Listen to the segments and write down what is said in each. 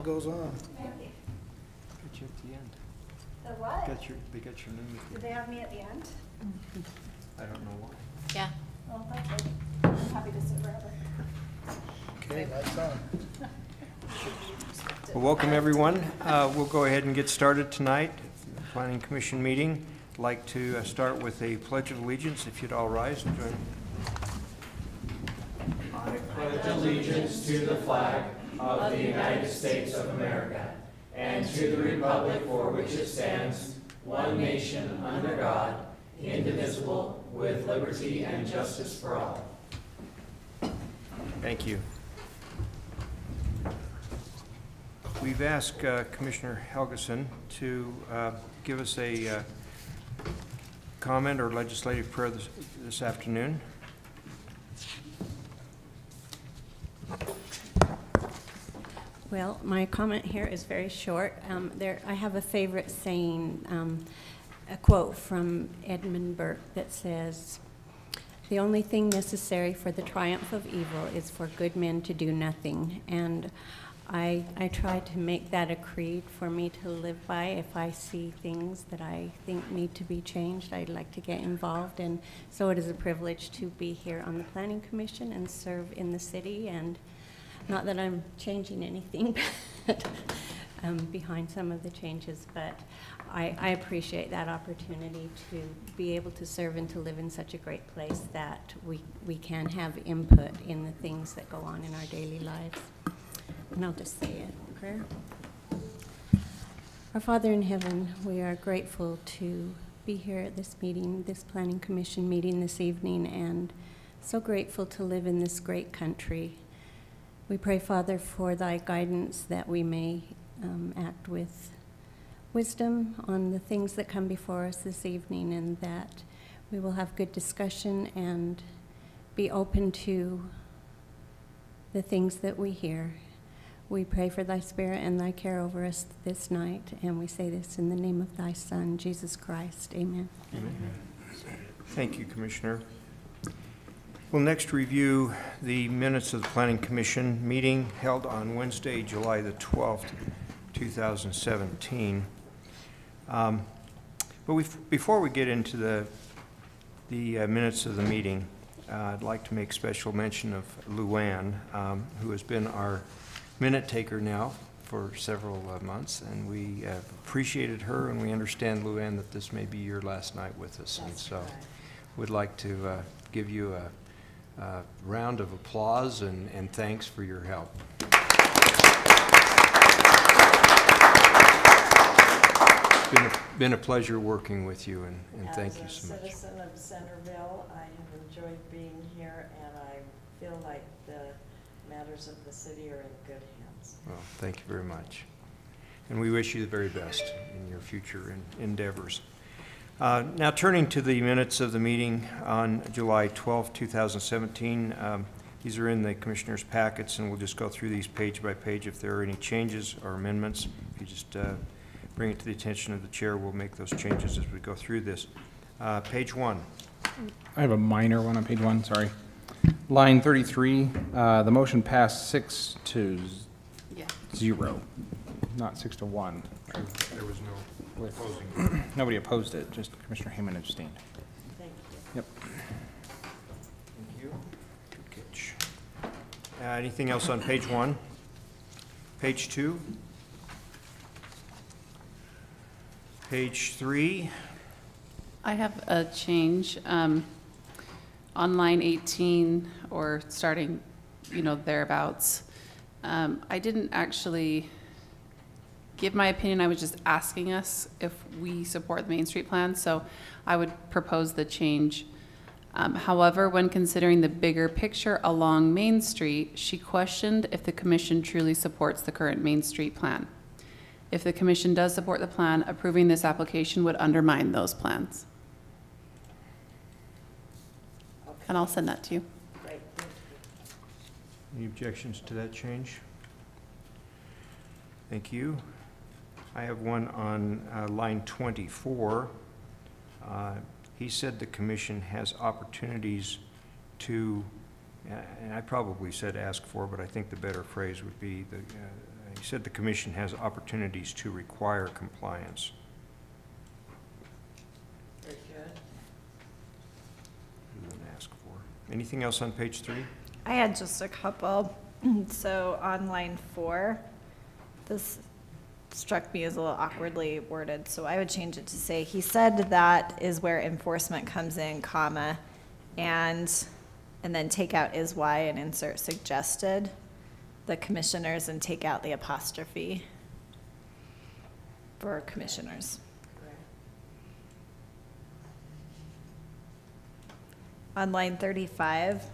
Goes on. Thank you. Got you at the end. The what? They got your name at Did the they end. have me at the end? I don't know why. Yeah. Well, that's good. I'm happy to sit wherever. Okay, lights on. Well, welcome everyone. We'll go ahead and get started tonight. Planning Commission meeting. I'd like to start with a Pledge of Allegiance. If you'd all rise and join. I pledge allegiance to the flag of the United States of America and to the republic for which it stands, one nation under God, indivisible, with liberty and justice for all. Thank you. We've asked Commissioner Helgeson to give us a comment or legislative prayer this afternoon. Well, my comment here is very short. I have a favorite saying, a quote from Edmund Burke that says, "The only thing necessary for the triumph of evil is for good men to do nothing." And I try to make that a creed for me to live by. If I see things that I think need to be changed, I'd like to get involved. And so it is a privilege to be here on the Planning Commission and serve in the city. And not that I'm changing anything but, behind some of the changes, but I appreciate that opportunity to be able to serve and to live in such a great place that we can have input in the things that go on in our daily lives. And I'll just say a prayer. Our Father in heaven, we are grateful to be here at this meeting, this Planning Commission meeting this evening, and so grateful to live in this great country. We pray, Father, for thy guidance that we may act with wisdom on the things that come before us this evening, and that we will have good discussion and be open to the things that we hear. We pray for thy Spirit and thy care over us this night, and we say this in the name of thy Son, Jesus Christ. Amen. Amen. Thank you, Commissioner. We'll next review the minutes of the Planning Commission meeting held on Wednesday, July the 12th, 2017. But before we get into the minutes of the meeting, I'd like to make special mention of Luann, who has been our minute taker now for several months, and we appreciated her, and we understand, Luann, that this may be your last night with us. That's and so right. We'd like to give you a round of applause and thanks for your help. It's been a pleasure working with you, and thank you so much. As a citizen of Centerville, I have enjoyed being here, and I feel like the matters of the city are in good hands. Well, thank you very much. And we wish you the very best in your future endeavors. Now turning to the minutes of the meeting on July 12, 2017, these are in the Commissioner's packets, and we'll just go through these page by page. If there are any changes or amendments, if you just bring it to the attention of the chair, we'll make those changes as we go through this. Page 1. I have a minor one on page 1, sorry. Line 33, the motion passed 6-0, not 6-1. There was no opposing. Nobody opposed it, just Commissioner Hayman abstained. Thank you. Yep. Thank you. Good catch. Anything else on page 1? Page 2? Page 3? I have a change. On line 18, or starting, thereabouts, I didn't actually give my opinion. I was just asking us if we support the Main Street plan, so I would propose the change. However, when considering the bigger picture along Main Street, she questioned if the Commission truly supports the current Main Street plan. If the Commission does support the plan, approving this application would undermine those plans. Okay. And I'll send that to you. Great, thank you. Any objections to that change? Thank you. I have one on line 24. He said the Commission has opportunities to, and I probably said ask for, but I think the better phrase would be, he said the commission has opportunities to require compliance. Very good. And then ask for. Anything else on page 3? I had just a couple. So on line 4, this struck me as a little awkwardly worded, so I would change it to say, he said that is where enforcement comes in, comma, and then take out is why and insert suggested the commissioners and take out the apostrophe for commissioners. Correct. On line 35,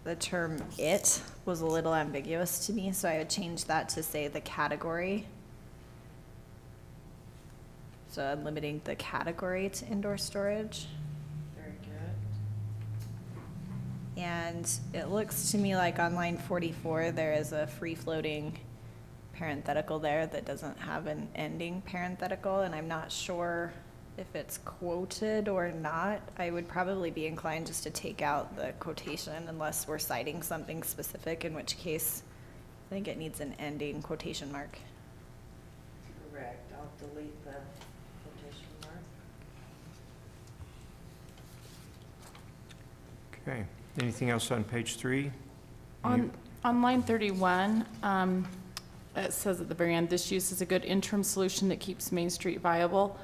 the term "it" was a little ambiguous to me, so I would change that to say the category. So I'm limiting the category to indoor storage. Very good. And it looks to me like on line 44, there is a free-floating parenthetical there that doesn't have an ending parenthetical, and I'm not sure if it's quoted or not. I would probably be inclined just to take out the quotation unless we're citing something specific, in which case I think it needs an ending quotation mark. Correct. I'll delete the quotation mark. Okay. Anything else on page 3? On line 31, it says at the very end, this use is a good interim solution that keeps Main Street viable.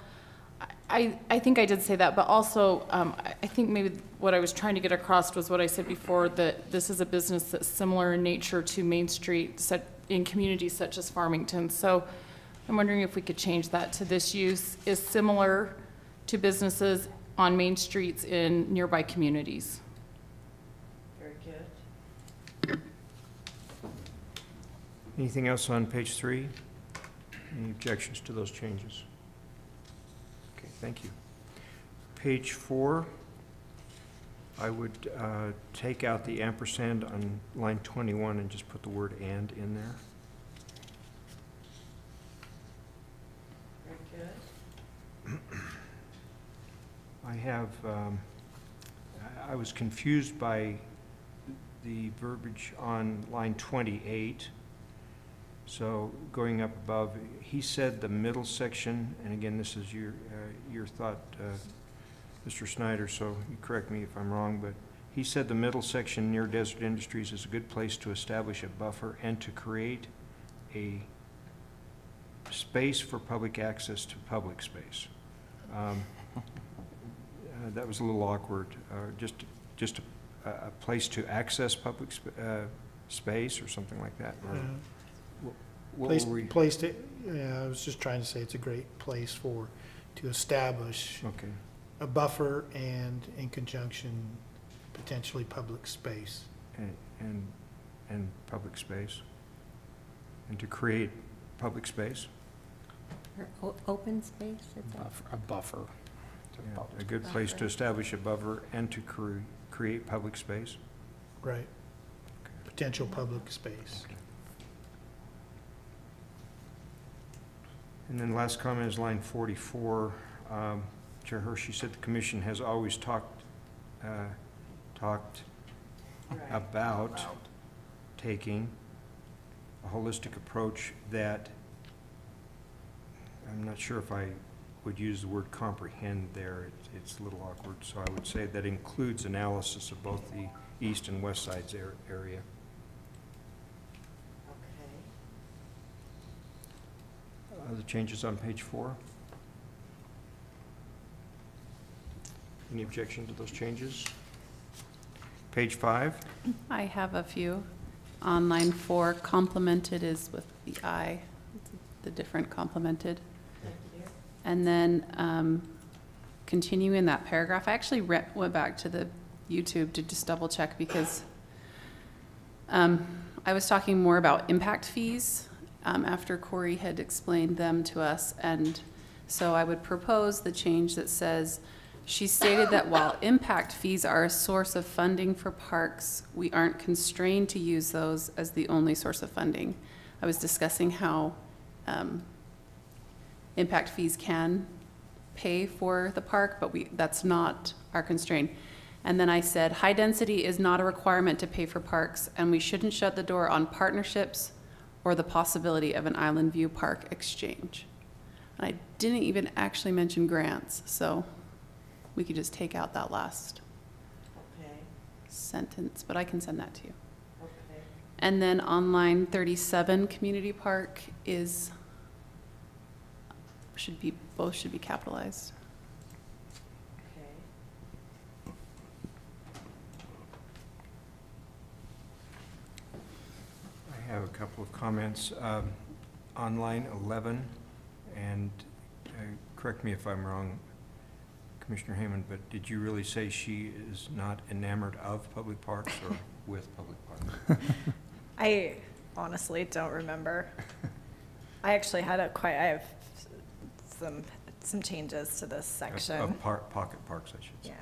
I think I did say that, but also I think maybe what I was trying to get across was what I said before, that this is a business that's similar in nature to Main Street in communities such as Farmington. So I'm wondering if we could change that to this use is similar to businesses on main streets in nearby communities. Very good. Anything else on page 3? Any objections to those changes? Okay, thank you. Page 4, I would take out the ampersand on line 21 and just put the word "and" in there. Very good. I have, I was confused by the verbiage on line 28. So going up above, he said the middle section, and again, this is your thought, Mr. Snyder, so you correct me if I'm wrong, but he said the middle section near Desert Industries is a good place to establish a buffer and to create a space for public access to public space. That was a little awkward. Just a place to access public space or something like that. Or what were we? Place to, yeah, I was just trying to say it's a great place to establish Okay. a buffer and in conjunction, potentially public space. And public space, and to create public space. Or open space, is that? A buffer. Yeah, a good place to establish a buffer and to create public space. Right. Potential public space. And then last comment is line 44. Chair Hershey said the commission has always talked about taking a holistic approach that, I'm not sure if I would use the word comprehend there. It's a little awkward, so I would say that includes analysis of both the east and west sides area. Okay. Other changes on page 4? Any objection to those changes? Page 5? I have a few. On line 4, complemented is with the I, the different complemented. Thank you. And then continuing that paragraph, I actually went back to the YouTube to just double check because I was talking more about impact fees after Corey had explained them to us. And so I would propose the change that says, she stated that while impact fees are a source of funding for parks, we aren't constrained to use those as the only source of funding. I was discussing how impact fees can pay for the park, but that's not our constraint. And then I said, high density is not a requirement to pay for parks, and we shouldn't shut the door on partnerships or the possibility of an Island View Park exchange. And I didn't even actually mention grants, so we could just take out that last Okay, sentence, but I can send that to you. okay. And then on line 37, community park both should be capitalized. Okay. I have a couple of comments. On line 11, and correct me if I'm wrong, Commissioner Hayman, but did you really say she is not enamored of public parks or with public parks? I honestly don't remember. I actually had I have some changes to this section. Of pocket parks, I should say.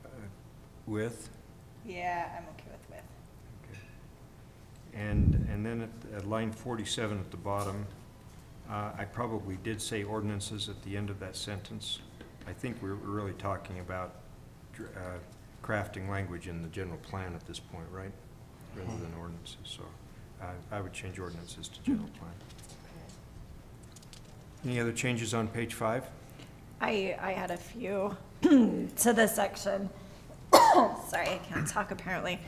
Yeah. With? Yeah, I'm okay with. Okay. And then at line 47 at the bottom, I probably did say ordinances at the end of that sentence. I think we're really talking about crafting language in the general plan at this point, right? Rather than ordinances. So I would change ordinances to general plan. Any other changes on page 5? I had a few to this section. Sorry, I can't talk apparently.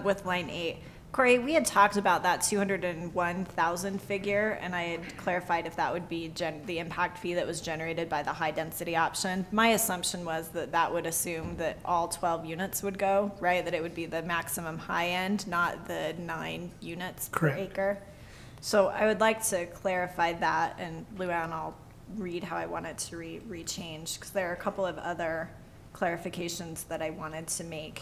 With line 8. Corey, we had talked about that 201,000 figure, and I had clarified if that would be the impact fee that was generated by the high density option. My assumption was that that would assume that all 12 units would go, right? That it would be the maximum high end, not the 9 units per Correct. acre. So I would like to clarify that, and Luann, I'll read how I want it to re-change, because there are a couple of other clarifications that I wanted to make.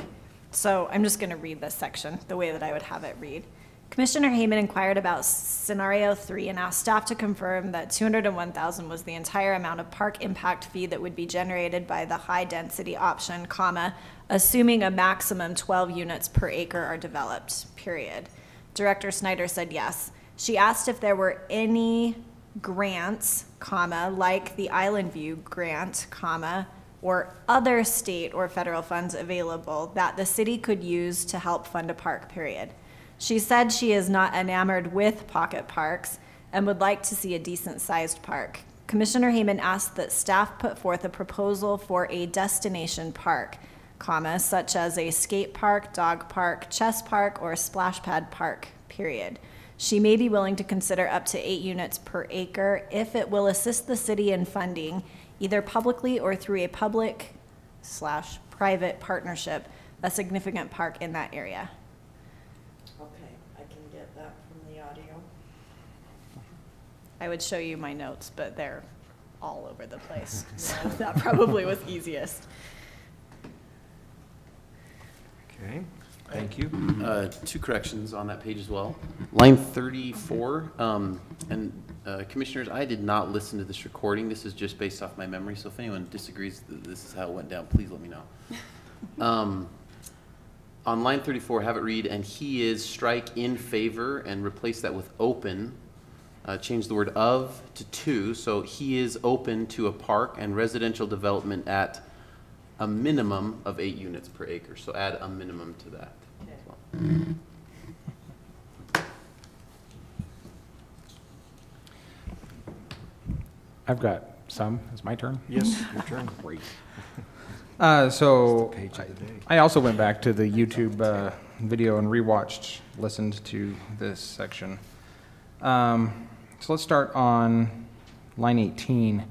So I'm just going to read this section the way that I would have it read. Commissioner Hayman inquired about scenario 3 and asked staff to confirm that 201,000 was the entire amount of park impact fee that would be generated by the high density option, comma, assuming a maximum 12 units per acre are developed, period. Director Snyder said yes. She asked if there were any grants, comma, like the Island View grant, comma, or other state or federal funds available that the city could use to help fund a park, period. She said she is not enamored with pocket parks and would like to see a decent-sized park. Commissioner Hayman asked that staff put forth a proposal for a destination park, comma, such as a skate park, dog park, chess park, or splash pad park, period. She may be willing to consider up to 8 units per acre if it will assist the city in funding, either publicly or through a public/private partnership, a significant park in that area. Okay, I can get that from the audio. I would show you my notes, but they're all over the place. So that probably was easiest. Okay, thank you. 2 corrections on that page as well. Line 34, Commissioners, I did not listen to this recording. This is just based off my memory, so if anyone disagrees that this is how it went down, please let me know. On line 34, have it read, and he is strike in favor and replace that with open. Change the word of to, so he is open to a park and residential development at a minimum of 8 units per acre. So add a minimum to that Okay. as well. I've got some. It's my turn. Yes, your turn. Great. It's So the page of the day. I also went back to the YouTube video and listened to this section. So let's start on line 18.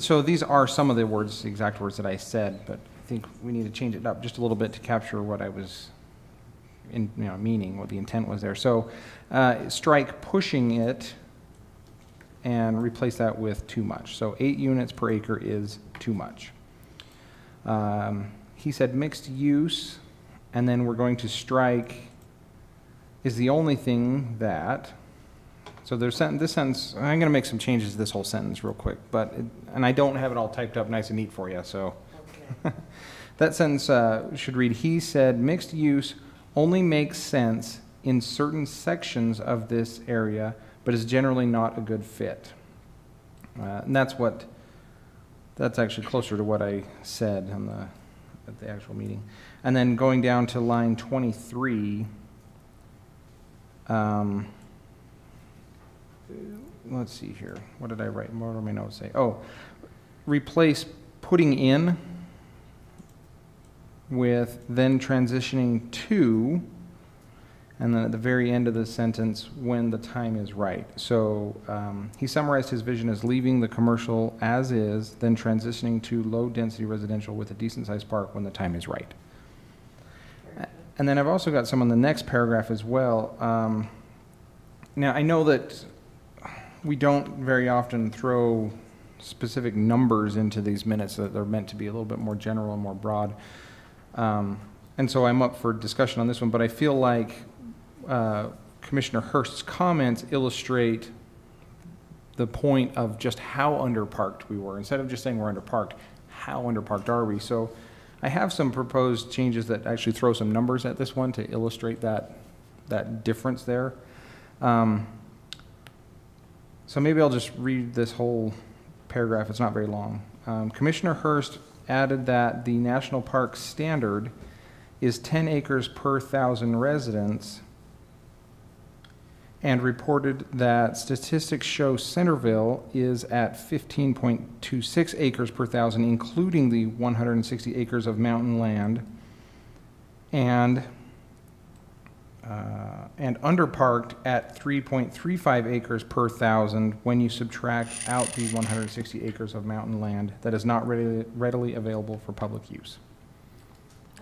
So these are some of the words, the exact words that I said, but I think we need to change it up just a little bit to capture what I was meaning, what the intent was there. So strike pushing it and replace that with too much. So 8 units per acre is too much. He said mixed use, and then we're going to strike is the only thing that, so there's this sentence, I'm going to make some changes to this whole sentence real quick, and I don't have it all typed up nice and neat for you, so. Okay. That sentence should read, he said mixed use only makes sense in certain sections of this area, but is generally not a good fit. And that's actually closer to what I said at the actual meeting. And then going down to line 23, Let's see here. What did I write? What do my notes say? Oh, replace putting in with then transitioning to, and then at the very end of the sentence, when the time is right. So he summarized his vision as leaving the commercial as is, then transitioning to low-density residential with a decent-sized park when the time is right. And then I've also got some on the next paragraph as well. Now, I know that we don't very often throw specific numbers into these minutes, that they're meant to be a little bit more general and more broad. And so I'm up for discussion on this one, but I feel like Commissioner Hurst's comments illustrate the point of just how underparked we were. Instead of just saying we're underparked, how underparked are we? So I have some proposed changes that actually throw some numbers at this one to illustrate that difference there. So maybe I'll just read this whole paragraph. It's not very long. Commissioner Hurst added that the national park standard is 10 acres per 1,000 residents, and reported that statistics show Centerville is at 15.26 acres per 1,000, including the 160 acres of mountain land, and underparked at 3.35 acres per 1,000 when you subtract out the 160 acres of mountain land that is not readily available for public use.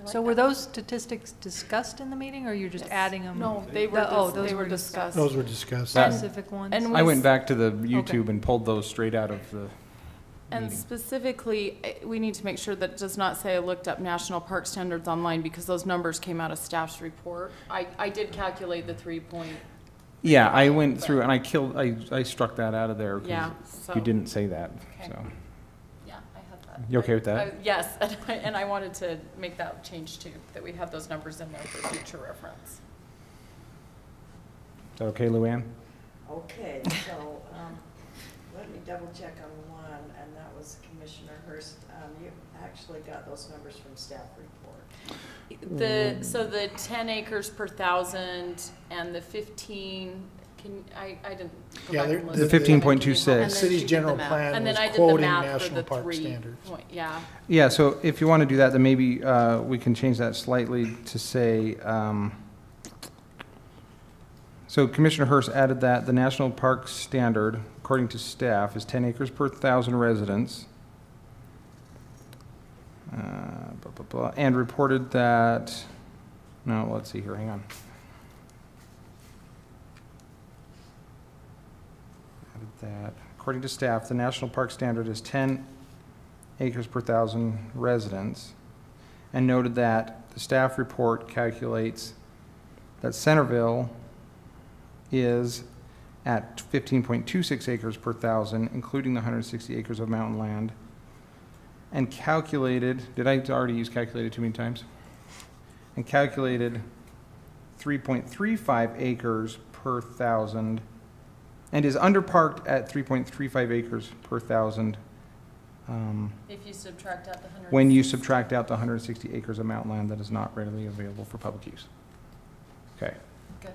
So were those statistics discussed in the meeting, or you're just adding them? No, they were discussed. Those were discussed. Specific ones? And I went back to the YouTube and pulled those straight out of the And meeting. specifically, we need to make sure that it does not say I looked up national park standards online, because those numbers came out of staff's report. I did calculate the 3 point. Yeah, I went through and I struck that out of there Yeah, because so. you didn't say that, Okay. so. Yeah, I have that. You okay with that? Yes, and I wanted to make that change too, that we have those numbers in there for future reference. Is that okay, Luann? Okay, so, let me double check on one, and that was Commissioner Hurst. You actually got those numbers from staff report. So the 10 acres per 1,000 and the 15, I didn't go Yeah, back they're- and the listen. 15.26. And then City's she did general the math. plan And then was I did the quoting math for national the park 3 standards. point, yeah. Yeah, so if you want to do that, then maybe we can change that slightly to say, so Commissioner Hurst added that the national park standard, according to staff, is 10 acres per 1,000 residents. Blah, blah, blah, and reported that, no, let's see here, hang on. Added that, according to staff, the national park standard is 10 acres per 1,000 residents, and noted that the staff report calculates that Centerville is at 15.26 acres per 1,000, including the 160 acres of mountain land, and calculated, did I already use calculated too many times? And calculated 3.35 acres per 1,000, and is underparked at 3.35 acres per 1,000 If you subtract out the 100. when you subtract out the 160 acres of mountain land that is not readily available for public use. Okay. Good,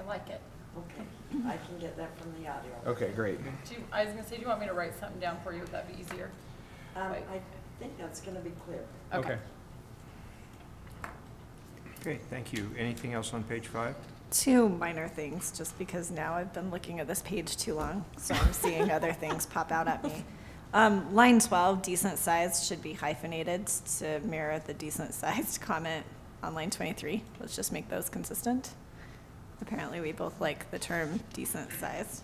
I like it. Okay, I can get that from the audio. Okay, great. I was gonna say, do you want me to write something down for you? Would that be easier? I think that's gonna be clear. Okay. Okay, thank you. Anything else on page 5? Two minor things, just because now I've been looking at this page too long, so I'm seeing other things pop out at me. Line 12, decent size, should be hyphenated to mirror the decent sized comment on line 23. Let's just make those consistent. Apparently, we both like the term decent sized.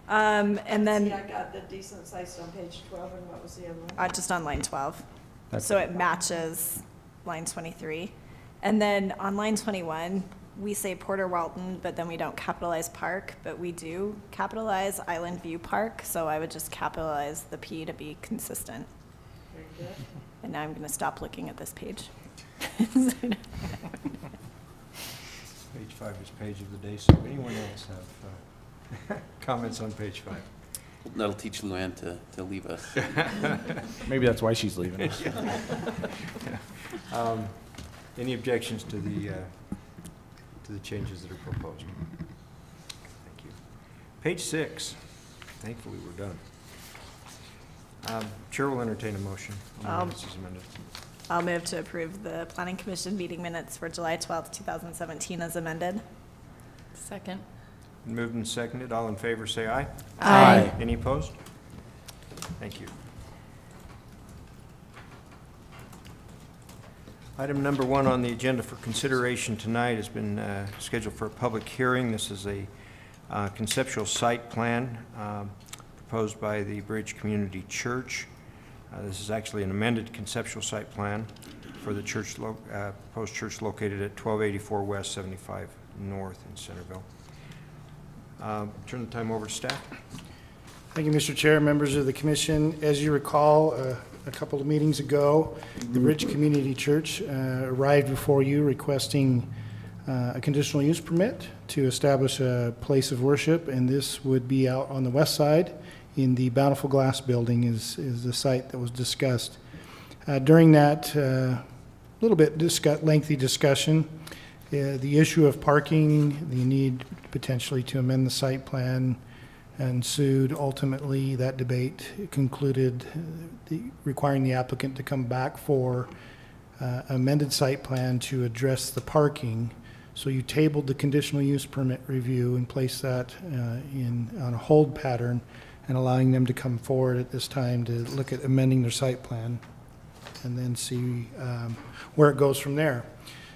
And then See, I got the decent size on page 12, and what was the other one? just on line 12. That's So it matches line 23. And then on line 21, we say Porter Walton, but then we don't capitalize park, but we do capitalize Island View Park. So I would just capitalize the P to be consistent. Very good. And now I'm going to stop looking at this page. Page 5 is page of the day, so anyone else have comments on page 5? That'll teach Luann to leave us. Maybe that's why she's leaving us. Any objections to to the changes that are proposed? Thank you. Page 6. Thankfully, we're done. Chair will entertain a motion on the minutes as amended. I'll move to approve the Planning Commission meeting minutes for July 12th, 2017 as amended. Second. Moved and seconded. All in favor, say aye. Aye. Any opposed? Thank you. Item number 1 on the agenda for consideration tonight has been scheduled for a public hearing. This is a conceptual site plan proposed by the Bridge Community Church. This is actually an amended conceptual site plan for the church, proposed church located at 1284 West, 75 North in Centerville. Turn the time over to staff. Thank you, Mr. Chair, members of the commission. As you recall, a couple of meetings ago, the Bridge Community Church arrived before you requesting a conditional use permit to establish a place of worship, and this would be out on the west side in the Bountiful Glass Building is the site that was discussed. During that little bit lengthy discussion, the issue of parking, the need potentially to amend the site plan ensued. Ultimately, that debate concluded requiring the applicant to come back for amended site plan to address the parking. So you tabled the conditional use permit review and placed that on a hold pattern and allowing them to come forward at this time to look at amending their site plan and then see where it goes from there.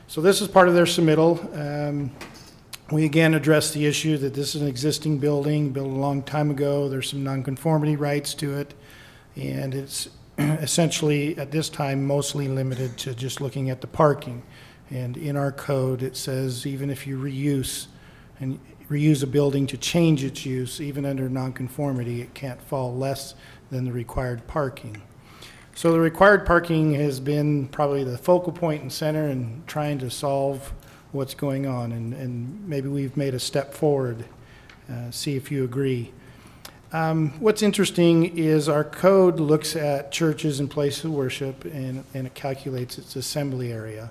So this is part of their submittal. We again addressed the issue that this is an existing building built a long time ago. There's some nonconformity rights to it, and it's essentially at this time mostly limited to just looking at the parking. And in our code it says even if you reuse a building to change its use, even under nonconformity, it can't fall less than the required parking. So the required parking has been probably the focal point and center in trying to solve what's going on, and maybe we've made a step forward. See if you agree. What's interesting is our code looks at churches and places of worship, and it calculates its assembly area.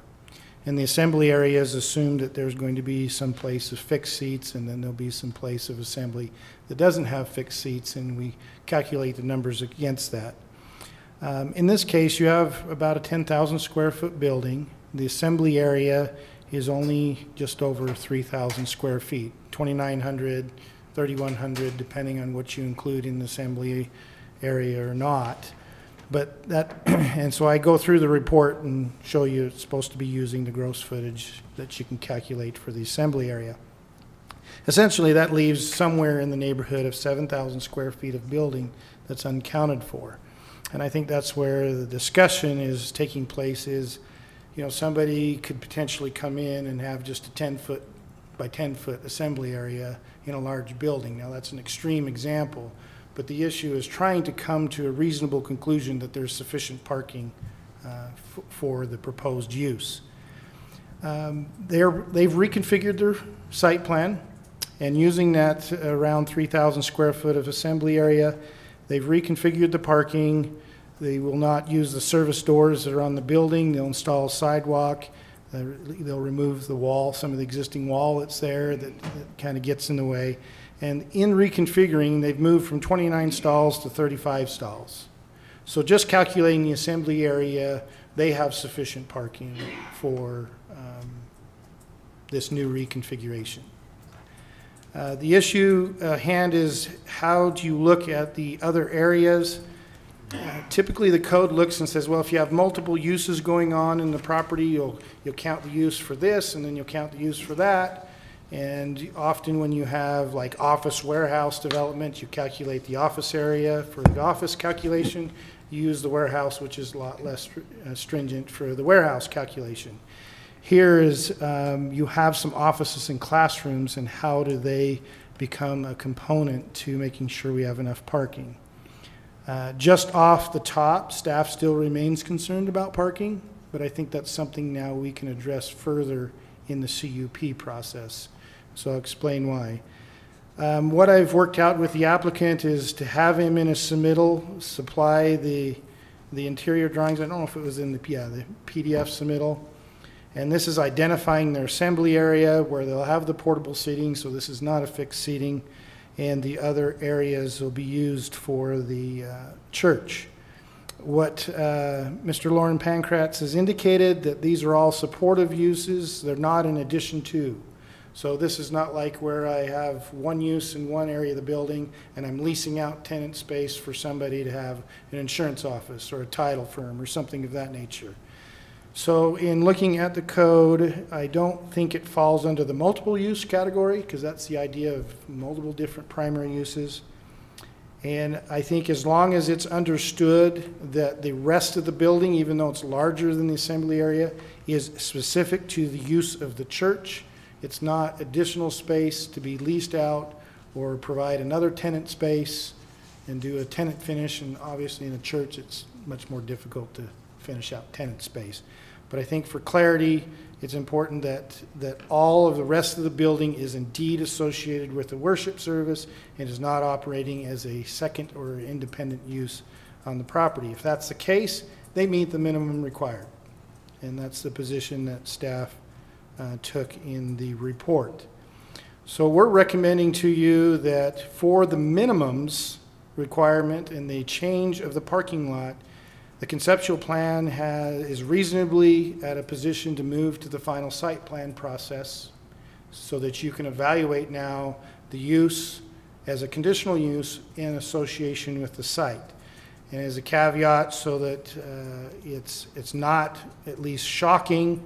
And the assembly area is assumed that there's going to be some place of fixed seats, and then there'll be some place of assembly that doesn't have fixed seats, and we calculate the numbers against that. In this case, you have about a 10,000 square foot building. The assembly area is only just over 3,000 square feet, 2,900, 3,100, depending on what you include in the assembly area or not. But that, and so I go through the report and show you it's supposed to be using the gross footage that you can calculate for the assembly area. Essentially, that leaves somewhere in the neighborhood of 7,000 square feet of building that's unaccounted for. And I think that's where the discussion is taking place is, you know, somebody could potentially come in and have just a 10-foot by 10-foot assembly area in a large building. Now, that's an extreme example, but the issue is trying to come to a reasonable conclusion that there's sufficient parking for the proposed use. They've reconfigured their site plan, and using that around 3,000 square foot of assembly area, they've reconfigured the parking. They will not use the service doors that are on the building. They'll install a sidewalk. They'll remove the wall, some of the existing wall that's there that kind of gets in the way. And in reconfiguring, they've moved from 29 stalls to 35 stalls. So just calculating the assembly area, they have sufficient parking for this new reconfiguration. The issue at hand is how do you look at the other areas? Typically the code looks and says, well, if you have multiple uses going on in the property, you'll count the use for this, and then you'll count the use for that. And often when you have like office warehouse development, you calculate the office area for the office calculation. You use the warehouse, which is a lot less stringent for the warehouse calculation. Here is you have some offices and classrooms, and how do they become a component to making sure we have enough parking. Just off the top, staff still remains concerned about parking, but I think that's something now we can address further in the CUP process. So I'll explain why. What I've worked out with the applicant is to have him in a submittal, supply the interior drawings. I don't know if it was in the PDF submittal. And this is identifying their assembly area where they'll have the portable seating, so this is not a fixed seating, and the other areas will be used for the church. What Mr. Lauren Pankratz has indicated, that these are all supportive uses, they're not in addition to. So this is not like where I have one use in one area of the building and I'm leasing out tenant space for somebody to have an insurance office or a title firm or something of that nature. So in looking at the code, I don't think it falls under the multiple use category, because that's the idea of multiple different primary uses. And I think as long as it's understood that the rest of the building, even though it's larger than the assembly area, is specific to the use of the church, it's not additional space to be leased out or provide another tenant space and do a tenant finish. And obviously in a church, it's much more difficult to finish out tenant space. But I think for clarity, it's important that all of the rest of the building is indeed associated with the worship service and is not operating as a second or independent use on the property. If that's the case, they meet the minimum required. And that's the position that staff took in the report. So we're recommending to you that for the minimums requirement and the change of the parking lot, the conceptual plan is reasonably at a position to move to the final site plan process so that you can evaluate now the use as a conditional use in association with the site. And as a caveat, so that it's not at least shocking,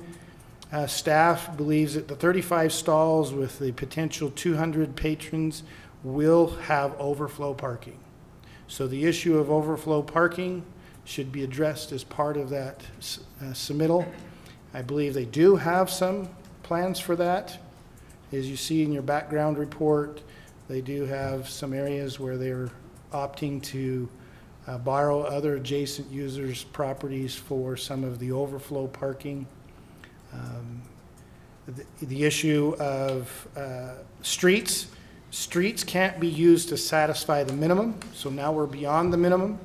staff believes that the 35 stalls with the potential 200 patrons will have overflow parking. So the issue of overflow parking should be addressed as part of that submittal. I believe they do have some plans for that. As you see in your background report, they do have some areas where they're opting to borrow other adjacent users' properties for some of the overflow parking. The issue of streets can't be used to satisfy the minimum, so now we're beyond the minimum.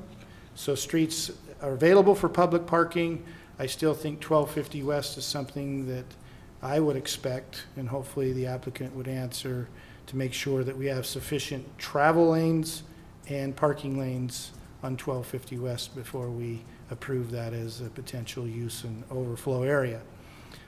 So streets are available for public parking. I still think 1250 West is something that I would expect, and hopefully the applicant would answer, to make sure that we have sufficient travel lanes and parking lanes on 1250 West before we approve that as a potential use and overflow area.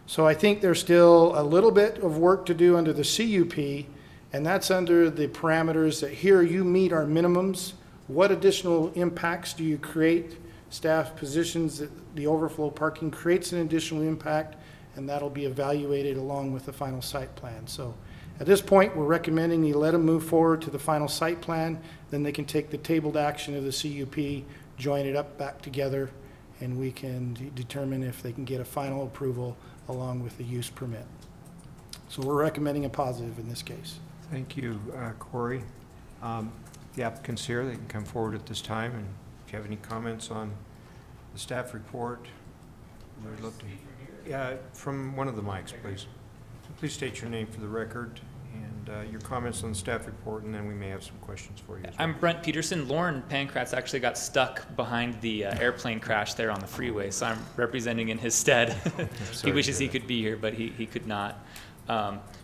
So I think there's still a little bit of work to do under the CUP, and that's under the parameters that here you meet our minimums. What additional impacts do you create? Staff positions that the overflow parking creates an additional impact, and that'll be evaluated along with the final site plan. So at this point, we're recommending you let them move forward to the final site plan, then they can take the tabled action of the CUP, join it up back together, and we can determine if they can get a final approval along with the use permit. So we're recommending a positive in this case. Thank you, Corey. The applicant's here. They can come forward at this time, and if you have any comments on the staff report, we'd love to. Yeah, from one of the mics, please. Please state your name for the record and your comments on the staff report, and then we may have some questions for you as well. I'm Brent Peterson. Lauren Pankratz actually got stuck behind the airplane crash there on the freeway, so I'm representing in his stead. He wishes he could be here, but he could not.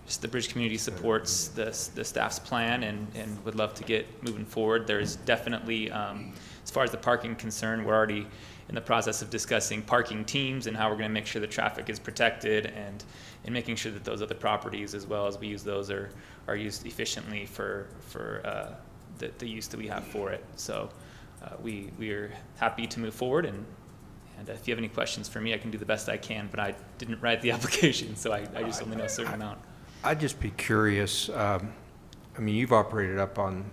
Just the bridge community supports the staff's plan and would love to get moving forward. There's definitely, as far as the parking concern, we're already in the process of discussing parking teams and how we're going to make sure the traffic is protected and making sure that those other properties, as well as we use those, are used efficiently for the use that we have for it. So we are happy to move forward, and if you have any questions for me, I can do the best I can, but I didn't write the application, so I just only know a certain amount. I'd just be curious, I mean, you've operated up on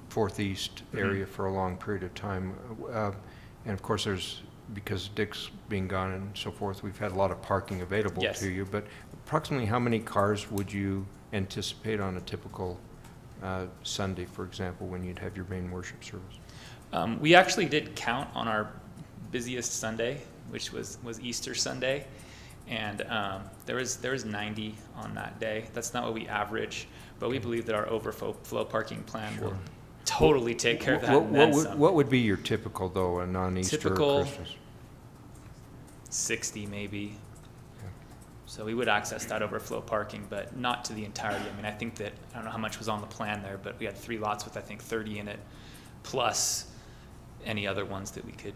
Fourth East area for a long period of time, and of course there's, because Dick's being gone and so forth, we've had a lot of parking available to you, but approximately how many cars would you anticipate on a typical Sunday, for example, when you'd have your main worship service? We actually did count on our busiest Sunday, which was Easter Sunday, and there was 90 on that day. That's not what we average, but we believe that our overflow parking plan will totally take care of that. What would be your typical, though, a non-Easter typical Christmas? 60 maybe. So we would access that overflow parking, but not to the entirety. I mean, I think that, I don't know how much was on the plan there, but we had 3 lots with, I think, 30 in it, plus any other ones that we could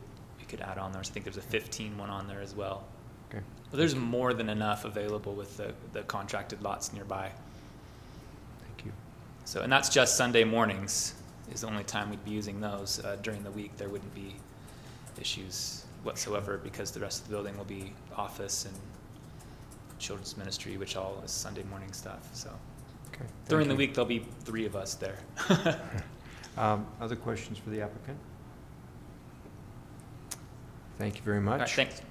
add on there. So I think there's a 15 one on there as well. Okay. But there's more than enough available with the contracted lots nearby. Thank you. So, and that's just Sunday mornings is the only time we'd be using those. During the week, there wouldn't be issues whatsoever because the rest of the building will be office and children's ministry, which all is Sunday morning stuff. So Okay. during the week, there'll be 3 of us there. Other questions for the applicant? Thank you very much. All right, thanks.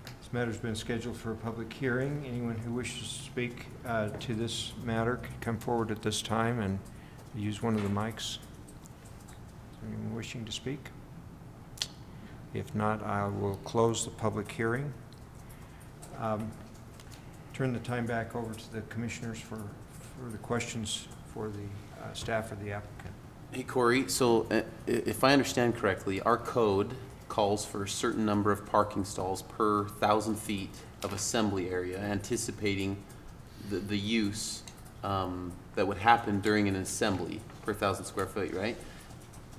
This matter's been scheduled for a public hearing. Anyone who wishes to speak to this matter can come forward at this time and use one of the mics. Is there anyone wishing to speak? If not, I will close the public hearing. Turn the time back over to the commissioners for the questions for the staff or the applicant. Hey, Corey, so if I understand correctly, our code calls for a certain number of parking stalls per 1,000 feet of assembly area, anticipating the use that would happen during an assembly per 1,000 square feet, right?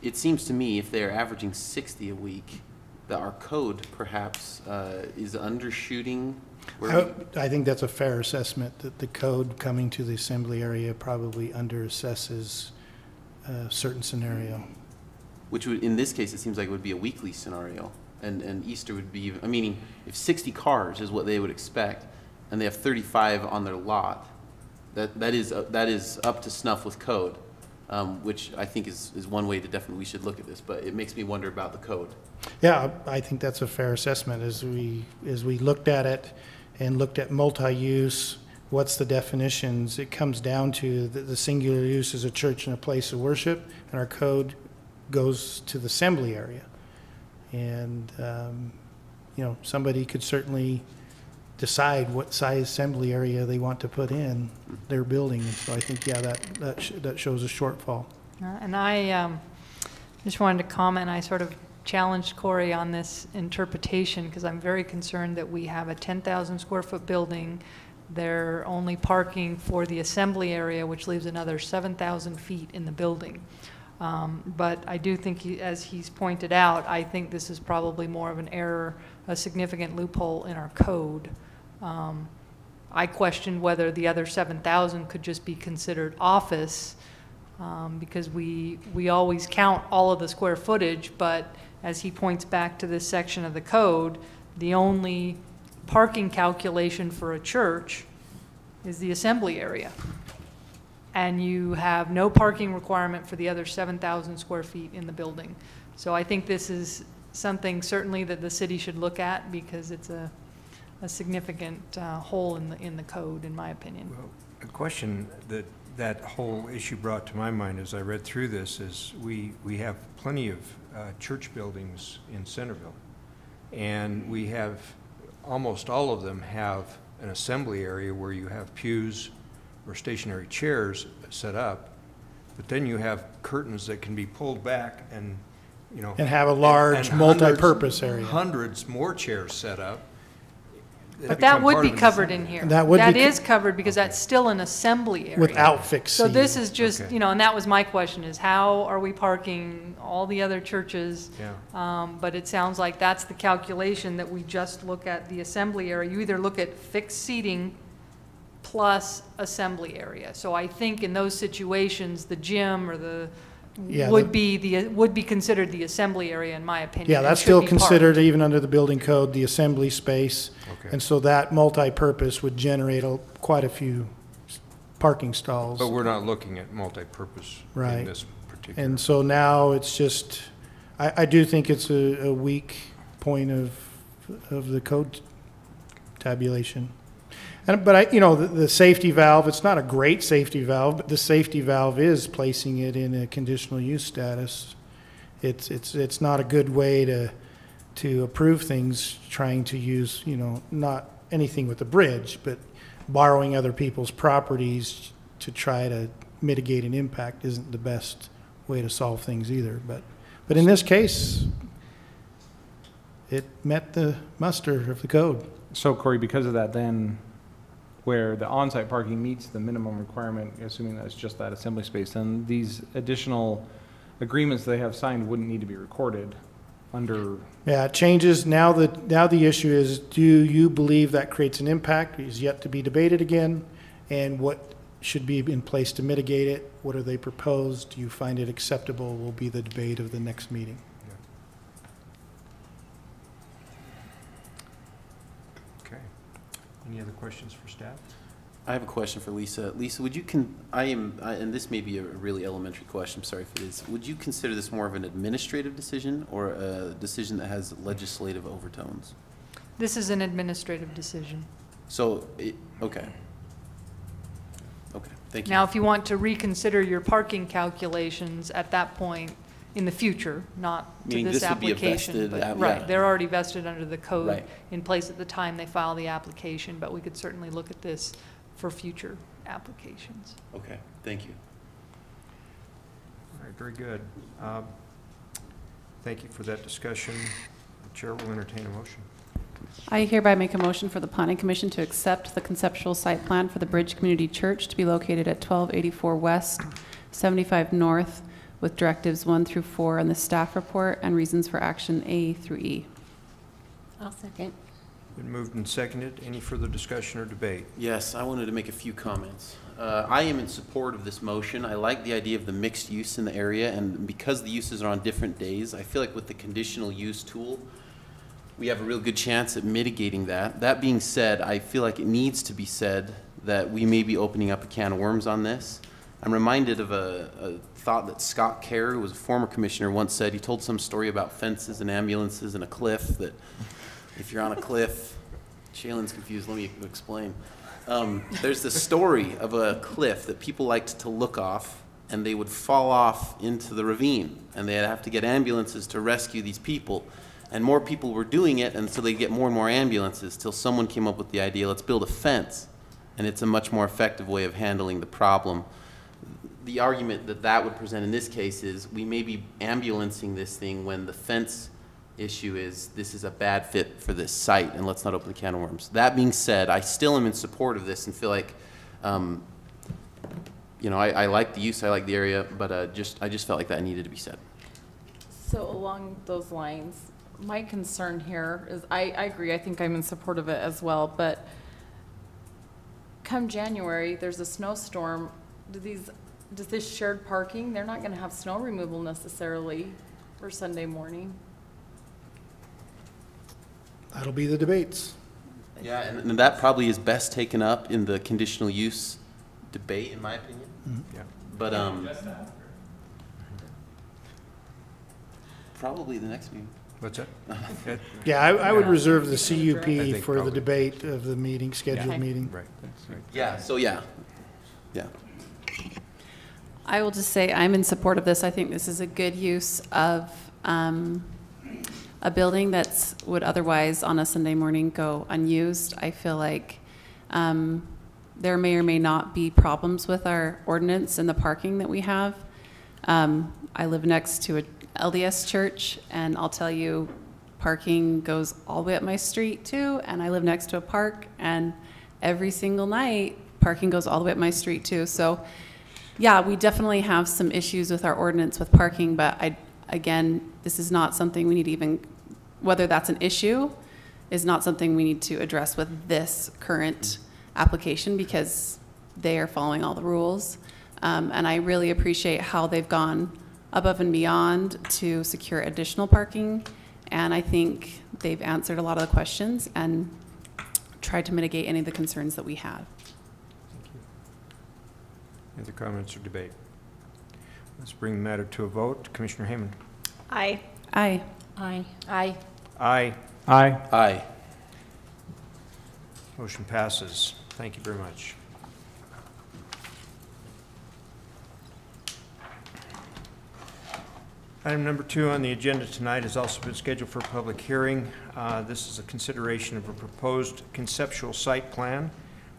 It seems to me if they're averaging 60 a week, that our code perhaps is undershooting. I think that's a fair assessment, that the code coming to the assembly area probably underassesses a certain scenario. Which would, in this case, it seems like it would be a weekly scenario. And Easter would be, I mean, if 60 cars is what they would expect, and they have 35 on their lot, that is up to snuff with code, which I think is one way to definitely, we should look at this, but it makes me wonder about the code. Yeah, I think that's a fair assessment. As we looked at it and looked at multi-use, what's the definitions? It comes down to the singular use is a church and a place of worship, and our code goes to the assembly area. And, somebody could certainly decide what size assembly area they want to put in their building. And so I think, yeah, that shows a shortfall. And I just wanted to comment, I sort of challenged Corey on this interpretation because I'm very concerned that we have a 10,000 square foot building. They're only parking for the assembly area, which leaves another 7,000 feet in the building. But I do think, as he's pointed out, I think this is probably more of an error, a significant loophole in our code. I question whether the other 7,000 could just be considered office, because we always count all of the square footage, but as he points back to this section of the code, the only parking calculation for a church is the assembly area. And you have no parking requirement for the other 7,000 square feet in the building. So I think this is something certainly that the city should look at because it's a significant hole in the code, in my opinion. Well, a question that whole issue brought to my mind as I read through this is we have plenty of church buildings in Centerville, and we have almost all of them have an assembly area where you have pews or stationary chairs set up, but then you have curtains that can be pulled back and And have a large multi-purpose area. Hundreds more chairs set up. But that would be covered in here. That is covered because that's still an assembly area. Without fixed So this seating. is just, Okay. and that was my question, is how are we parking all the other churches? Yeah. But it sounds like that's the calculation, that we just look at the assembly area. You either look at fixed seating plus assembly area. So I think in those situations, the gym or would be considered the assembly area, in my opinion. Yeah, and that's should still be considered, parked. even under the building code, the assembly space. Okay. And so that multi-purpose would generate quite a few parking stalls. But we're not looking at multi-purpose Right. in this particular. And so now it's just, I do think it's a weak point of the code tabulation. But the safety valve, it's not a great safety valve, but the safety valve is placing it in a conditional use status. It's not a good way to approve things, trying to use, not anything with the bridge, but borrowing other people's properties to try to mitigate an impact isn't the best way to solve things either. But in this case, it met the muster of the code. So Corey, because of that, then where the on-site parking meets the minimum requirement, assuming that's just that assembly space, then these additional agreements they have signed wouldn't need to be recorded under. Yeah, it changes. Now the issue is, do you believe that creates an impact? Is yet to be debated again. And what should be in place to mitigate it? What are they proposed? Do you find it acceptable? Will be the debate of the next meeting. Okay. Any other questions for staff? I have a question for Lisa. Lisa, would you and this may be a really elementary question, I'm sorry if it is. Would you consider this more of an administrative decision or a decision that has legislative overtones? This is an administrative decision. So, okay. Okay, thank you. Now, if you want to reconsider your parking calculations at that point in the future, not to Meaning this this would be a application. vested but- yeah. Right, they're already vested under the code Right. in place at the time they file the application, but we could certainly look at this for future applications. Okay, thank you. All right, very good. Thank you for that discussion. The chair will entertain a motion. I hereby make a motion for the Planning Commission to accept the conceptual site plan for the Bridge Community Church to be located at 1284 West, 75 North, with directives 1 through 4 in the staff report and reasons for action A through E. I'll second. Been moved and seconded. Any further discussion or debate? Yes, I wanted to make a few comments. I am in support of this motion. I like the idea of the mixed use in the area, and because the uses are on different days, I feel like with the conditional use tool, we have a real good chance at mitigating that. That being said, I feel like it needs to be said that we may be opening up a can of worms on this. I'm reminded of a thought that Scott Kerr, who was a former commissioner, once said. He told some story about fences and ambulances and a cliff, that if you're on a cliff, Shaylin's confused, let me explain. There's this story of a cliff that people liked to look off, and they would fall off into the ravine, and they'd have to get ambulances to rescue these people. And more people were doing it, and so they'd get more and more ambulances till someone came up with the idea, let's build a fence. And it's a much more effective way of handling the problem. The argument that that would present in this case is we may be ambulancing this thing when the fence issue is this is a bad fit for this site, and let's not open the can of worms. That being said, I still am in support of this and feel like, you know, I like the use, I like the area, but I just felt like that needed to be said. So along those lines, my concern here is, I agree, I think I'm in support of it as well, but come January, there's a snowstorm. Does this shared parking, they're not gonna have snow removal necessarily for Sunday morning? That'll be the debates. Yeah, and that probably is best taken up in the conditional use debate, in my opinion. Yeah. But probably the next meeting. What's that? Yeah, I would reserve the CUP think for the probably. debate of the meeting, scheduled Okay. meeting. Right. Yeah, so yeah. I will just say I'm in support of this. I think this is a good use of a building that would otherwise on a Sunday morning go unused. I feel like there may or may not be problems with our ordinance and the parking that we have. I live next to a LDS church, and I'll tell you, parking goes all the way up my street too, and I live next to a park, and every single night, parking goes all the way up my street too. So yeah, we definitely have some issues with our ordinance with parking, but again, this is not something we need to even, whether that's an issue, is not something we need to address with this current application because they are following all the rules. And I really appreciate how they've gone above and beyond to secure additional parking. And I think they've answered a lot of the questions and tried to mitigate any of the concerns that we had. Any other comments or debate? Let's bring the matter to a vote. Commissioner Hayman. Aye. Aye. Aye. Aye. Aye. Aye. Aye. Motion passes. Thank you very much. Item number 2 on the agenda tonight has also been scheduled for a public hearing. This is a consideration of a proposed conceptual site plan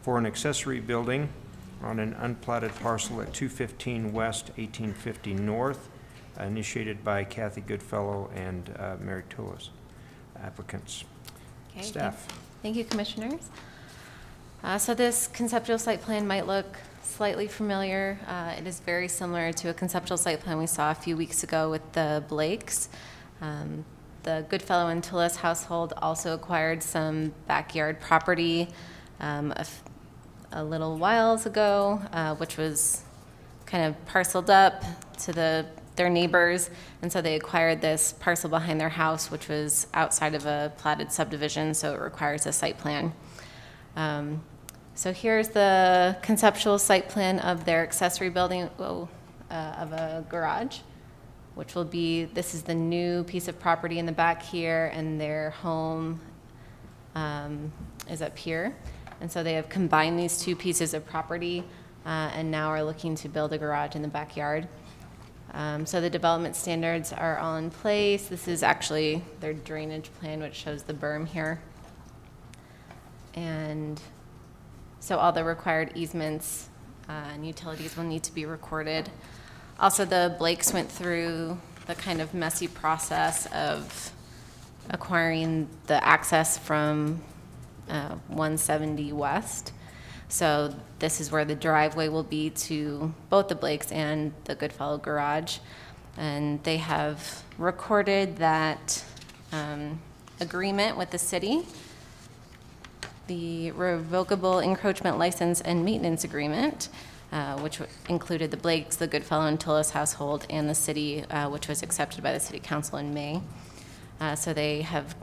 for an accessory building on an unplatted parcel at 215 West, 1850 North, initiated by Kathy Goodfellow and Mary Tullis, applicants. Okay, Staff. Thank you, Commissioners. So this conceptual site plan might look slightly familiar. It is very similar to a conceptual site plan we saw a few weeks ago with the Blakes. The Goodfellow and Tillis household also acquired some backyard property a little whiles ago, which was kind of parceled up to their neighbors, and so they acquired this parcel behind their house, which was outside of a platted subdivision, so it requires a site plan. So here's the conceptual site plan of their accessory building, of a garage, which will be, this is the new piece of property in the back here, and their home is up here. And so they have combined these two pieces of property and now are looking to build a garage in the backyard. So the development standards are all in place. This is actually their drainage plan, which shows the berm here. And so all the required easements and utilities will need to be recorded. Also, the Blakes went through the kind of messy process of acquiring the access from 170 West. So this is where the driveway will be to both the Blakes and the Goodfellow garage. And they have recorded that agreement with the city, the revocable encroachment license and maintenance agreement, which included the Blakes, the Goodfellow and Tillis household, and the city, which was accepted by the City Council in May. So they have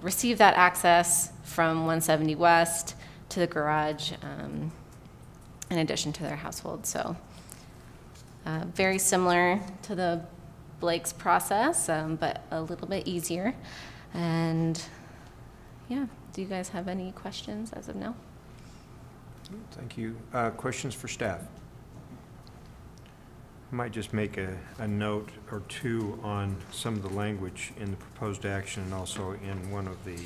received that access from 170 West to the garage in addition to their household. So very similar to the Blake's process, but a little bit easier. And yeah, do you guys have any questions as of now? Thank you. Questions for staff? I might just make a note or two on some of the language in the proposed action and also in one of the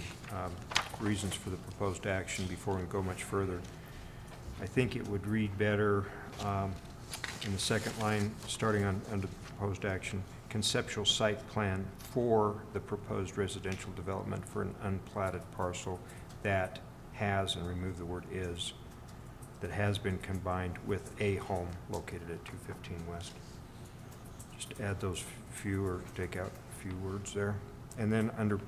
reasons for the proposed action before we go much further. I think it would read better in the second line, starting under the proposed action, conceptual site plan for the proposed residential development for an unplatted parcel that has, and remove the word is, that has been combined with a home located at 215 West. Just add those few or take out a few words there. And then under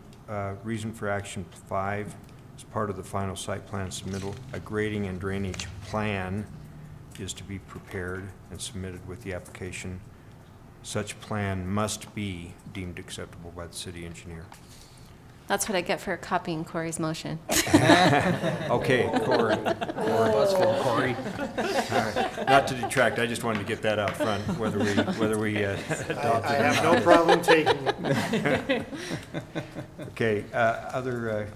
reason for action 5, as part of the final site plan submittal, a grading and drainage plan is to be prepared and submitted with the application. Such plan must be deemed acceptable by the city engineer. That's what I get for copying Corey's motion. Okay, Corey. Buzz for Corey. Right. Not to detract, I just wanted to get that out front, whether we adopt it. I have no problem taking it. Okay, other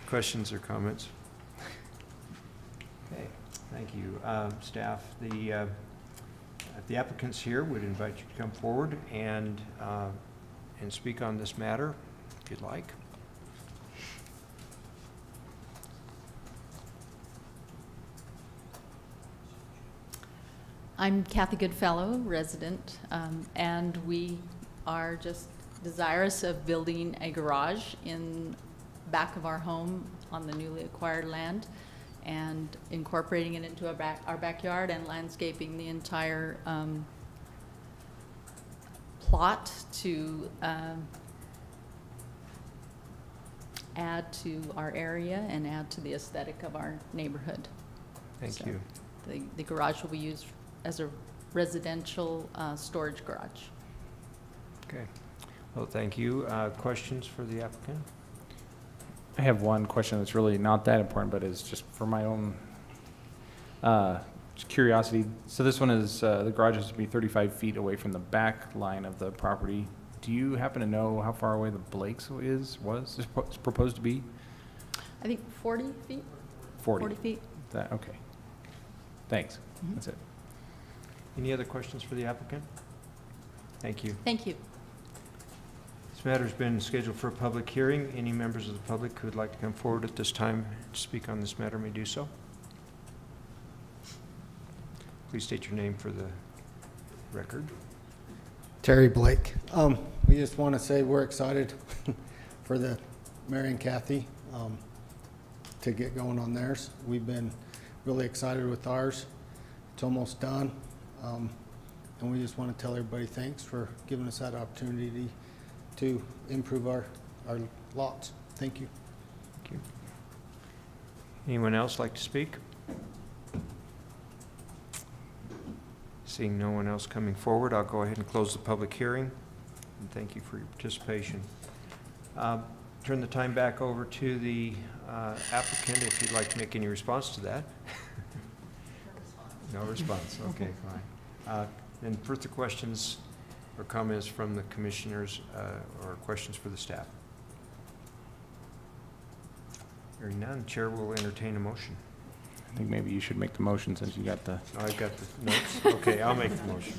questions or comments? Okay, thank you. Staff, the applicants here would invite you to come forward and speak on this matter, if you'd like. I'm Kathy Goodfellow, resident, and we are just desirous of building a garage in back of our home on the newly acquired land and incorporating it into our backyard and landscaping the entire plot to add to our area and add to the aesthetic of our neighborhood. Thank you. The garage will be used as a residential storage garage. Okay. Well, thank you. Questions for the applicant? I have one question that's really not that important, but is just for my own just curiosity. So this one is, the garage is to be 35 feet away from the back line of the property. Do you happen to know how far away the Blake's was proposed to be? I think 40 feet? 40 feet. That, okay. Thanks. Mm-hmm. That's it. Any other questions for the applicant? Thank you. Thank you. This matter's been scheduled for a public hearing. Any members of the public who would like to come forward at this time to speak on this matter may do so. Please state your name for the record. Terry Blake. We just want to say we're excited for the Mary and Kathy to get going on theirs. We've been really excited with ours. It's almost done. And we just want to tell everybody thanks for giving us that opportunity to improve our lots. Thank you. Thank you. Anyone else like to speak? Seeing no one else coming forward, I'll go ahead and close the public hearing. And thank you for your participation. Turn the time back over to the applicant if you'd like to make any response to that. No response. Okay, fine. And further questions or comments from the commissioners or questions for the staff? Hearing none, Chair will entertain a motion. I think maybe you should make the motion since you got the... Oh, I've got the notes. Okay, I'll make the motion.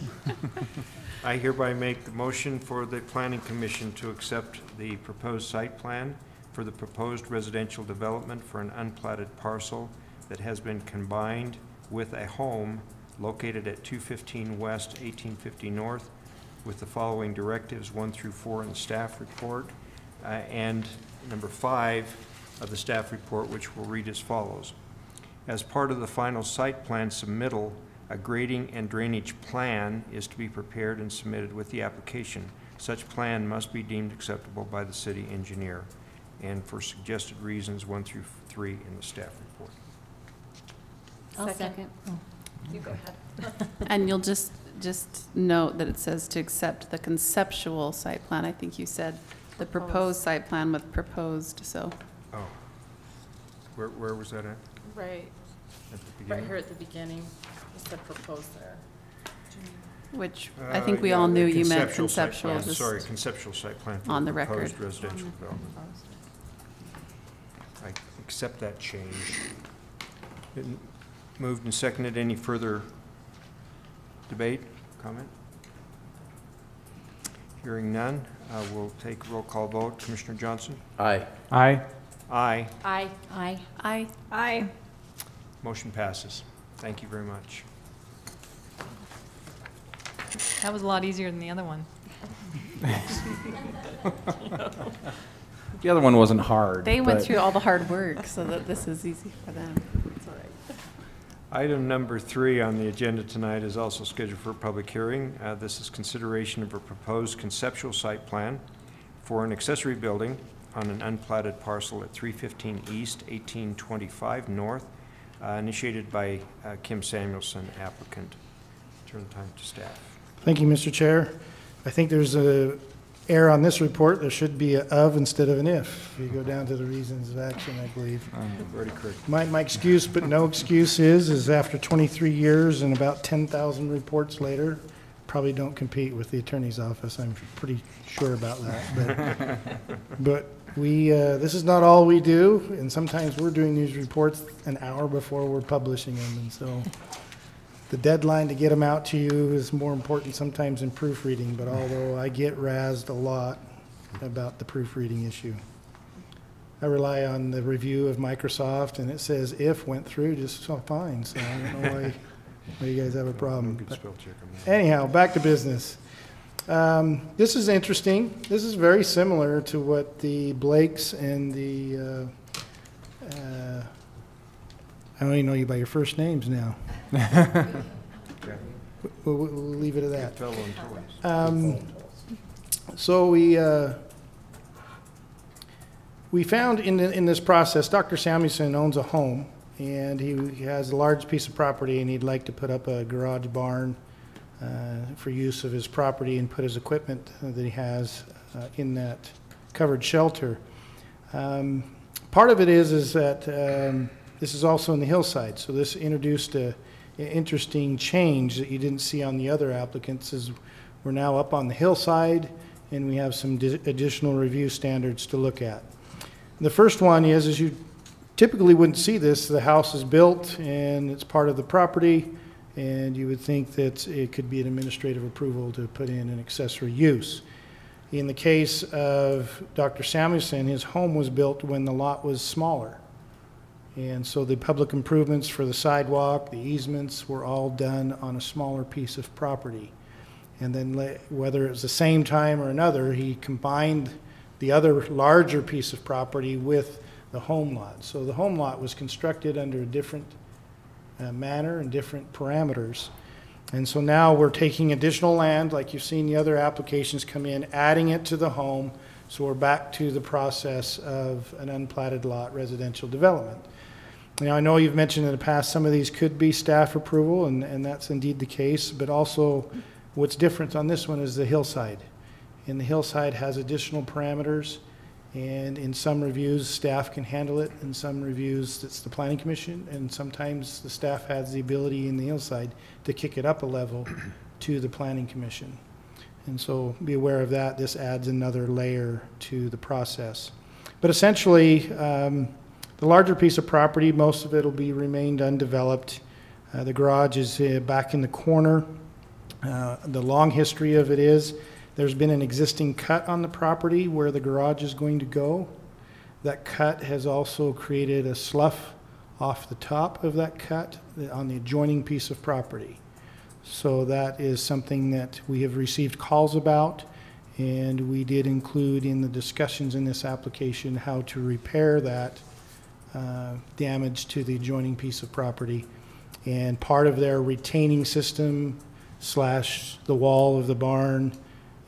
I hereby make the motion for the Planning Commission to accept the proposed site plan for the proposed residential development for an unplatted parcel that has been combined with a home located at 215 West, 1850 North, with the following directives 1 through 4 in the staff report, and number 5 of the staff report, which will read as follows. As part of the final site plan submittal, a grading and drainage plan is to be prepared and submitted with the application. Such plan must be deemed acceptable by the city engineer, and for suggested reasons 1 through 3 in the staff report. I'll second. You go ahead. And you'll just note that it says to accept the conceptual site plan. I think you said the proposed site plan with proposed, so. Oh. Where was that at? Right, At the right beginning? here at the beginning, it's the proposed there. Which I think we all knew you meant conceptual. Site plan. Just Sorry, conceptual site plan for on the the record. proposed residential development. I accept that change. Been moved and seconded. Any further debate, comment? Hearing none, we'll take a roll call vote. Commissioner Johnson? Aye. Aye. Aye. Aye. Aye. Aye. Aye. Motion passes. Thank you very much. That was a lot easier than the other one. The other one wasn't hard. They went but- through all the hard work so that this is easy for them. It's all right. Item number 3 on the agenda tonight is also scheduled for a public hearing. This is consideration of a proposed conceptual site plan for an accessory building on an unplatted parcel at 315 East, 1825 North, initiated by Kim Samuelson, applicant. Turn the time to staff. Thank you, Mr. Chair. I think there's a error on this report. There should be a of instead of an if. You go down to the reasons of action, I believe. Already correct. My excuse, but no excuse is after 23 years and about 10,000 reports later, probably don't compete with the attorney's office. I'm pretty sure about that. But we, this is not all we do, and sometimes we're doing these reports an hour before we're publishing them, and so the deadline to get them out to you is more important sometimes than proofreading, but although I get razzed a lot about the proofreading issue. I rely on the review of Microsoft, and it says if went through just so fine, so I don't know why you guys have a problem. Good But spell check on that. anyhow, back to business. This is interesting. This is very similar to what the Blakes and the, I don't even know you by your first names now. Okay. We'll leave it at that. Good fellow and toys. So we found in this process, Dr. Samuelson owns a home, and he has a large piece of property, and he'd like to put up a garage barn for use of his property and put his equipment that he has in that covered shelter. Part of it is that this is also in the hillside, so this introduced an interesting change that you didn't see on the other applicants. Is we're now up on the hillside, and we have some additional review standards to look at. The first one is you typically wouldn't see this. The house is built, and it's part of the property, and you would think that it could be an administrative approval to put in an accessory use. In the case of Dr. Samuelson, his home was built when the lot was smaller. And so the public improvements for the sidewalk, the easements were all done on a smaller piece of property. And then whether it was the same time or another, he combined the other larger piece of property with the home lot. So the home lot was constructed under a different manner and different parameters. And so now we're taking additional land, like you've seen the other applications come in, adding it to the home, so we're back to the process of an unplatted lot residential development. Now, I know you've mentioned in the past some of these could be staff approval, and that's indeed the case, but also what's different on this one is the hillside. And the hillside has additional parameters, and in some reviews, staff can handle it. In some reviews, it's the Planning Commission, and sometimes the staff has the ability in the hillside to kick it up a level to the Planning Commission. And so be aware of that. This adds another layer to the process. But essentially, the larger piece of property, most of it will be remained undeveloped. The garage is back in the corner. The long history of it is there's been an existing cut on the property where the garage is going to go. That cut has also created a slough off the top of that cut on the adjoining piece of property. So that is something that we have received calls about, and we did include in the discussions in this application how to repair that damage to the adjoining piece of property. And part of their retaining system slash the wall of the barn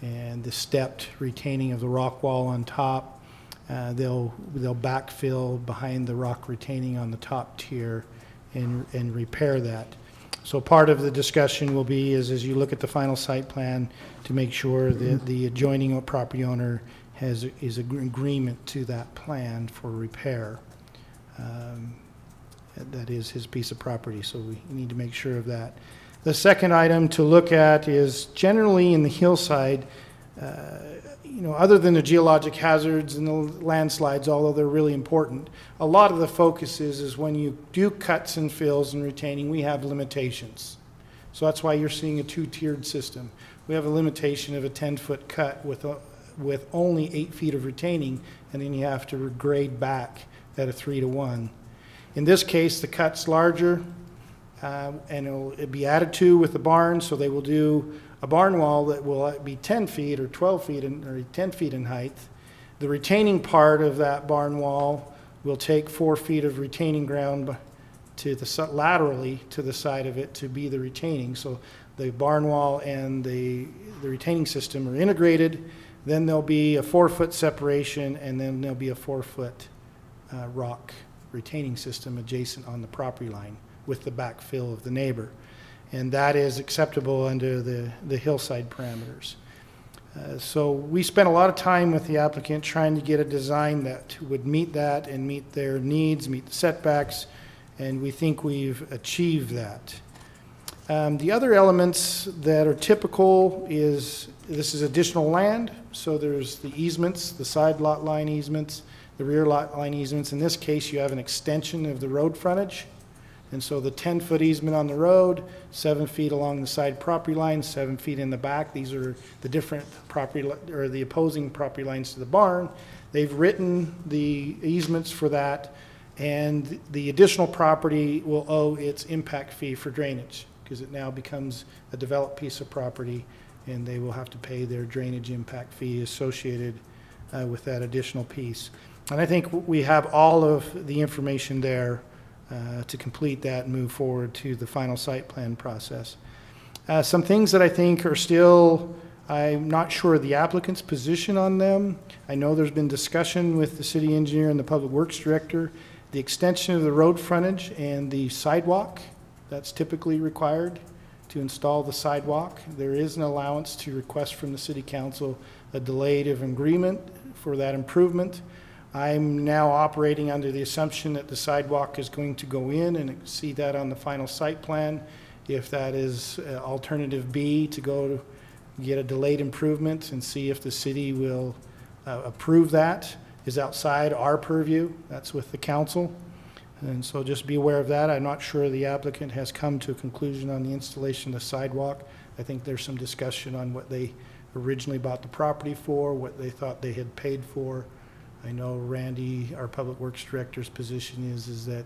and the stepped retaining of the rock wall on top, they'll backfill behind the rock retaining on the top tier and repair that. So part of the discussion will be is as you look at the final site plan to make sure that the adjoining property owner is in agreement to that plan for repair. That is his piece of property, so we need to make sure of that. The second item to look at is generally in the hillside, you know, other than the geologic hazards and the landslides, although they're really important, a lot of the focus is when you do cuts and fills and retaining, we have limitations. So that's why you're seeing a two-tiered system. We have a limitation of a 10-foot cut with only 8 feet of retaining, and then you have to grade back at a 3-to-1. In this case, the cut's larger, and it'll be added to with the barn, so they will do a barn wall that will be 10 feet or 12 feet or 10 feet in height. The retaining part of that barn wall will take 4 feet of retaining ground to the laterally to the side of it to be the retaining. So the barn wall and the retaining system are integrated. Then there'll be a 4-foot separation, and then there'll be a 4-foot rock retaining system adjacent on the property line with the backfill of the neighbor. And that is acceptable under the hillside parameters. So we spent a lot of time with the applicant trying to get a design that would meet that and meet their needs, meet the setbacks, and we think we've achieved that. The other elements that are typical is this is additional land, so there's the easements, the side lot line easements, the rear lot line easements. In this case, you have an extension of the road frontage. And so the 10-foot easement on the road, 7 feet along the side property line, 7 feet in the back. These are the different property, or the opposing property lines to the barn. They've written the easements for that, and the additional property will owe its impact fee for drainage because it now becomes a developed piece of property, and they will have to pay their drainage impact fee associated with that additional piece. And I think we have all of the information there to complete that and move forward to the final site plan process. Some things that I think are still, I'm not sure the applicant's position on them. I know there's been discussion with the city engineer and the public works director. The extension of the road frontage and the sidewalk, that's typically required to install the sidewalk. There is an allowance to request from the city council a delay of agreement for that improvement. I'm now operating under the assumption that the sidewalk is going to go in and see that on the final site plan. If that is alternative B, to go to get a delayed improvement and see if the city will approve that, is outside our purview. That's with the council. And so just be aware of that. I'm not sure the applicant has come to a conclusion on the installation of the sidewalk. I think there's some discussion on what they originally bought the property for, what they thought they had paid for. I know Randy, our public works director's position is that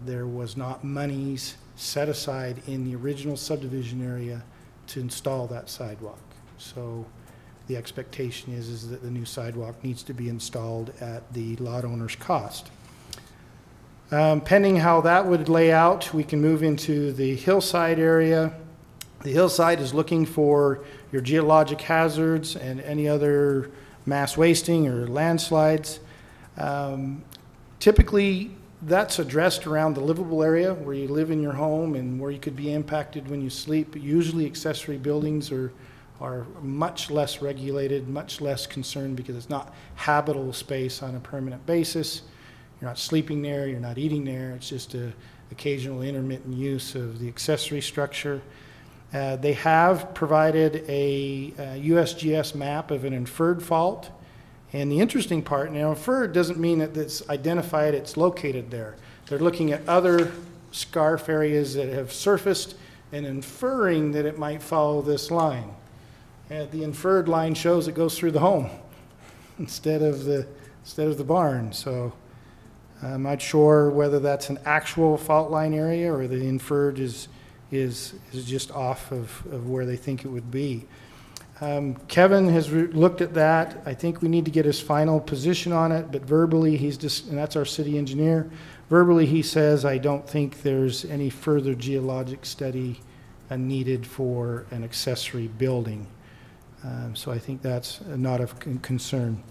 there was not monies set aside in the original subdivision area to install that sidewalk. So the expectation is that the new sidewalk needs to be installed at the lot owner's cost. Pending how that would lay out, we can move into the hillside area. The hillside is looking for your geologic hazards and any other mass wasting or landslides. Typically, that's addressed around the livable area where you live in your home and where you could be impacted when you sleep. Usually accessory buildings are much less regulated, much less concerned because it's not habitable space on a permanent basis. You're not sleeping there, you're not eating there, it's just a occasional intermittent use of the accessory structure. They have provided a USGS map of an inferred fault. And the interesting part, now inferred doesn't mean that it's identified, it's located there. They're looking at other scarf areas that have surfaced and inferring that it might follow this line. And the inferred line shows it goes through the home instead of the barn. So I'm not sure whether that's an actual fault line area or the inferred is just off of where they think it would be. Kevin has looked at that. I think we need to get his final position on it, but verbally he's just, and that's our city engineer, verbally he says, I don't think there's any further geologic study needed for an accessory building. So I think that's not of concern.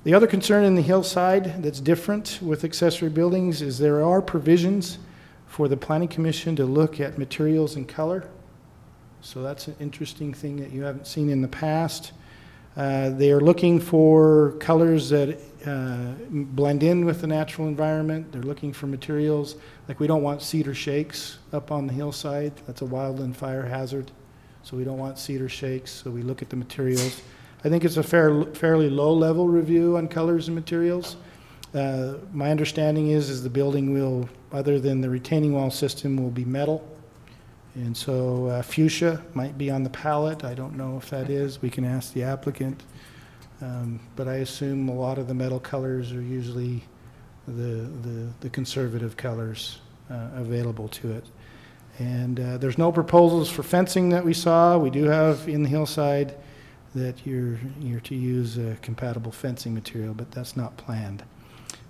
The other concern in the hillside that's different with accessory buildings is there are provisions for the Planning Commission to look at materials and color. So that's an interesting thing that you haven't seen in the past. They are looking for colors that blend in with the natural environment. They're looking for materials, like we don't want cedar shakes up on the hillside. That's a wildland fire hazard. So we don't want cedar shakes, so we look at the materials. I think it's a fairly low-level review on colors and materials. My understanding is the building will, other than the retaining wall system, will be metal. And so fuchsia might be on the palette. I don't know if that is. We can ask the applicant. But I assume a lot of the metal colors are usually the conservative colors available to it. And there's no proposals for fencing that we saw. We do have in the hillside that you're to use compatible fencing material, but that's not planned.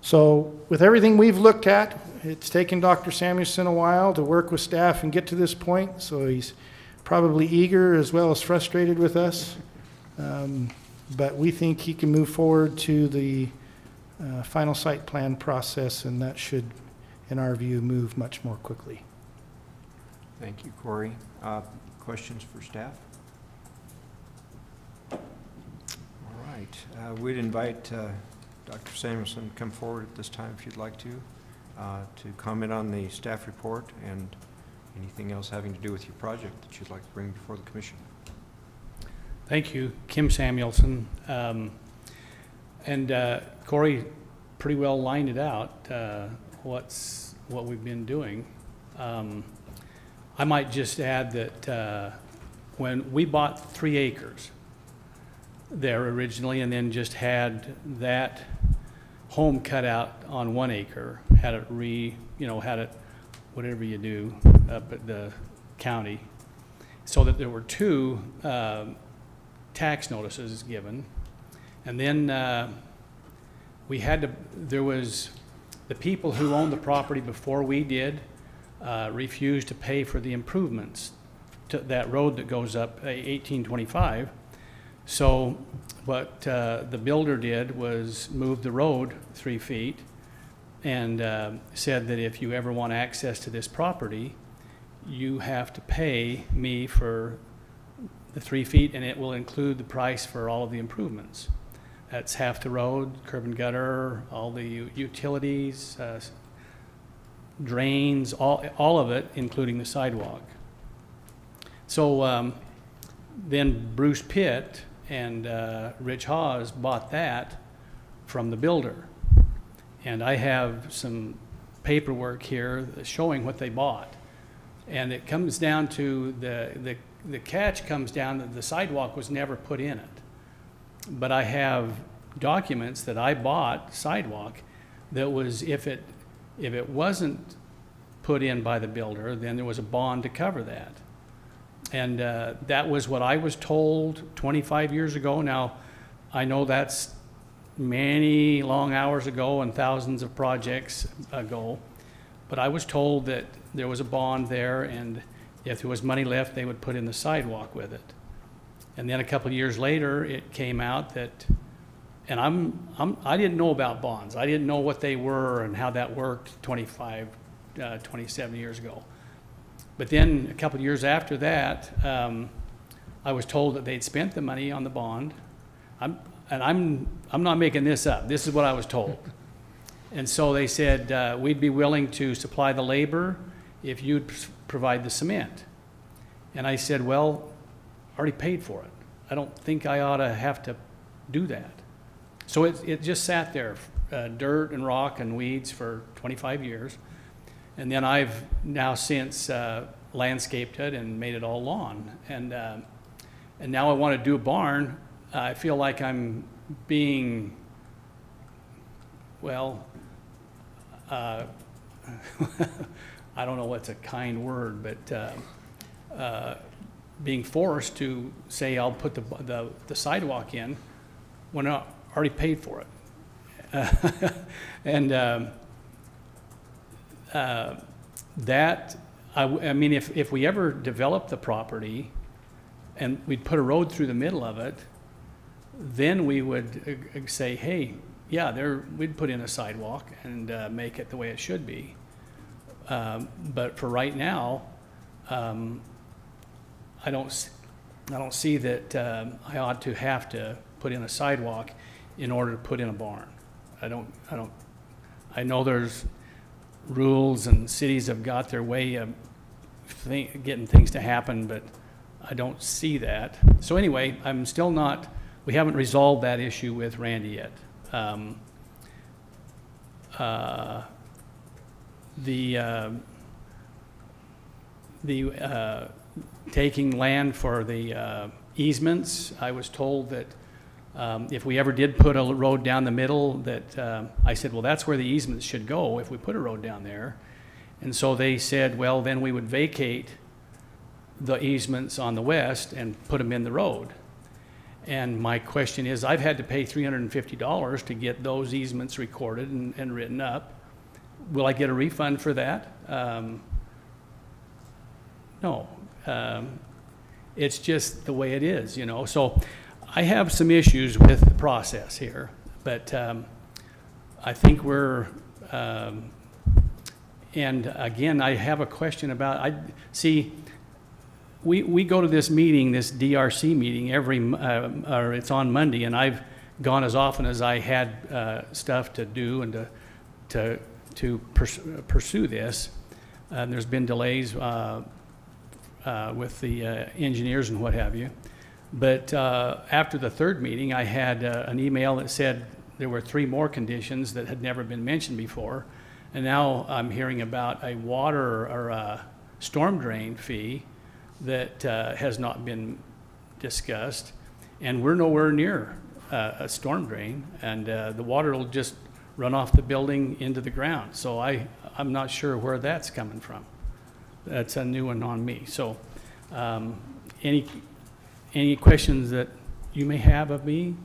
So with everything we've looked at, it's taken Dr. Samuelson a while to work with staff and get to this point, so he's probably eager as well as frustrated with us. But we think he can move forward to the final site plan process, and that should, in our view, move much more quickly. Thank you, Corey. Questions for staff? All right. We'd invite Dr. Samuelson to come forward at this time if you'd like to comment on the staff report and anything else having to do with your project that you'd like to bring before the commission. Thank you, Kim Samuelson. Corey pretty well lined it out, what we've been doing. I might just add that when we bought 3 acres there originally and then just had that home cut out on 1 acre, had it had it whatever you do up at the county, so that there were 2 tax notices given. And then we had to, there was the people who owned the property before we did refused to pay for the improvements to that road that goes up 1825. So what the builder did was move the road 3 feet and said that if you ever want access to this property, you have to pay me for the 3 feet, and it will include the price for all of the improvements. That's half the road, curb and gutter, all the utilities, drains, all of it, including the sidewalk. So then Bruce Pitt and Rich Hawes bought that from the builder. And I have some paperwork here showing what they bought. And it comes down to the catch comes down that the sidewalk was never put in it. But I have documents that I bought sidewalk that was, if it wasn't put in by the builder, then there was a bond to cover that. And that was what I was told 25 years ago. Now, I know that's many long hours ago and thousands of projects ago, but I was told that there was a bond there, and if there was money left, they would put in the sidewalk with it. And then a couple of years later, it came out that, and I didn't know about bonds. I didn't know what they were and how that worked 27 years ago. But then a couple of years after that, I was told that they'd spent the money on the bond. I'm not making this up. This is what I was told. And so they said, we'd be willing to supply the labor if you'd provide the cement. And I said, well, I already paid for it. I don't think I ought to have to do that. So it just sat there, dirt and rock and weeds for 25 years. And then I've now since landscaped it and made it all lawn. And now I want to do a barn. I feel like I'm being, well, I don't know what's a kind word, but being forced to say I'll put the sidewalk in when I already paid for it. And I mean, if we ever develop the property and we'd put a road through the middle of it, then we would say, hey, yeah, we'd put in a sidewalk and make it the way it should be. But for right now, I don't see that I ought to have to put in a sidewalk in order to put in a barn. I know there's rules and cities have got their way of getting things to happen, but I don't see that. So anyway, we haven't resolved that issue with Randy yet. Taking land for the easements, I was told that if we ever did put a road down the middle, that I said, well, that's where the easements should go if we put a road down there. And so they said, well, then we would vacate the easements on the west and put them in the road. And my question is, I've had to pay $350 to get those easements recorded and written up. Will I get a refund for that? No. It's just the way it is, you know. So I have some issues with the process here, but I think we're, and again, I have a question about, we go to this meeting, this DRC meeting or it's on Monday, and I've gone as often as I had stuff to do and to pursue this. There's been delays with the engineers and what have you. But after the third meeting, I had an email that said there were 3 more conditions that had never been mentioned before. And now I'm hearing about a water or a storm drain fee that has not been discussed. And we're nowhere near a storm drain. And the water will just run off the building into the ground. So I'm not sure where that's coming from. That's a new one on me. So any questions that you may have of me?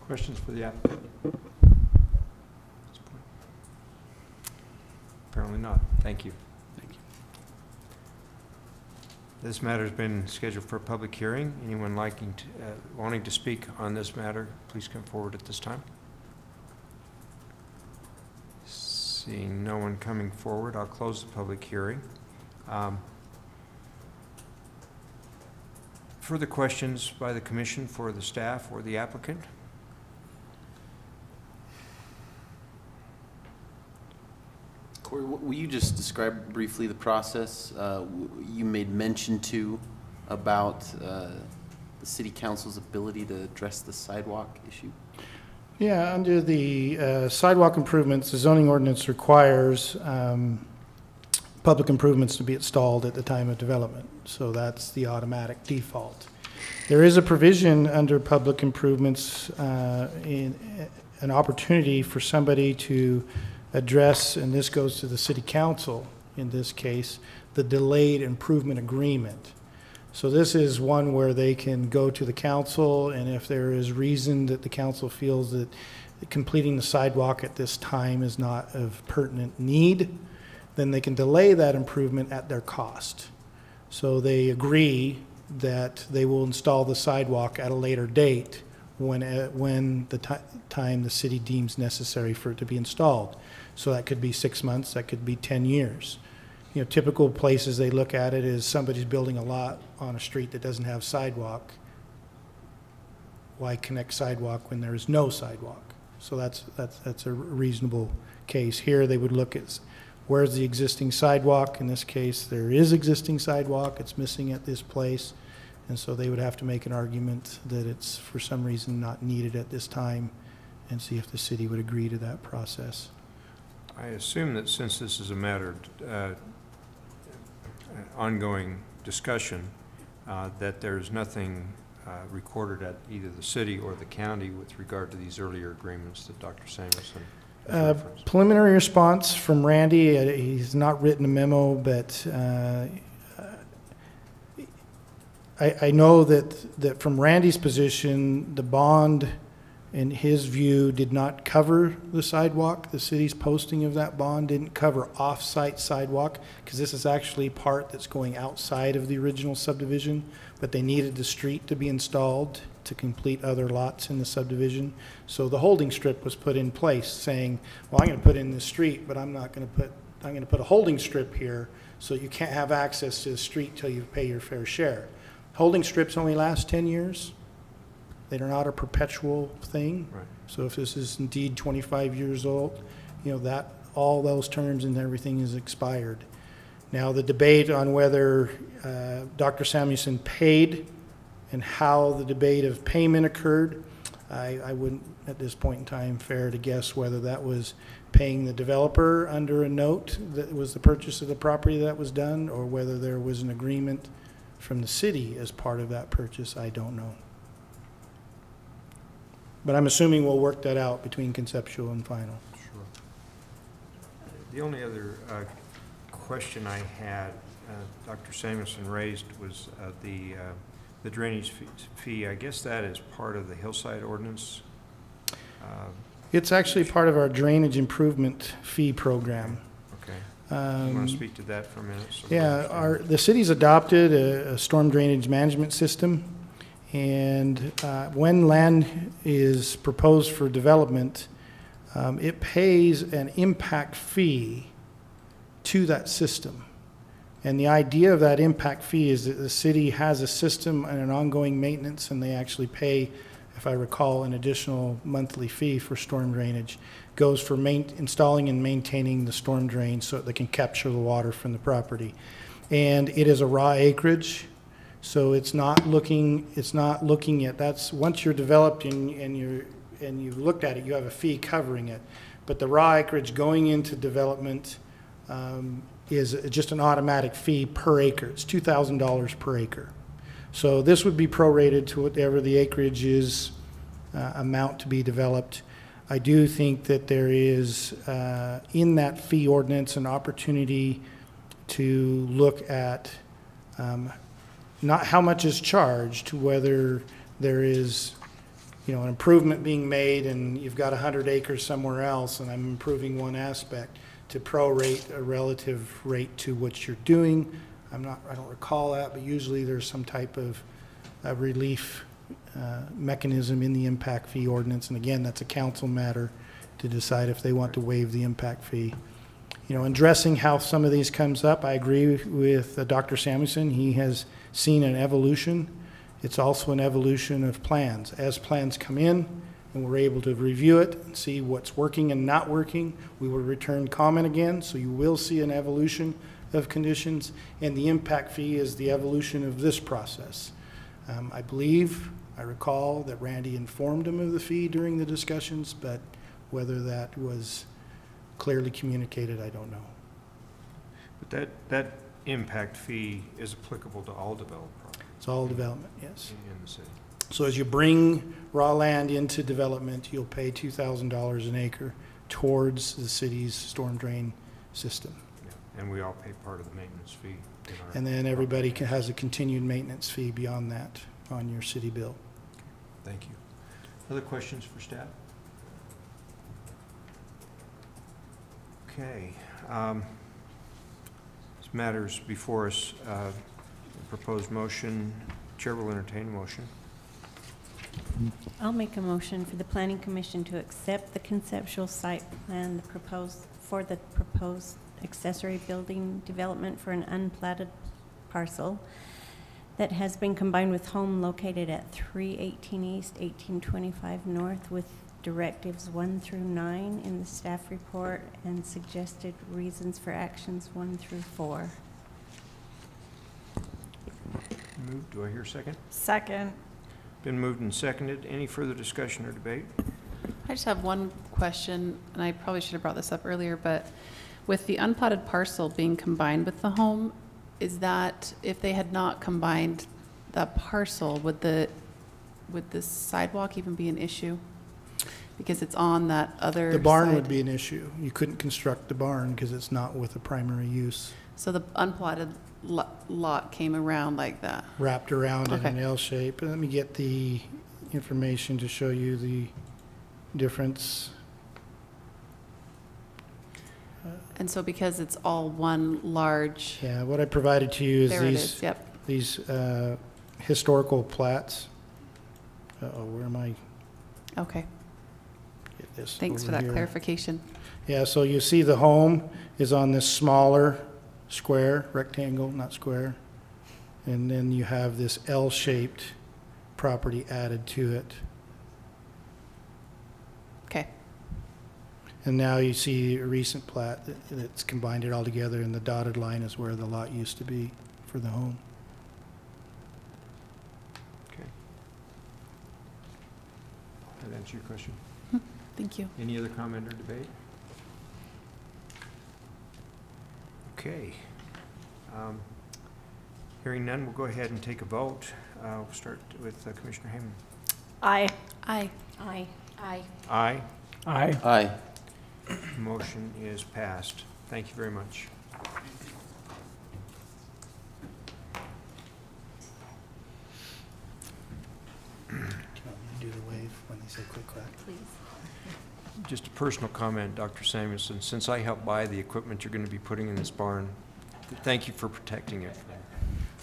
Questions for the applicant? Apparently not. Thank you. Thank you. This matter has been scheduled for a public hearing. Anyone wanting to speak on this matter, please come forward at this time. Seeing no one coming forward, I'll close the public hearing. Further questions by the commission for the staff or the applicant? Corey, will you just describe briefly the process you made mention to about the city council's ability to address the sidewalk issue? Yeah, under the sidewalk improvements, the zoning ordinance requires public improvements to be installed at the time of development. So that's the automatic default. There is a provision under public improvements in an opportunity for somebody to address, and this goes to the city council in this case, the delayed improvement agreement. So this is one where they can go to the council, and if there is reason that the council feels that completing the sidewalk at this time is not of pertinent need, then they can delay that improvement at their cost. So they agree that they will install the sidewalk at a later date when the time the city deems necessary for it to be installed. So that could be 6 months, that could be 10 years. You know, typical places they look at it is somebody's building a lot on a street that doesn't have sidewalk. Why connect sidewalk when there is no sidewalk? So that's a reasonable case. Here they would look at where's the existing sidewalk. In this case, there is existing sidewalk. It's missing at this place. And so they would have to make an argument that it's for some reason not needed at this time and see if the city would agree to that process. I assume that since this is a matter of ongoing discussion, that there's nothing recorded at either the city or the county with regard to these earlier agreements that Dr. Samuelson has referenced. Preliminary response from Randy. He's not written a memo, but I know that from Randy's position, the bond, in his view, did not cover the sidewalk. The city's posting of that bond didn't cover off-site sidewalk, because this is actually part that's going outside of the original subdivision, but they needed the street to be installed to complete other lots in the subdivision. So the holding strip was put in place saying, well, I'm going to put in the street, but I'm going to put a holding strip here so you can't have access to the street till you pay your fair share. Holding strips only last 10 years. They are not a perpetual thing. Right. So if this is indeed 25 years old, you know, that all those terms and everything is expired. Now the debate on whether Dr. Samuelson paid and how the debate of payment occurred, I wouldn't at this point in time fair to guess whether that was paying the developer under a note that was the purchase of the property that was done, or whether there was an agreement from the city as part of that purchase. I don't know. But I'm assuming we'll work that out between conceptual and final. Sure. The only other question I had, Dr. Samuelson raised, was the drainage fee. I guess that is part of the hillside ordinance. It's actually part of our drainage improvement fee program. Okay. You want to speak to that for a minute? So yeah, the city's adopted a storm drainage management system, and when land is proposed for development, it pays an impact fee to that system. And the idea of that impact fee is that the city has a system and an ongoing maintenance, and they actually pay, if I recall, an additional monthly fee for storm drainage. Goes for installing and maintaining the storm drain so that they can capture the water from the property. And it is a raw acreage, so it's not looking at, that's once you're developed and you've looked at it, you have a fee covering it. But the raw acreage going into development is just an automatic fee per acre. It's $2,000 per acre. So this would be prorated to whatever the acreage is amount to be developed. I do think that there is in that fee ordinance an opportunity to look at not how much is charged, whether there is, you know, an improvement being made and you've got 100 acres somewhere else and I'm improving one aspect, to prorate a relative rate to what you're doing. I don't recall that, but usually there's some type of relief mechanism in the impact fee ordinance. And again, that's a council matter to decide if they want to waive the impact fee. You know, addressing how some of these comes up, I agree with Dr. Samuelson. He has seen an evolution. It's also an evolution of plans. As plans come in and we're able to review it and see what's working and not working, we will return comment again. So you will see an evolution of conditions, and the impact fee is the evolution of this process. I recall that Randy informed him of the fee during the discussions, but whether that was clearly communicated, I don't know. But that impact fee is applicable to all developed property. It's all development, yes. In the city. So as you bring raw land into development, you'll pay $2,000 an acre towards the city's storm drain system. And we all pay part of the maintenance fee. in our- And then everybody has a continued maintenance fee beyond that on your city bill. Thank you. Other questions for staff? Okay. This matters before us, proposed motion. Chair will entertain a motion. I'll make a motion for the Planning Commission to accept the conceptual site plan for the proposed accessory building development for an unplatted parcel that has been combined with home located at 318 East, 1825 North, with directives 1 through 9 in the staff report and suggested reasons for actions 1 through 4. Moved. Do I hear a second? Second. Been moved and seconded. Any further discussion or debate? I just have one question, and I probably should have brought this up earlier, but with the unplotted parcel being combined with the home, is that, if they had not combined that parcel, would the sidewalk even be an issue? Because it's on that other The barn side. would be an issue. You couldn't construct the barn because it's not with a primary use. So the unplotted lot came around like that? Wrapped around in Okay. an L shape. Let me get the information to show you the difference. And so because it's all one large, Yeah, what I provided to you is there it these, is, yep. these historical plats. Uh-oh, where am I? Okay, Get this thanks for over that here. clarification. Yeah, so you see the home is on this smaller square, rectangle, not square. And then you have this L-shaped property added to it. Okay, And now you see a recent plat that's combined it all together, and the dotted line is where the lot used to be for the home. Okay. That answer your question? thank you. Any other comment or debate? Okay. Hearing none, we'll go ahead and take a vote. We'll start with Commissioner Hayman. Aye. Aye. Aye. Aye. Aye. Aye. Aye. Motion is passed. Thank you very much. Do you want me to do the wave when they say quick clack? Please. Just a personal comment, Dr. Samuelson. Since I helped buy the equipment you're going to be putting in this barn, thank you for protecting it for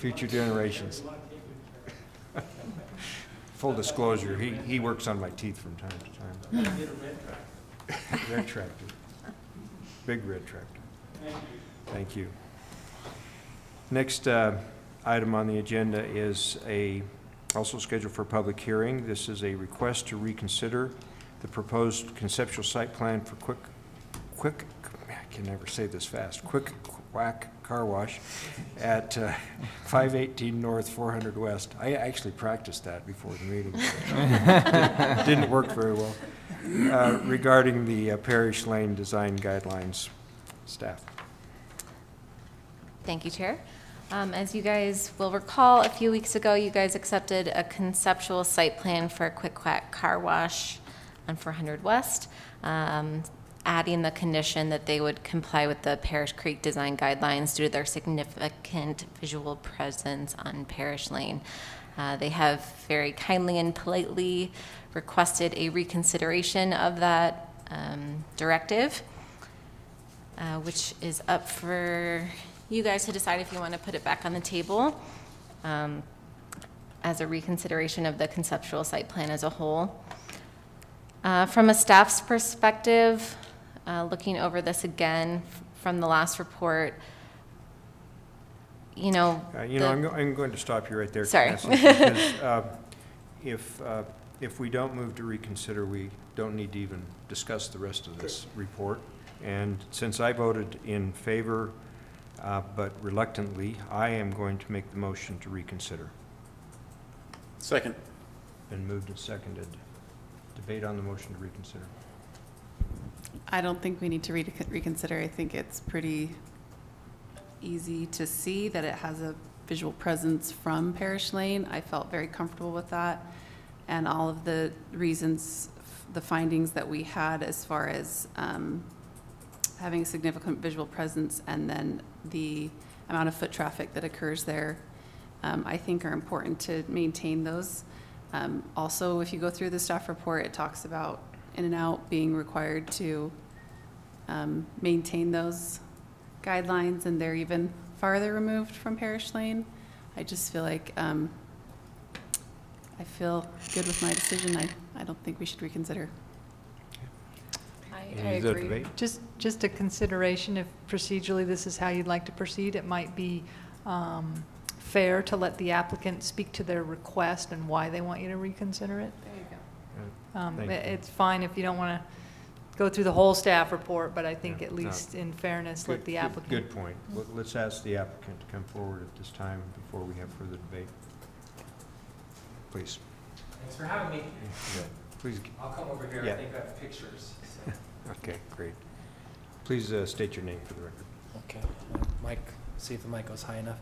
future generations. Full disclosure, he works on my teeth from time to time. Red tractor. Big red tractor. Thank you. Next item on the agenda is also scheduled for a public hearing. This is a request to reconsider the proposed conceptual site plan for I can never say this fast, Quick Quack Car Wash at 518 North, 400 West. I actually practiced that before the meeting. Didn't work very well. Regarding the Parish Lane Design Guidelines. Staff. Thank you, Chair. As you guys will recall, a few weeks ago, you guys accepted a conceptual site plan for a Quick Quack Car Wash on 400 West, adding the condition that they would comply with the Parish Creek Design Guidelines due to their significant visual presence on Parish Lane. They have very kindly and politely requested a reconsideration of that directive, which is up for you guys to decide if you want to put it back on the table as a reconsideration of the conceptual site plan as a whole. From a staff's perspective, looking over this again from the last report, I'm going to stop you right there. Sorry. Because, if we don't move to reconsider, we don't need to even discuss the rest of this report. And since I voted in favor, but reluctantly, I am going to make the motion to reconsider. Second. Been moved and seconded. Debate on the motion to reconsider. I don't think we need to reconsider. I think it's pretty easy to see that it has a visual presence from Parish Lane. I felt very comfortable with that. And all of the reasons, the findings that we had as far as having a significant visual presence, and then the amount of foot traffic that occurs there, I think are important to maintain those. Also, if you go through the staff report, it talks about in and out being required to maintain those guidelines, and they're even farther removed from Parish Lane. I just feel like I feel good with my decision. I don't think we should reconsider. I agree. Just a consideration, if procedurally this is how you'd like to proceed, it might be fair to let the applicant speak to their request and why they want you to reconsider it. There you go. It's fine if you don't want to go through the whole staff report, but I think at least in fairness, let the applicant. Good point. Let's ask the applicant to come forward at this time before we have further debate. Please. Thanks for having me. Yeah. Please. I'll come over here. Yeah. I think I have pictures. So. Okay, great. Please state your name for the record. Okay. Mike, see if the mic goes high enough.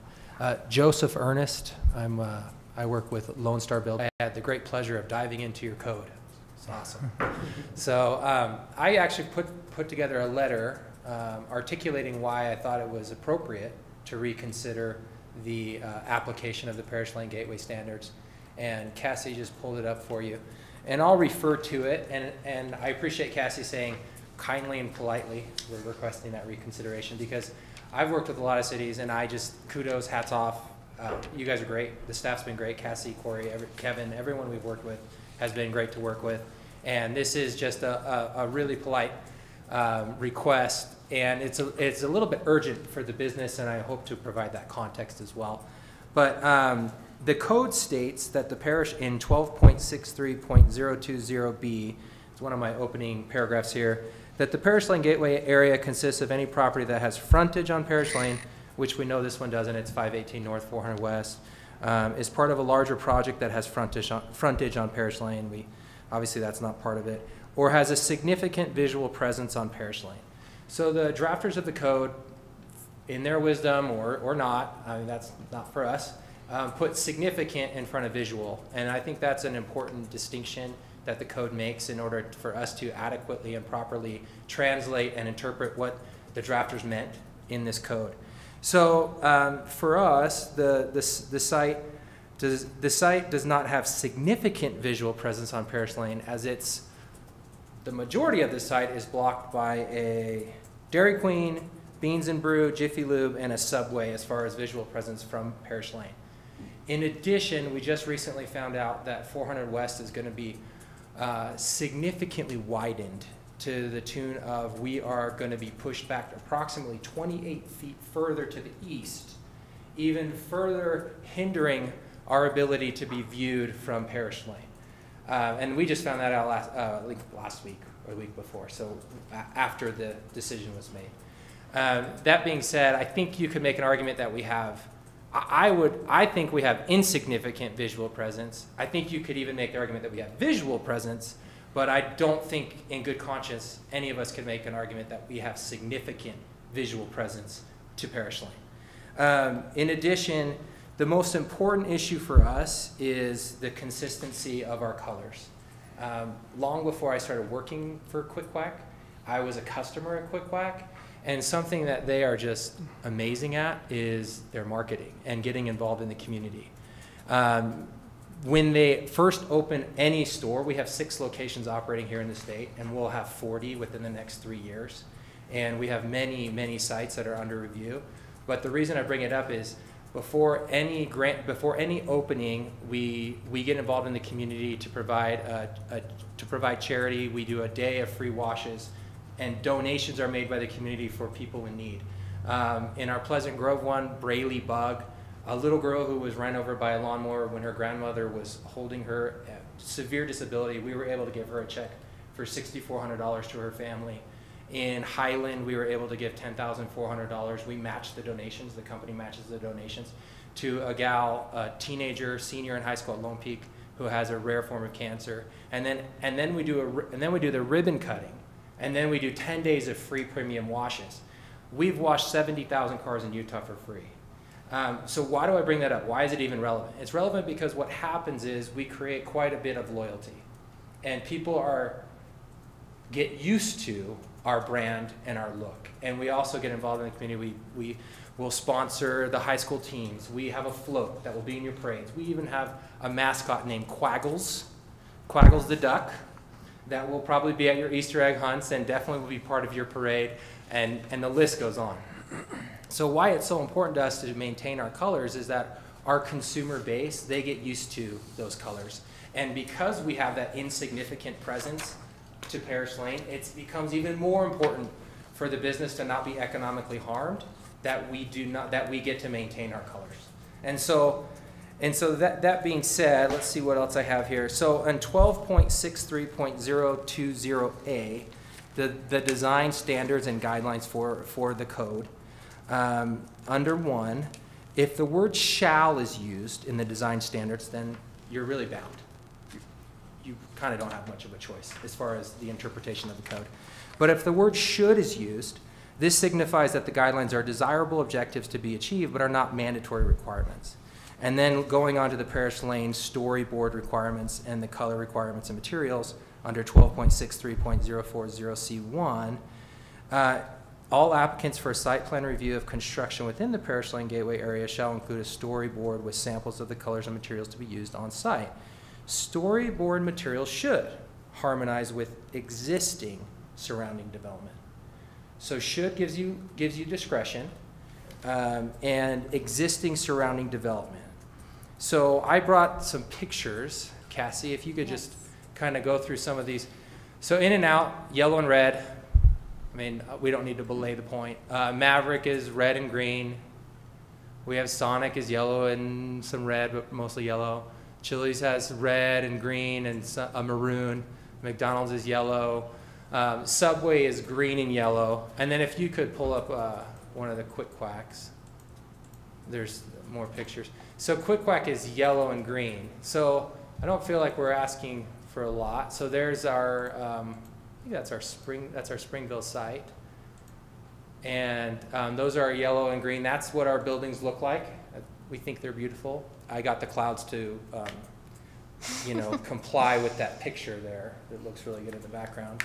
Joseph Ernest. I work with Lone Star Building. I had the great pleasure of diving into your code. It's awesome. So I actually put together a letter articulating why I thought it was appropriate to reconsider the application of the Parish Lane Gateway Standards. And Cassie just pulled it up for you. And I'll refer to it, and I appreciate Cassie saying kindly and politely we're requesting that reconsideration, because I've worked with a lot of cities, and I just, kudos, hats off. You guys are great. The staff's been great. Cassie, Corey, Kevin, everyone we've worked with has been great to work with. And this is just a really polite request, and it's a little bit urgent for the business, and I hope to provide that context as well. But the code states that the parish in 12.63.020B, it's one of my opening paragraphs here, that the Parish Lane Gateway area consists of any property that has frontage on Parish Lane, which we know this one doesn't, it's 518 North, 400 West, is part of a larger project that has frontage on Parish Lane. Obviously that's not part of it, or has a significant visual presence on Parish Lane. So the drafters of the code, in their wisdom or not, I mean, that's not for us, put significant in front of visual. And I think that's an important distinction that the code makes in order for us to adequately and properly translate and interpret what the drafters meant in this code. So for us, the site does not have significant visual presence on Parish Lane, as the majority of the site is blocked by a Dairy Queen, Beans and Brew, Jiffy Lube, and a Subway as far as visual presence from Parish Lane. In addition, we just recently found out that 400 West is going to be significantly widened to the tune of we are going to be pushed back approximately 28 feet further to the east, even further hindering our ability to be viewed from Parish Lane. And we just found that out last week or the week before, so after the decision was made. That being said, I think you could make an argument that we have, I think we have insignificant visual presence. I think you could even make the argument that we have visual presence, but I don't think in good conscience any of us could make an argument that we have significant visual presence to Parish Lane. In addition, the most important issue for us is the consistency of our colors. Long before I started working for Quick Quack, I was a customer at Quick Quack, and something that they are just amazing at is their marketing and getting involved in the community. When they first open any store, we have 6 locations operating here in the state, and we'll have 40 within the next 3 years. And we have many, many sites that are under review. But the reason I bring it up is before any opening, we get involved in the community to provide charity. We do a day of free washes, and donations are made by the community for people in need. In our Pleasant Grove one, Braylee Bug, a little girl who was run over by a lawnmower when her grandmother was holding her, severe disability, we were able to give her a check for $6,400 to her family. In Highland, we were able to give $10,400. We matched the donations, the company matches the donations, to a gal, a teenager, senior in high school at Lone Peak, who has a rare form of cancer. And then we do the ribbon cutting, and then we do 10 days of free premium washes. We've washed 70,000 cars in Utah for free. So why do I bring that up? Why is it even relevant? It's relevant because what happens is we create quite a bit of loyalty. And people are get used to our brand and our look. And we also get involved in the community. We will sponsor the high school teams. We have a float that will be in your parades. We even have a mascot named Quaggles, Quaggles the duck, that will probably be at your Easter egg hunts and definitely will be part of your parade, and the list goes on. So why it's so important to us to maintain our colors is that our consumer base, they get used to those colors. And because we have that insignificant presence to Parish Lane, it becomes even more important for the business to not be economically harmed, that we get to maintain our colors. And so that being said, let's see what else I have here. So on 12.63.020A, the design standards and guidelines for the code, under 1, if the word shall is used in the design standards, then you're really bound. You kind of don't have much of a choice as far as the interpretation of the code. But if the word should is used, this signifies that the guidelines are desirable objectives to be achieved, but are not mandatory requirements. And then going on to the Parish Lane storyboard requirements and the color requirements and materials under 12.63.040C1, all applicants for a site plan review of construction within the Parish Lane Gateway area shall include a storyboard with samples of the colors and materials to be used on site. Storyboard materials should harmonize with existing surrounding development. So should gives you discretion, and existing surrounding development. So I brought some pictures. Cassie, if you could just kind of go through some of these. So in and out, yellow and red. I mean, we don't need to belay the point. Maverick is red and green. We have Sonic is yellow and some red, but mostly yellow. Chili's has red and green and a maroon. McDonald's is yellow. Subway is green and yellow. And then if you could pull up one of the Quick Quacks. There's more pictures. So Quick Quack is yellow and green. So I don't feel like we're asking for a lot. So there's our, I think that's our Springville site. And those are yellow and green. That's what our buildings look like. We think they're beautiful. I got the clouds to, comply with that picture there. It looks really good in the background.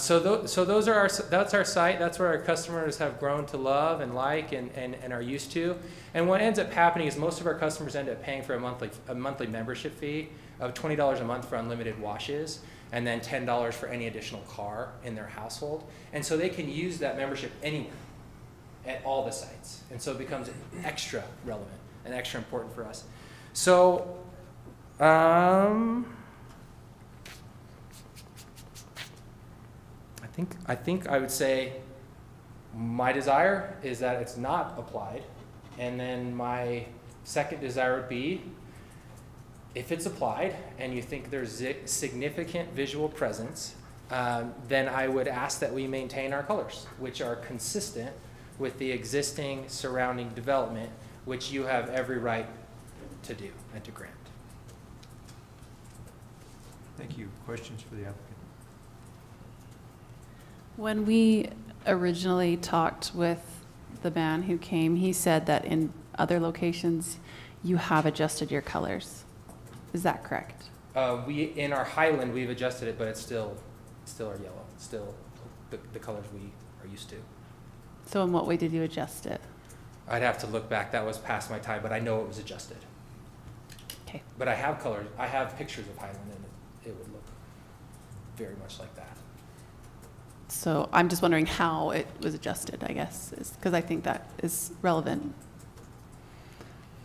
So that's our site. That's where our customers have grown to love and like and are used to. And what ends up happening is most of our customers end up paying for a monthly membership fee of $20 a month for unlimited washes, and then $10 for any additional car in their household. And so they can use that membership anywhere at all the sites. And so it becomes extra relevant and extra important for us. So, I think I would say my desire is that it's not applied. And then my second desire would be, if it's applied and you think there's significant visual presence, then I would ask that we maintain our colors, which are consistent with the existing surrounding development, which you have every right to do and to grant. Thank you. Questions for the applicant? When we originally talked with the man who came, he said that in other locations you have adjusted your colors. Is that correct? In our Highland, we've adjusted it, but it's still our yellow. It's still the colors we are used to. So in what way did you adjust it? I'd have to look back. That was past my time, but I know it was adjusted. Okay. But I have colors. I have pictures of Highland, and it would look very much like that. So I'm just wondering how it was adjusted, I guess, because I think that is relevant.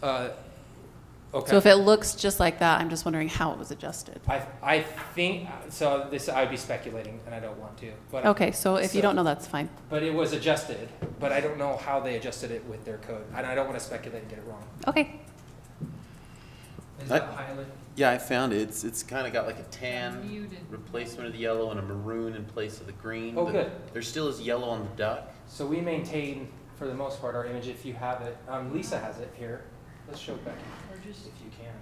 Okay. So if it looks just like that, I'm just wondering how it was adjusted. I think, so this, I'd be speculating, and I don't want to. But Okay, so if you don't know, that's fine. But it was adjusted, but I don't know how they adjusted it with their code, and I don't want to speculate and get it wrong. Okay. Is that Highland? Yeah, I found it. It's kind of got like a tan replacement of the yellow and a maroon in place of the green. Oh, but good. There still is yellow on the duck. So we maintain, for the most part, our image. If you have it, Lisa has it here. Let's show Becky, if you can.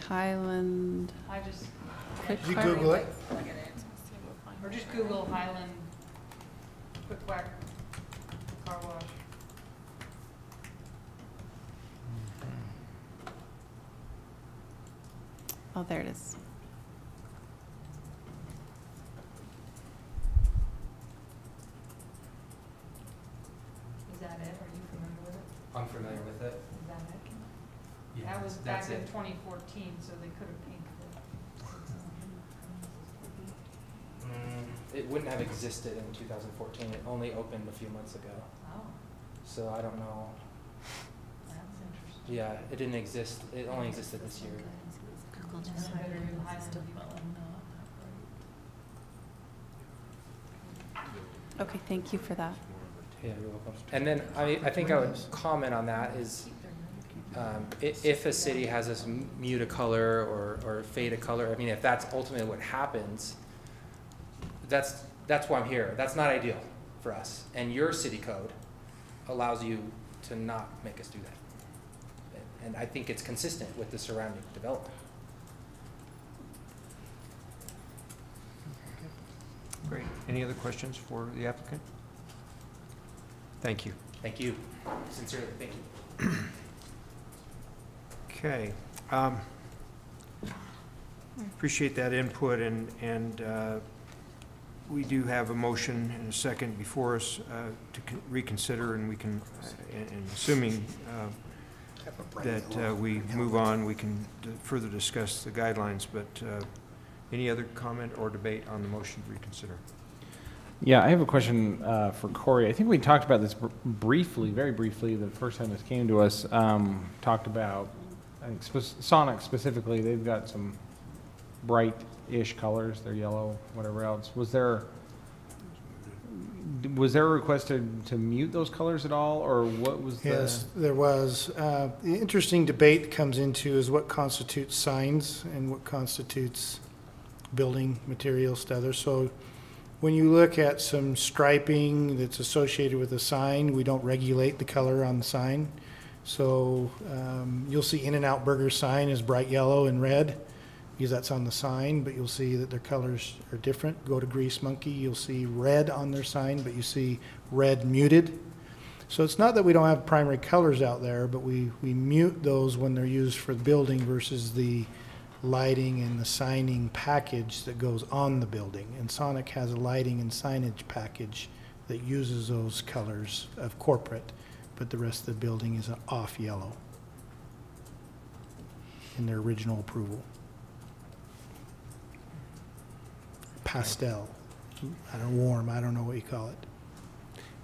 Highland. I just. Did you Google it? Or just Google Highland Quick Quack car wash. Oh, there it is. back That's in it. 2014, so they could have painted it. It wouldn't have existed in 2014. It only opened a few months ago. Oh, So I don't know. that's interesting. Yeah, it didn't exist. It only existed this year. Okay, thank you for that. Yeah, you're welcome. And then I think I would comment on that is if a city has us mute a color or fade a color, I mean, if that's ultimately what happens, that's why I'm here. That's not ideal for us. And your city code allows you to not make us do that. And I think it's consistent with the surrounding development. Great. Any other questions for the applicant? Thank you. Thank you. Sincerely, thank you. Okay. Appreciate that input, and we do have a motion and a second before us to reconsider, and we can, and assuming that we move on, we can further discuss the guidelines, but any other comment or debate on the motion to reconsider? Yeah, I have a question for Corey. I think we talked about this briefly, very briefly, the first time this came to us. Talked about, I think, Sonic specifically. They've got some bright-ish colors. They're yellow, whatever else. Was there a request to mute those colors at all, or what was the? Yes, there was. The interesting debate comes into is what constitutes signs and what constitutes building materials to others. So when you look at some striping that's associated with a sign, we don't regulate the color on the sign. So you'll see In-N-Out Burger sign is bright yellow and red because that's on the sign, but you'll see that their colors are different. Go to Grease Monkey, you'll see red on their sign, but you see red muted. So it's not that we don't have primary colors out there, but we mute those when they're used for the building versus the lighting and the signing package that goes on the building. And Sonic has a lighting and signage package that uses those colors of corporate, but the rest of the building is off yellow in their original approval. Pastel, I don't know, warm, I don't know what you call it.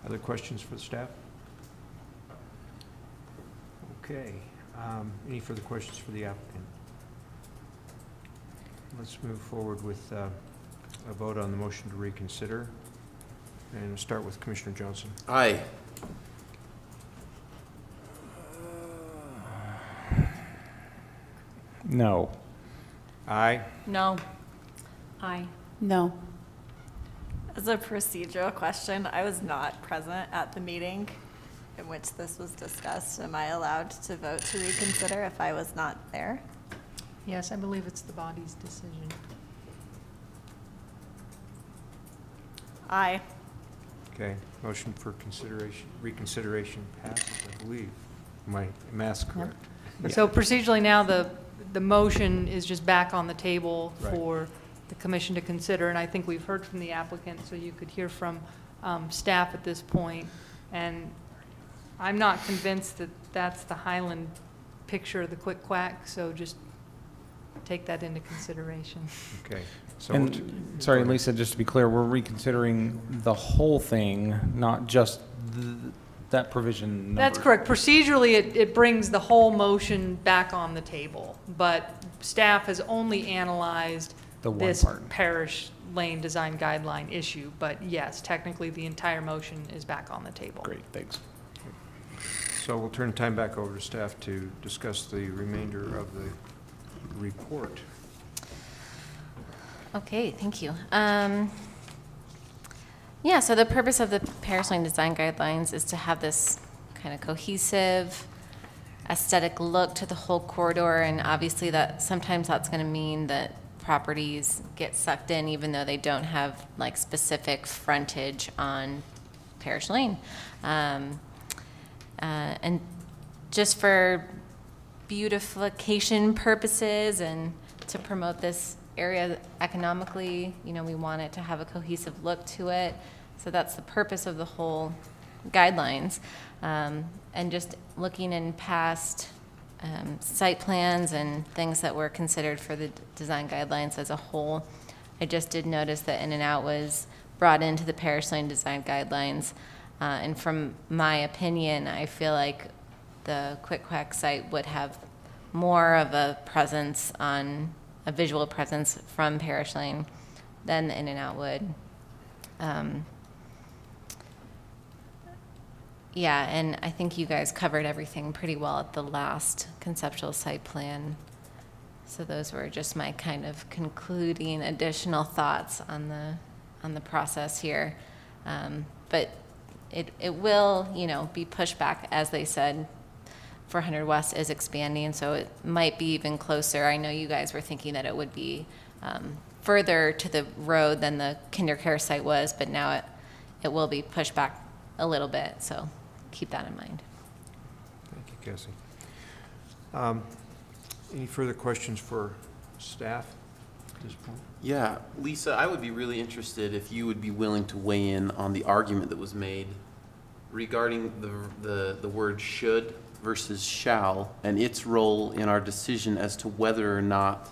Other questions for the staff? Okay. Any further questions for the applicant? Let's move forward with a vote on the motion to reconsider. And we'll start with Commissioner Johnson. Aye. No. Aye. No. Aye. No. As a procedural question, I was not present at the meeting in which this was discussed. Am I allowed to vote to reconsider if I was not there? Yes, I believe it's the body's decision. Aye. Okay. Motion for reconsideration passes, I believe. My math correct? So procedurally now, the motion is just back on the table Right. for the commission to consider, and I think we've heard from the applicant, so you could hear from staff at this point. And I'm not convinced that that's the Highland picture of the quick quack, so just take that into consideration. Okay. So And, sorry, Lisa, just to be clear, we're reconsidering the whole thing, not just that provision number. That's correct. Procedurally, it brings the whole motion back on the table, but staff has only analyzed The one this part. parish lane design guideline issue. But yes, technically, the entire motion is back on the table. Great, thanks. So we'll turn time back over to staff to discuss the remainder of the report. Okay, thank you. Yeah, so the purpose of the Parish Lane Design Guidelines is to have this kind of cohesive, aesthetic look to the whole corridor, and obviously that sometimes that's going to mean that properties get sucked in even though they don't have like specific frontage on Parish Lane. And just for beautification purposes and to promote this area economically, you know, we want it to have a cohesive look to it. So that's the purpose of the whole guidelines. And just looking in past site plans and things that were considered for the design guidelines as a whole. I just did notice that In-N-Out was brought into the Parish Lane design guidelines. And from my opinion, I feel like the Quick Quack site would have more of a presence on, a visual presence from Parish Lane than the In-N-Out would. Yeah, and I think you guys covered everything pretty well at the last conceptual site plan. So those were just my kind of concluding additional thoughts on the process here. But it will, you know, be pushed back, as they said. 400 West is expanding, so it might be even closer. I know you guys were thinking that it would be further to the road than the KinderCare site was, but now it will be pushed back a little bit, so keep that in mind. Thank you, Cassie. Any further questions for staff at this point? Yeah, Lisa, I would be really interested if you would be willing to weigh in on the argument that was made regarding the word should versus shall and its role in our decision as to whether or not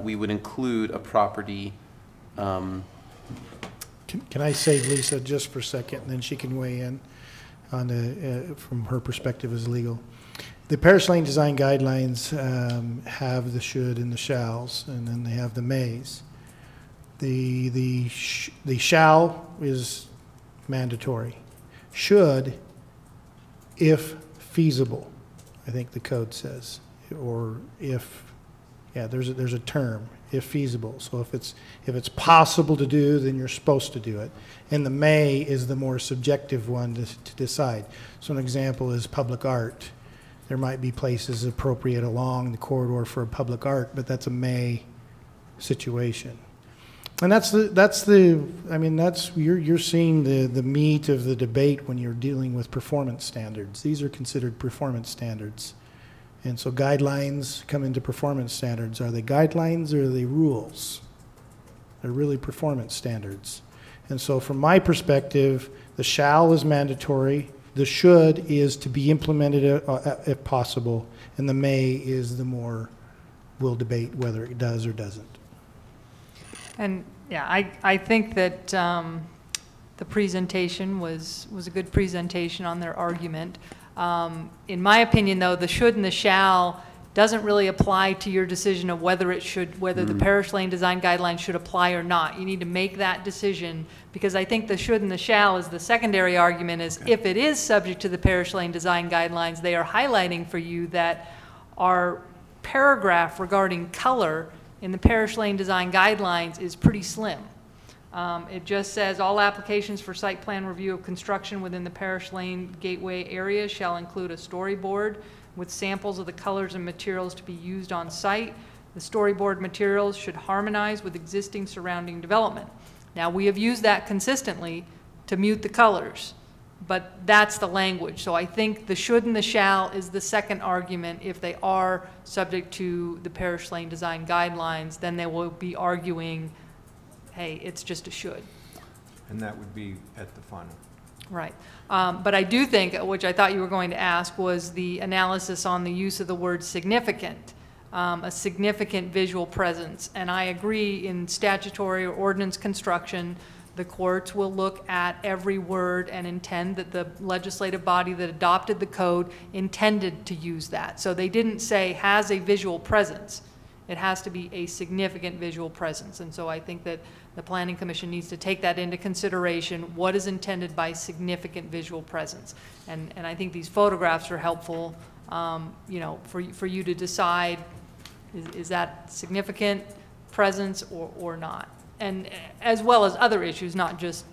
we would include a property. Can I save Lisa just for a second, and then she can weigh in on the, from her perspective as legal. The Parish Lane Design Guidelines have the should and the shalls, and then they have the mays. The shall is mandatory. Should, if feasible, I think the code says, or if, yeah, there's a term, if feasible. So if it's possible to do, then you're supposed to do it. And the may is the more subjective one to decide. So an example is public art. There might be places appropriate along the corridor for a public art, but that's a may situation. And you're seeing the meat of the debate when you're dealing with performance standards. These are considered performance standards. And so guidelines come into performance standards. Are they guidelines or are they rules? They're really performance standards. And so from my perspective, the shall is mandatory. The should is to be implemented if possible. And the may is the more, we'll debate whether it does or doesn't. And yeah, I think that the presentation was a good presentation on their argument. In my opinion, though, the should and the shall doesn't really apply to your decision of whether the Parish Lane Design Guidelines should apply or not. You need to make that decision, because I think the should and the shall is the secondary argument is if it is subject to the Parish Lane Design Guidelines, they are highlighting for you that our paragraph regarding color in the Parish Lane Design Guidelines is pretty slim. It just says all applications for site plan review of construction within the Parish Lane Gateway area shall include a storyboard with samples of the colors and materials to be used on site. The storyboard materials should harmonize with existing surrounding development. Now, we have used that consistently to mute the colors, but that's the language. So I think the should and the shall is the second argument. If they are subject to the Parish Lane Design Guidelines, then they will be arguing, hey, it's just a should. And that would be at the final. Right. But I do think, which I thought you were going to ask, was the analysis on the use of the word significant, a significant visual presence. And I agree, in statutory or ordinance construction, the courts will look at every word and intend that the legislative body that adopted the code intended to use that. So they didn't say has a visual presence. It has to be a significant visual presence. And so I think that the Planning Commission needs to take that into consideration, what is intended by significant visual presence. And I think these photographs are helpful, you know, for you to decide, is that significant presence or not? And as well as other issues, not just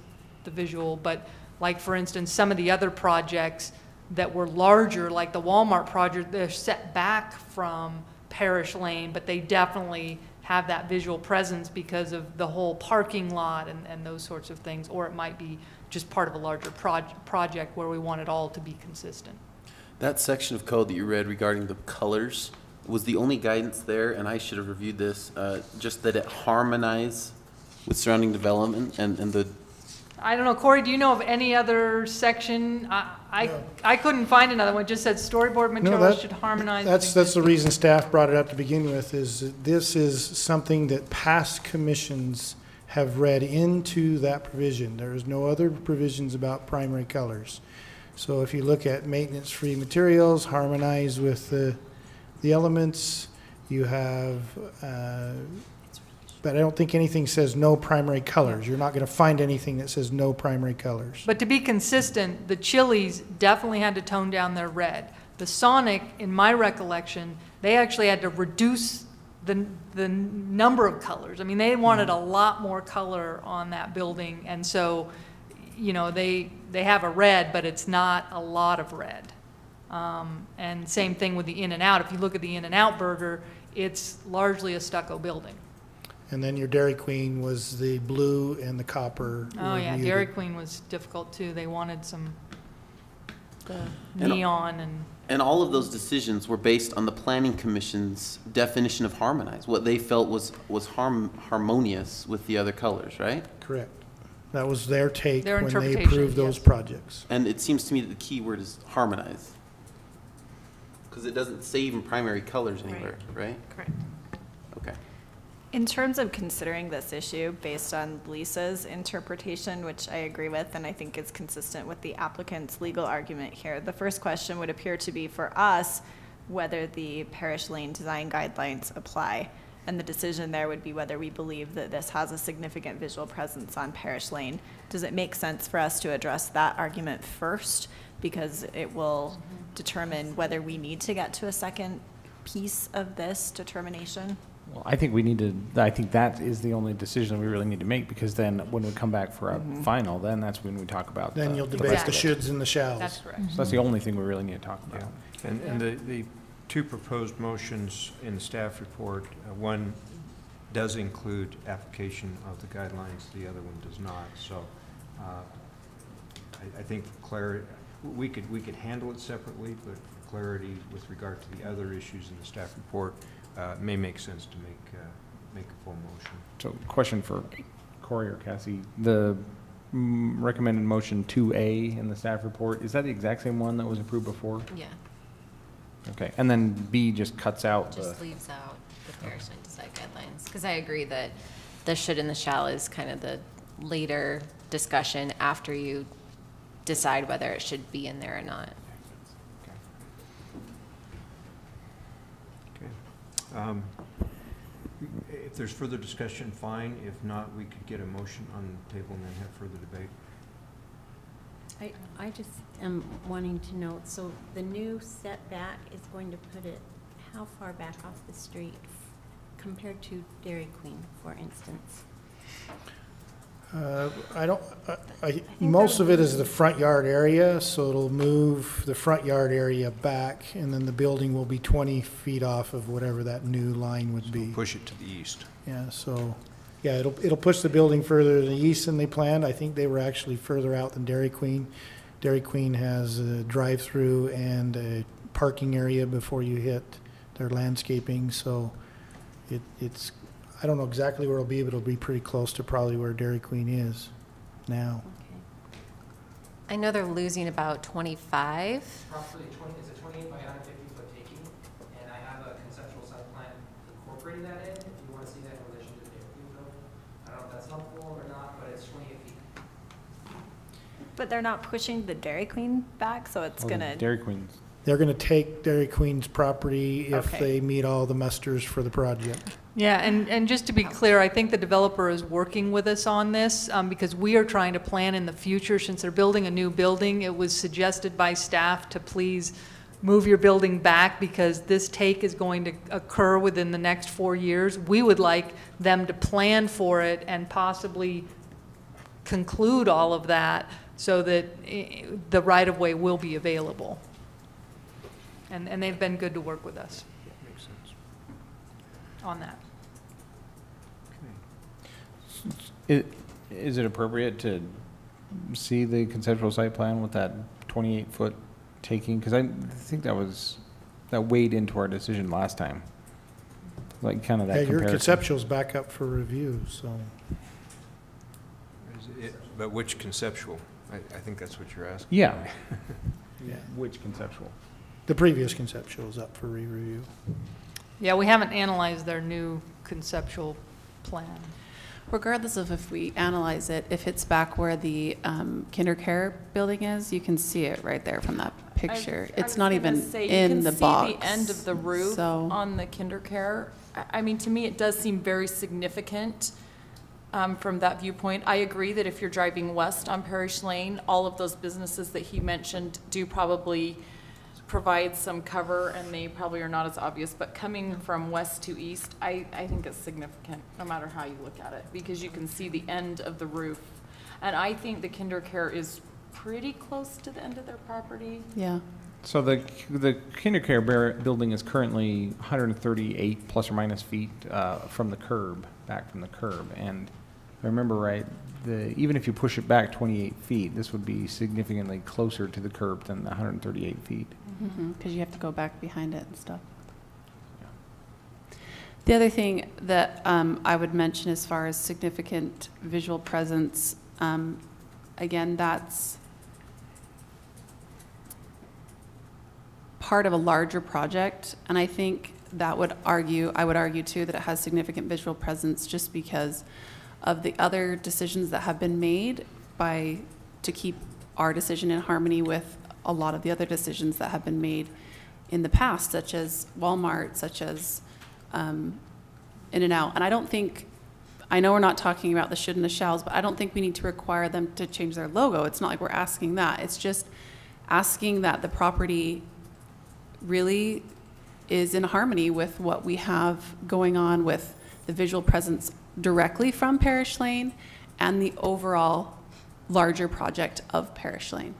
the visual, but like, for instance, some of the other projects that were larger, like the Walmart project, they're set back from Parish Lane, but they definitely have that visual presence because of the whole parking lot and those sorts of things. Or it might be just part of a larger project where we want it all to be consistent. That section of code that you read regarding the colors was the only guidance there, and I should have reviewed this, just that it harmonize with surrounding development and the... I don't know, Corey, do you know of any other section? I I couldn't find another one. It just said storyboard materials should harmonize. That's the reason staff brought it up to begin with, is that this is something that past commissions have read into that provision. There is no other provisions about primary colors. So if you look at maintenance-free materials, harmonize with the elements, you have, but I don't think anything says no primary colors. You're not going to find anything that says no primary colors. But to be consistent, the Chili's definitely had to tone down their red. The Sonic, in my recollection, they actually had to reduce the number of colors. I mean, they wanted a lot more color on that building, and so, you know, they have a red, but it's not a lot of red. And same thing with the In-N-Out. If you look at the In-N-Out burger, it's largely a stucco building. And then your Dairy Queen was the blue and the copper. Oh, yeah, muted. Dairy Queen was difficult, too. They wanted some neon and... And all of those decisions were based on the Planning Commission's definition of harmonize, what they felt was harmonious with the other colors, right? Correct. That was their take Their when they interpretation, approved those yes. projects. And it seems to me that the key word is harmonize. Because it doesn't say even primary colors anywhere, right? Correct. Okay. In terms of considering this issue based on Lisa's interpretation, which I agree with and I think is consistent with the applicant's legal argument here, the first question would appear to be for us whether the parish lane design guidelines apply. And the decision there would be whether we believe that this has a significant visual presence on Parish Lane. Does it make sense for us to address that argument first? Because it will determine whether we need to get to a second piece of this determination. Well, I think we need to, I think that is the only decision we really need to make, because then when we come back for a final, then that's when we talk about. Then you'll debate the shoulds and the shalls. That's correct. So that's the only thing we really need to talk about. Yeah. And the two proposed motions in the staff report, one does include application of the guidelines, the other one does not. So I think for clarity, we could handle it separately, but for clarity with regard to the other issues in the staff report, it may make sense to make a full motion. So question for Corey or Cassie, the recommended motion 2A in the staff report, is that the exact same one that was approved before? Yeah, Okay, and then B just cuts out just leaves out the parish lane design guidelines, because I agree that the should and the shall is kind of the later discussion after you decide whether it should be in there or not. Okay. If there's further discussion, fine. If not, we could get a motion on the table and then have further debate. I just am wanting to know, so the new setback is going to put it how far back off the street compared to Dairy Queen, for instance? Most of it is the front yard area, so it'll move the front yard area back, and then the building will be 20 feet off of whatever that new line would be. Push it to the east. Yeah, so, yeah, it'll push the building further to the east than they planned. I think they were actually further out than Dairy Queen. Dairy Queen has a drive-through and a parking area before you hit their landscaping, so it's, I don't know exactly where it'll be, but it'll be pretty close to probably where Dairy Queen is now. Okay. I know they're losing about 25. Roughly 20, it's a 28 by 150-foot taking, and I have a conceptual site plan incorporating that in, if you want to see that in relation to the Dairy Queen building. I don't know if that's helpful or not, but it's 28 feet. But they're not pushing the Dairy Queen back, so it's gonna. Dairy Queen's. They're gonna take Dairy Queen's property if Okay. they meet all the musters for the project. Yeah, and just to be clear, I think the developer is working with us on this because we are trying to plan in the future. Since they're building a new building, it was suggested by staff to please move your building back because this take is going to occur within the next 4 years. We would like them to plan for it and possibly conclude all of that so that the right-of-way will be available. And they've been good to work with us Makes sense. on that. Is it appropriate to see the conceptual site plan with that 28-foot taking? Because I think that weighed into our decision last time. Like kind of that Yeah, your comparison. conceptual's back up for review, so. But which conceptual? I think that's what you're asking. Yeah. Yeah. Which conceptual? The previous conceptual is up for re-review. Yeah, we haven't analyzed their new conceptual plan. Regardless of if we analyze it, if it's back where the kinder care building is, you can see it right there from that picture. It's not even in the box. You can see the end of the roof So- on the kinder care. I mean, to me, it does seem very significant from that viewpoint. I agree that if you're driving west on Parish Lane, all of those businesses that he mentioned do probably provide some cover, and they probably are not as obvious, but coming from west to east, I think it's significant, no matter how you look at it, because you can see the end of the roof. And I think the kinder care is pretty close to the end of their property. Yeah. So the kinder care building is currently 138 plus or minus feet from the curb, back from the curb. And if I remember right, even if you push it back 28 feet, this would be significantly closer to the curb than the 138 feet. Because you have to go back behind it and stuff. The other thing that I would mention as far as significant visual presence, again, that's part of a larger project, and I think I would argue too that it has significant visual presence just because of the other decisions that have been made to keep our decision in harmony with a lot of the other decisions that have been made in the past, such as Walmart, such as In-N-Out. And I know we're not talking about the should and the shalls, but I don't think we need to require them to change their logo. It's not like we're asking that. It's just asking that the property really is in harmony with what we have going on with the visual presence directly from Parish Lane and the overall larger project of Parish Lane.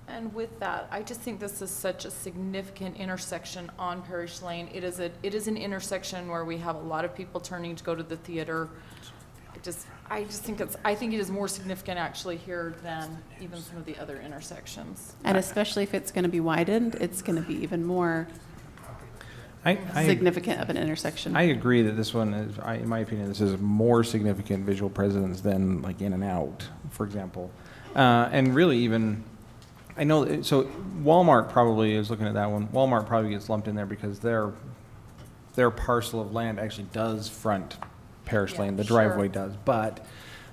And with that, I just think this is such a significant intersection on Parish Lane. It is an intersection where we have a lot of people turning to go to the theater. I think it is more significant actually here than even some of the other intersections. And especially if it's going to be widened, it's going to be even more significant of an intersection. I agree that this one is, in my opinion, this is more significant visual presence than like In-N-Out, for example. And really even, I know, so Walmart probably is looking at that one. Walmart probably gets lumped in there because their parcel of land actually does front Parish Lane, the driveway does. But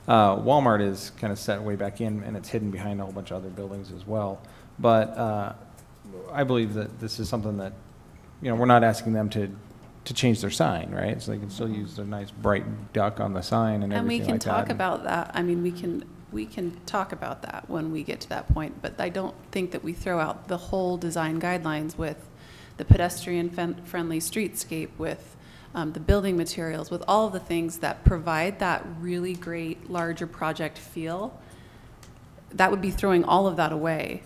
Walmart is kind of set way back in, and it's hidden behind a whole bunch of other buildings as well. But I believe that this is something that, we're not asking them to change their sign, right? So they can still use their nice bright duck on the sign and everything like that. And we can talk about that. I mean, we can talk about that when we get to that point, but I don't think that we throw out the whole design guidelines with the pedestrian-friendly streetscape, with the building materials, with all of the things that provide that really great larger project feel. That would be throwing all of that away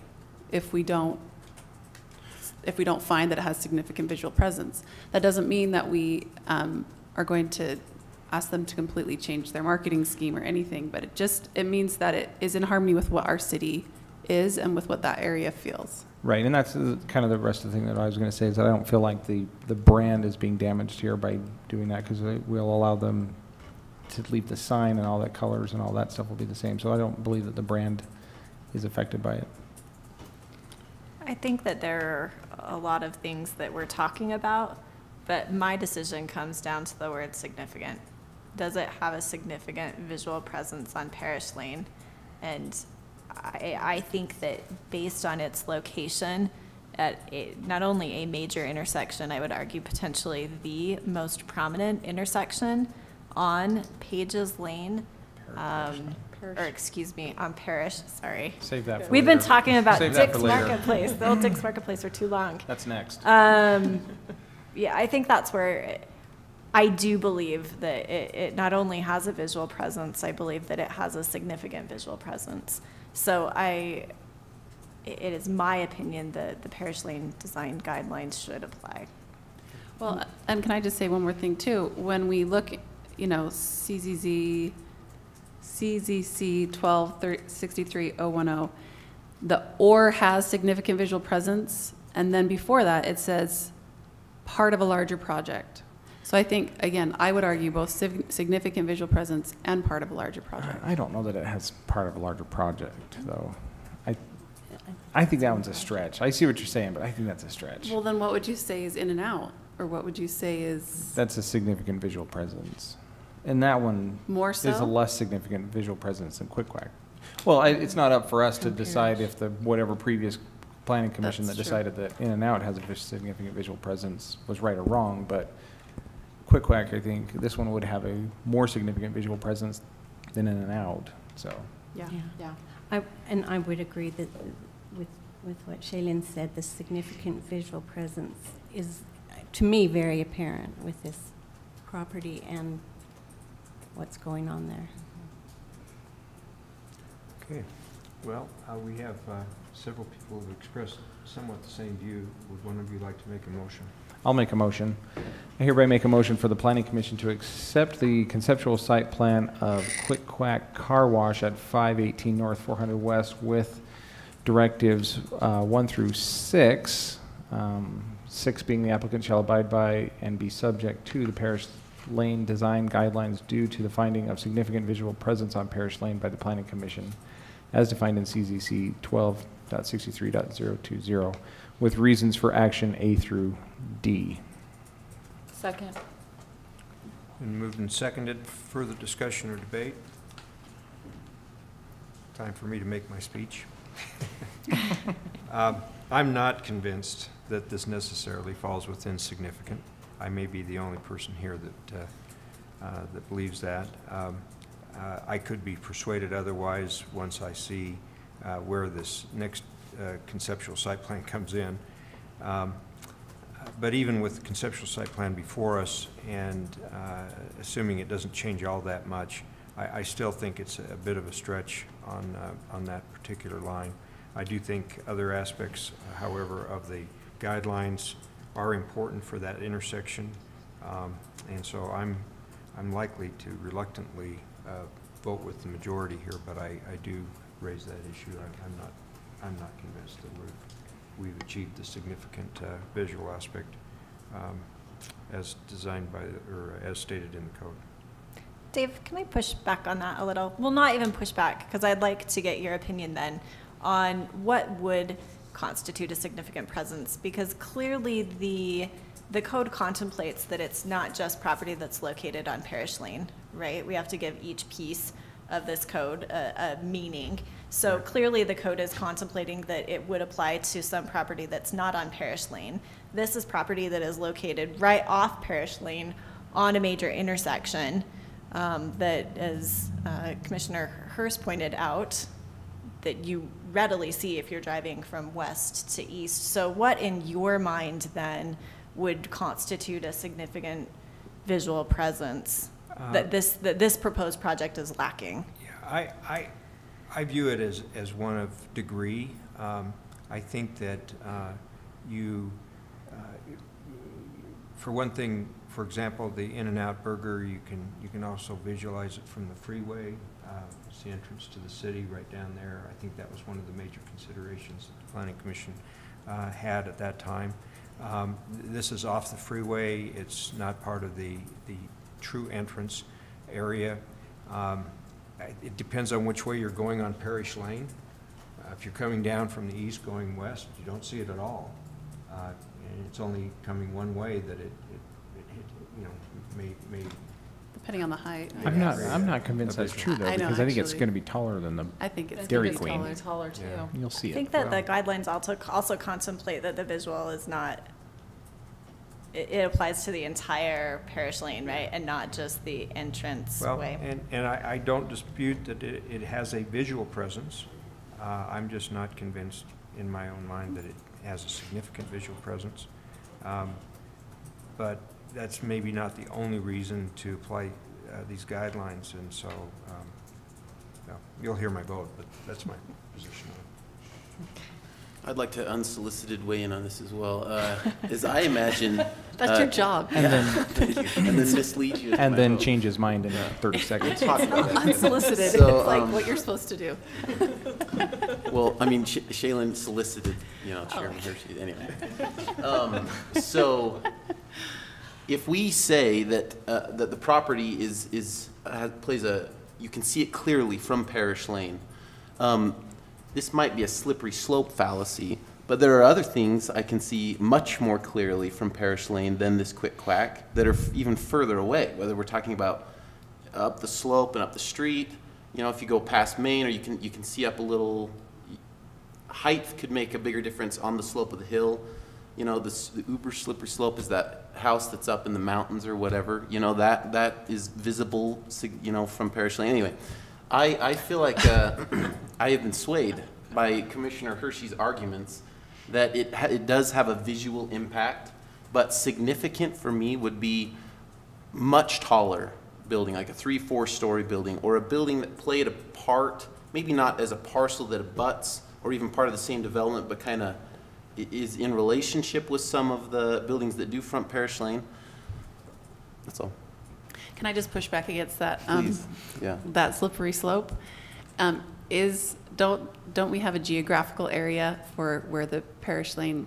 if we don't find that it has significant visual presence. That doesn't mean that we are going to ask them to completely change their marketing scheme or anything, but it means that it is in harmony with what our city is and with what that area feels. Right, and that's kind of the rest of the thing that I was going to say, is that I don't feel like the brand is being damaged here by doing that, because we'll allow them to leave the sign and all that colors and all that stuff will be the same. So I don't believe that the brand is affected by it. I think that there are a lot of things that we're talking about, but my decision comes down to the word significant. Does it have a significant visual presence on Parish Lane? And I think that based on its location at not only a major intersection, I would argue potentially the most prominent intersection on Pages Lane, on Parish, sorry. Save that for We've later. been talking about Save that Dick's for later. Marketplace, the old Dick's Marketplace for too long. That's next. Yeah, I think that's where I do believe that it not only has a visual presence, I believe that it has a significant visual presence. So it is my opinion that the Parish Lane design guidelines should apply. Well, and can I just say one more thing too? When we look, CZC 12-63010, the or has significant visual presence, and then before that it says part of a larger project. So I think, again, I would argue both significant visual presence and part of a larger project. I don't know that it has part of a larger project, though. I think that one's a stretch. I see what you're saying, but I think that's a stretch. Well, then what would you say is in and out? Or what would you say is That's a significant visual presence. And that one more is a so? less significant visual presence than Quick Quack. Well, it's not up for us to decide if the, whatever previous planning commission that That's true. decided that In and Out has a significant visual presence was right or wrong, but Quick Quack, I think, this one would have a more significant visual presence than In and Out, so. Yeah, yeah. And I would agree that with what Shaylin said, the significant visual presence is, to me, very apparent with this property and what's going on there. Okay, well, we have several people who have expressed somewhat the same view. Would one of you like to make a motion? I'll make a motion. I hereby make a motion for the Planning Commission to accept the conceptual site plan of Quick Quack Car Wash at 518 North 400 West with directives 1 through 6, 6 being the applicant shall abide by and be subject to the Parish Lane design guidelines due to the finding of significant visual presence on Parish Lane by the Planning Commission as defined in CZC 12.63.020 with reasons for action A through D. Second. Been moved and seconded. Further discussion or debate? Time for me to make my speech. I'm not convinced that this necessarily falls within significant. I may be the only person here that believes that. I could be persuaded otherwise once I see where this next conceptual site plan comes in. But even with the conceptual site plan before us and assuming it doesn't change all that much, I still think it's a bit of a stretch on that particular line. I do think other aspects, however, of the guidelines are important for that intersection, and so I'm likely to reluctantly vote with the majority here, but I do raise that issue. I'm not convinced that we've achieved the significant visual aspect as designed by or as stated in the code. Dave, can I push back on that a little? Well, not even push back, because I'd like to get your opinion then on what would constitute a significant presence, because clearly the code contemplates that it's not just property that's located on Parish Lane, right? We have to give each piece of this code a meaning. So clearly the code is contemplating that it would apply to some property that's not on Parish Lane. This is property that is located right off Parish Lane on a major intersection that, as Commissioner Hurst pointed out, that you readily see if you're driving from west to east. So what in your mind then would constitute a significant visual presence that this proposed project is lacking? Yeah, I view it as one of degree. I think that for one thing, for example, the In-N-Out Burger, you can also visualize it from the freeway. It's the entrance to the city right down there. I think that was one of the major considerations that the Planning Commission had at that time. This is off the freeway. It's not part of the true entrance area. It depends on which way you're going on Parish Lane. If you're coming down from the east going west, you don't see it at all. And it's only coming one way that it may Depending on the height. I'm not convinced that's true though, because I think it's going to be taller than the I think it's Dairy gonna be Queen. Taller too. Yeah. You'll see it. I think that the guidelines also contemplate that the visual is not, it applies to the entire Parish Lane, right? And not just the entrance way. And I don't dispute that it has a visual presence. I'm just not convinced in my own mind that it has a significant visual presence. But that's maybe not the only reason to apply these guidelines, and so you'll hear my vote, but that's my position on it. I'd like to unsolicited weigh in on this as well. As I imagine, That's your job. And and then mislead you. and then change his mind in 30 seconds. Talk about that. Unsolicited, So, it's like what you're supposed to do. Well, I mean, Shaylin solicited, Chairman Hershey, anyway. So, if we say that that the property plays you can see it clearly from Parish Lane, this might be a slippery slope fallacy, but there are other things I can see much more clearly from Parish Lane than this quick quack that are even further away, whether we're talking about up the slope and up the street. You know, if you go past Main, or you can see up a little, height could make a bigger difference on the slope of the hill. You know, the uber slippery slope is that house that's up in the mountains or whatever. You know, that is visible, you know, from Parish Lane. Anyway, I feel like I have been swayed by Commissioner Hershey's arguments that it does have a visual impact, but significant for me would be much taller building, like a 3-4 story building, or a building that played a part, maybe not as a parcel that abuts or even part of the same development, but kind of is in relationship with some of the buildings that do front Parish Lane. That's all. Can I just push back against that? Please. Yeah. That slippery slope. Don't we have a geographical area for where the Parish Lane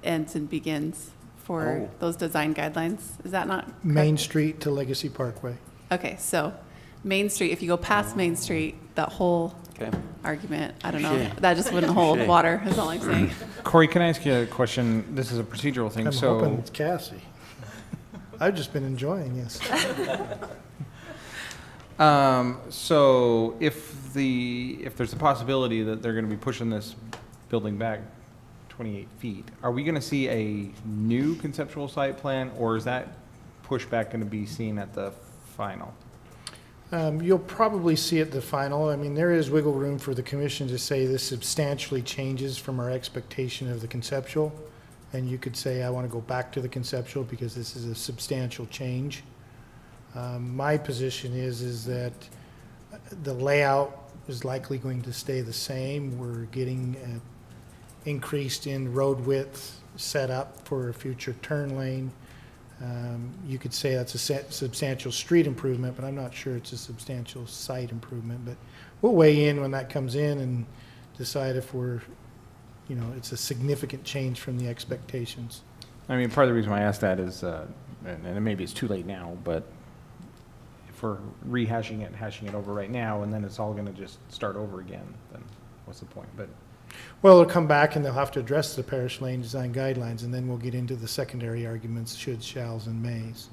ends and begins for those design guidelines? Is that not correct? Main Street to Legacy Parkway. Okay, so Main Street, if you go past Main Street, that whole argument, I don't know, that just wouldn't hold water, is all I'm saying. Corey, can I ask you a question? This is a procedural thing. I'm hoping it's Cassie. I've just been enjoying this. So if there's a possibility that they're going to be pushing this building back 28 feet, are we going to see a new conceptual site plan, or is that pushback going to be seen at the final? You'll probably see at the final. I mean, there is wiggle room for the commission to say this substantially changes from our expectation of the conceptual. And you could say, I want to go back to the conceptual because this is a substantial change. My position is that the layout is likely going to stay the same. We're getting increased in road width set up for a future turn lane. You could say that's a substantial street improvement, but I'm not sure it's a substantial site improvement. But we'll weigh in when that comes in and decide if it's a significant change from the expectations. I mean, part of the reason why I asked that is, and maybe it's too late now, but if we're hashing it over right now, and then it's all going to just start over again, then what's the point? But well, they'll come back and they'll have to address the Parish Lane design guidelines, and then we'll get into the secondary arguments, shoulds, shalls, and mays.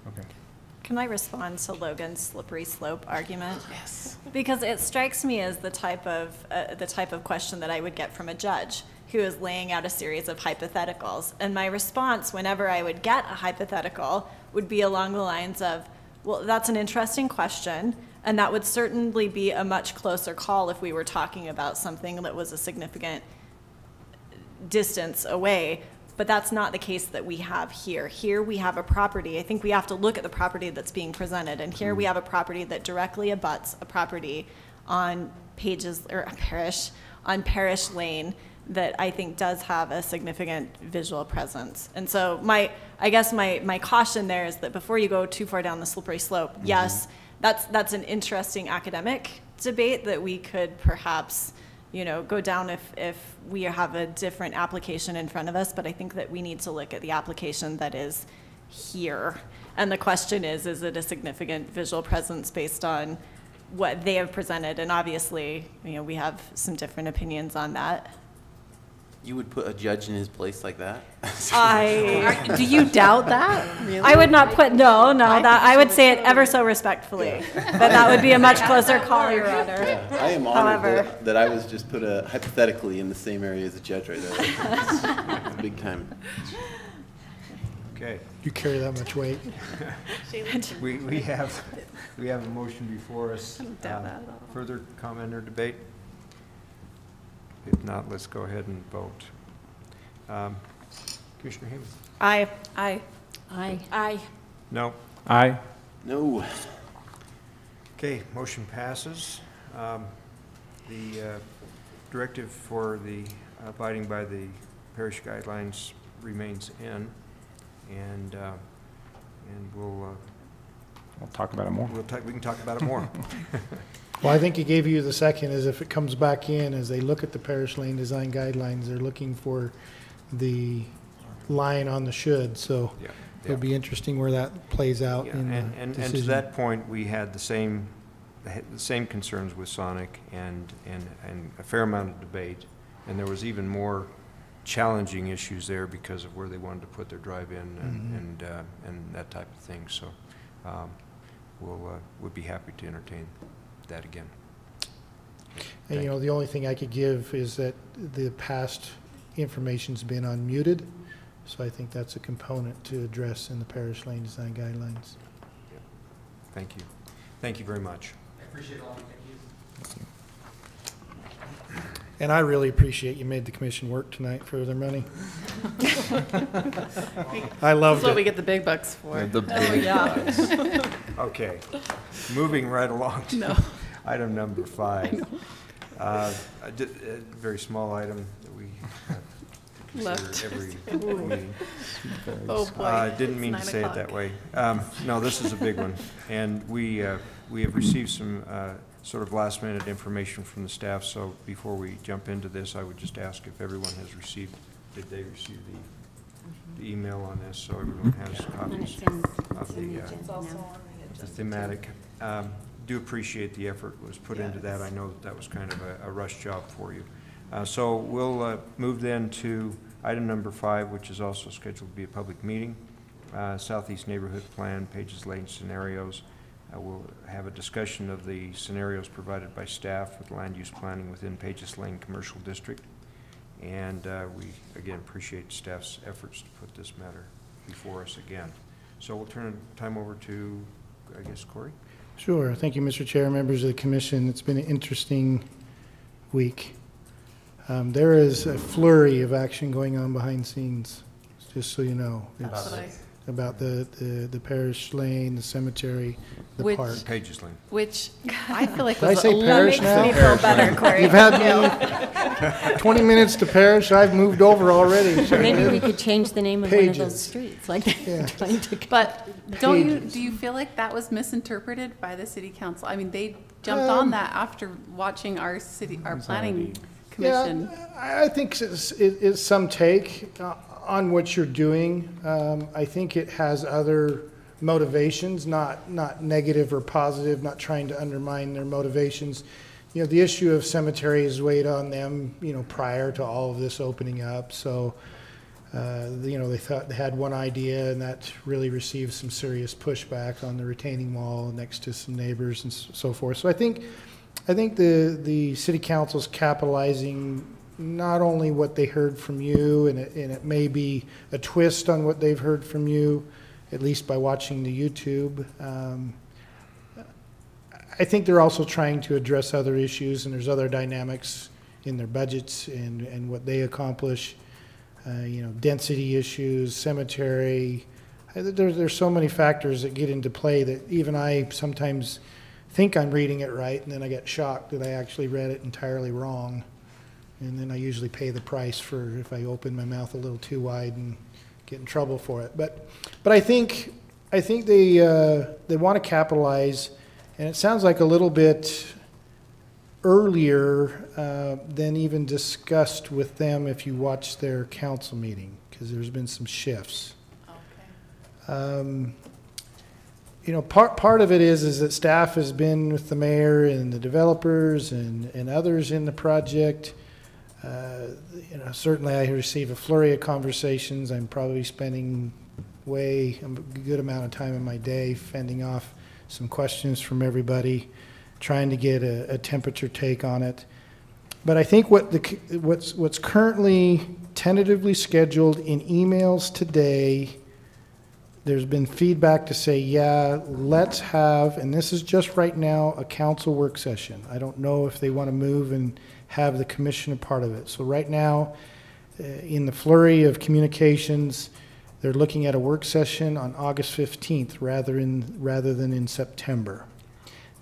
Okay. Can I respond to Logan's slippery slope argument? Yes. Because it strikes me as the type of question that I would get from a judge who is laying out a series of hypotheticals. And my response whenever I would get a hypothetical would be along the lines of, well, that's an interesting question, and that would certainly be a much closer call if we were talking about something that was a significant distance away. But that's not the case that we have here. Here we have a property. I think we have to look at the property that's being presented. And here we have a property that directly abuts a property on Parish Lane that I think does have a significant visual presence. And so I guess my caution there is that before you go too far down the slippery slope, yes, that's an interesting academic debate that we could perhaps go down if we have a different application in front of us, but I think that we need to look at the application that is here. And the question is it a significant visual presence based on what they have presented? And obviously, we have some different opinions on that. You would put a judge in his place like that? Do you doubt that? Really? I would not put, no, that I would say it ever so respectfully. But that would be a much closer call, Your Honor. Yeah. I am honored that I was just put hypothetically in the same area as a judge right there. It's big time. Okay. You carry that much weight. We have a motion before us. Further comment or debate? If not, let's go ahead and vote. Commissioner Hayman? Aye. Aye. Aye. Aye. No. Aye. No. Okay, motion passes. The directive for the abiding by the parish guidelines remains in, and we'll talk about it more. We can talk about it more. Well, I think he gave you the second, is if it comes back in, as they look at the Parish Lane design guidelines, they're looking for the line on the should, so it'll be interesting where that plays out in the and to decision. that point, we had the same the same concerns with Sonic and a fair amount of debate. And there was even more challenging issues there because of where they wanted to put their drive-in and that type of thing. So we'll be happy to entertain that again. And, you know, the only thing I could give is that the past information's been unmuted, so I think that's a component to address in the Parish Lane Design Guidelines. Yeah. Thank you. Thank you very much. I appreciate it all. Thank you. And I really appreciate you made the commission work tonight for their money. I loved That's what it. we get the big bucks for. The big bucks. Okay, moving right along to item number 5. A very small item that we consider every meeting. Oh, boy. Didn't mean to It's say 9 it that way. No, this is a big one. And we have received some sort of last minute information from the staff, so before we jump into this, I would just ask if everyone has received, did they receive the email on this, so everyone has copies of the thematic. Do appreciate the effort was put into that. I know that was kind of a rush job for you. So we'll move then to item number 5, which is also scheduled to be a public meeting. Southeast Neighborhood Plan, Pages Lane Scenarios. We'll have a discussion of the scenarios provided by staff with land use planning within Pages Lane Commercial District. And we, again, appreciate staff's efforts to put this matter before us again. So we'll turn time over to, I guess, Corey? Sure. Thank you, Mr. Chair, members of the commission. It's been an interesting week. There is a flurry of action going on behind scenes, just so you know. It's about the Parish Lane, the cemetery, the park. Pages Lane. Which I feel like Did I was say parish now? makes me feel better, Corey. You've had me 20 minutes to parish. I've moved over already. So Maybe we could change the name of one of those Pages. streets, like they're trying to. But do Pages. you feel like that was misinterpreted by the city council? I mean, they jumped on that after watching our planning commission. Yeah, I think it's some take on what you're doing. I think it has other motivations, not negative or positive, not trying to undermine their motivations. You know, the issue of cemeteries weighed on them, you know, prior to all of this opening up. So, you know, they thought they had one idea, and that really received some serious pushback on the retaining wall next to some neighbors and so forth. So I think the city council's capitalizing not only what they heard from you, and it may be a twist on what they've heard from you, at least by watching the YouTube. I think they're also trying to address other issues, and there's other dynamics in their budgets and what they accomplish. You know, density issues, cemetery. There's so many factors that get into play that even I sometimes think I'm reading it right, and then I get shocked that I actually read it entirely wrong. And then I usually pay the price for if I open my mouth a little too wide and get in trouble for it. But I think they want to capitalize, and it sounds like a little bit earlier than even discussed with them if you watch their council meeting, because there's been some shifts. Okay. You know, part of it is that staff has been with the mayor and the developers and others in the project. You know, certainly I receive a flurry of conversations. I'm probably spending a good amount of time in my day fending off some questions from everybody, trying to get a temperature take on it. But I think what's currently tentatively scheduled in emails today, there's been feedback to say, yeah, let's have, and this is just right now, a council work session. I don't know if they want to move and have the commission a part of it. So right now, in the flurry of communications, they're looking at a work session on August 15th rather than in September.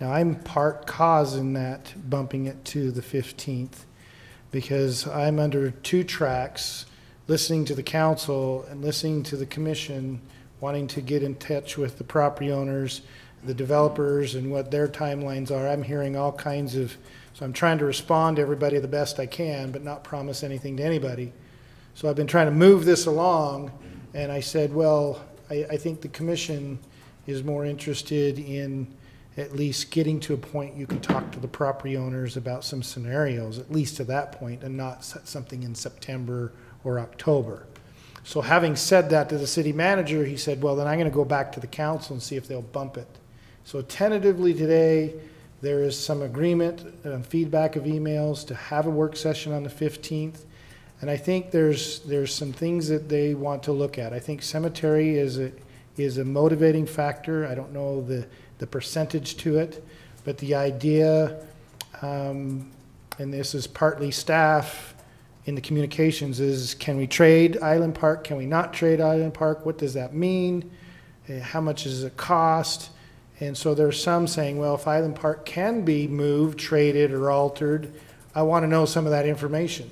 Now, I'm part cause in that, bumping it to the 15th, because I'm under 2 tracks, listening to the council and listening to the commission, wanting to get in touch with the property owners, the developers, and what their timelines are. I'm hearing all kinds of, so I'm trying to respond to everybody the best I can, but not promise anything to anybody. So I've been trying to move this along, and I said, well, I think the commission is more interested in at least getting to a point you can talk to the property owners about some scenarios, at least to that point, and not something in September or October. So having said that to the city manager, he said, well, then I'm going to go back to the council and see if they'll bump it. So tentatively today, there is some agreement and feedback of emails to have a work session on the 15th. And I think there's some things that they want to look at. I think cemetery is a motivating factor. I don't know the percentage to it, but the idea, and this is partly staff in the communications, is can we trade Island Park? Can we not trade Island Park? What does that mean? How much does it cost? And so there's some saying, well, if Island Park can be moved, traded, or altered, I want to know some of that information.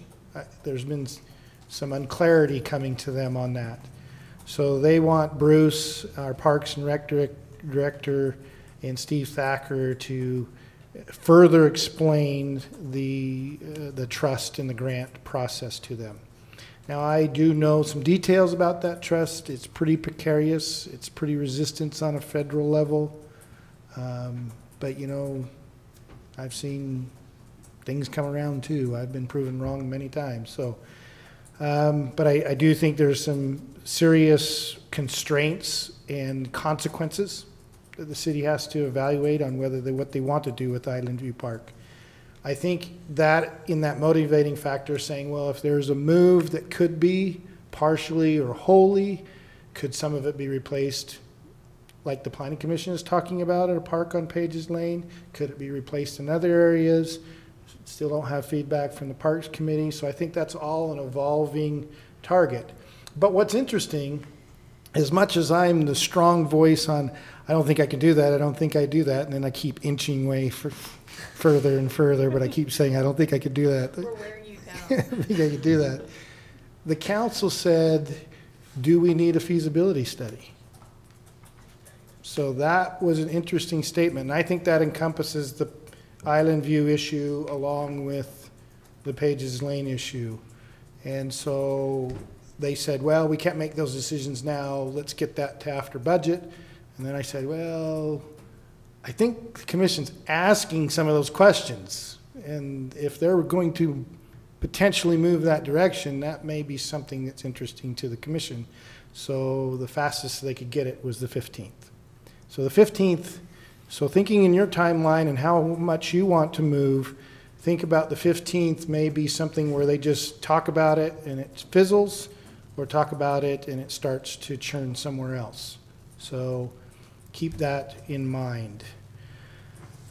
There's been some unclarity coming to them on that. So they want Bruce, our Parks and Rec Director, and Steve Thacker to further explain the trust and the grant process to them. Now, I do know some details about that trust. It's pretty precarious. It's pretty resistant on a federal level. But, you know, I've seen things come around too. I've been proven wrong many times. So, but I do think there's some serious constraints and consequences that the city has to evaluate on whether what they want to do with Island View Park. I think that in that motivating factor, saying, well, if there's a move that could be partially or wholly, could some of it be replaced like the Planning Commission is talking about at a park on Pages Lane? Could it be replaced in other areas? Still don't have feedback from the Parks Committee, so I think that's all an evolving target. But what's interesting, as much as I'm the strong voice on, I don't think I can do that, I don't think I do that, and then I keep inching way further and further, but I keep saying I don't think I could do that. We're wearing you down. I think I could do that. The council said, do we need a feasibility study? So that was an interesting statement, and I think that encompasses the Island View issue along with the Pages Lane issue. And so they said, well, we can't make those decisions now, let's get that to after budget. And then I said, well, I think the commission's asking some of those questions, and if they're going to potentially move that direction, that may be something that's interesting to the commission. So the fastest they could get it was the 15th. So the 15th, so thinking in your timeline and how much you want to move, think about the 15th may be something where they just talk about it and it fizzles, or talk about it and it starts to churn somewhere else. So keep that in mind.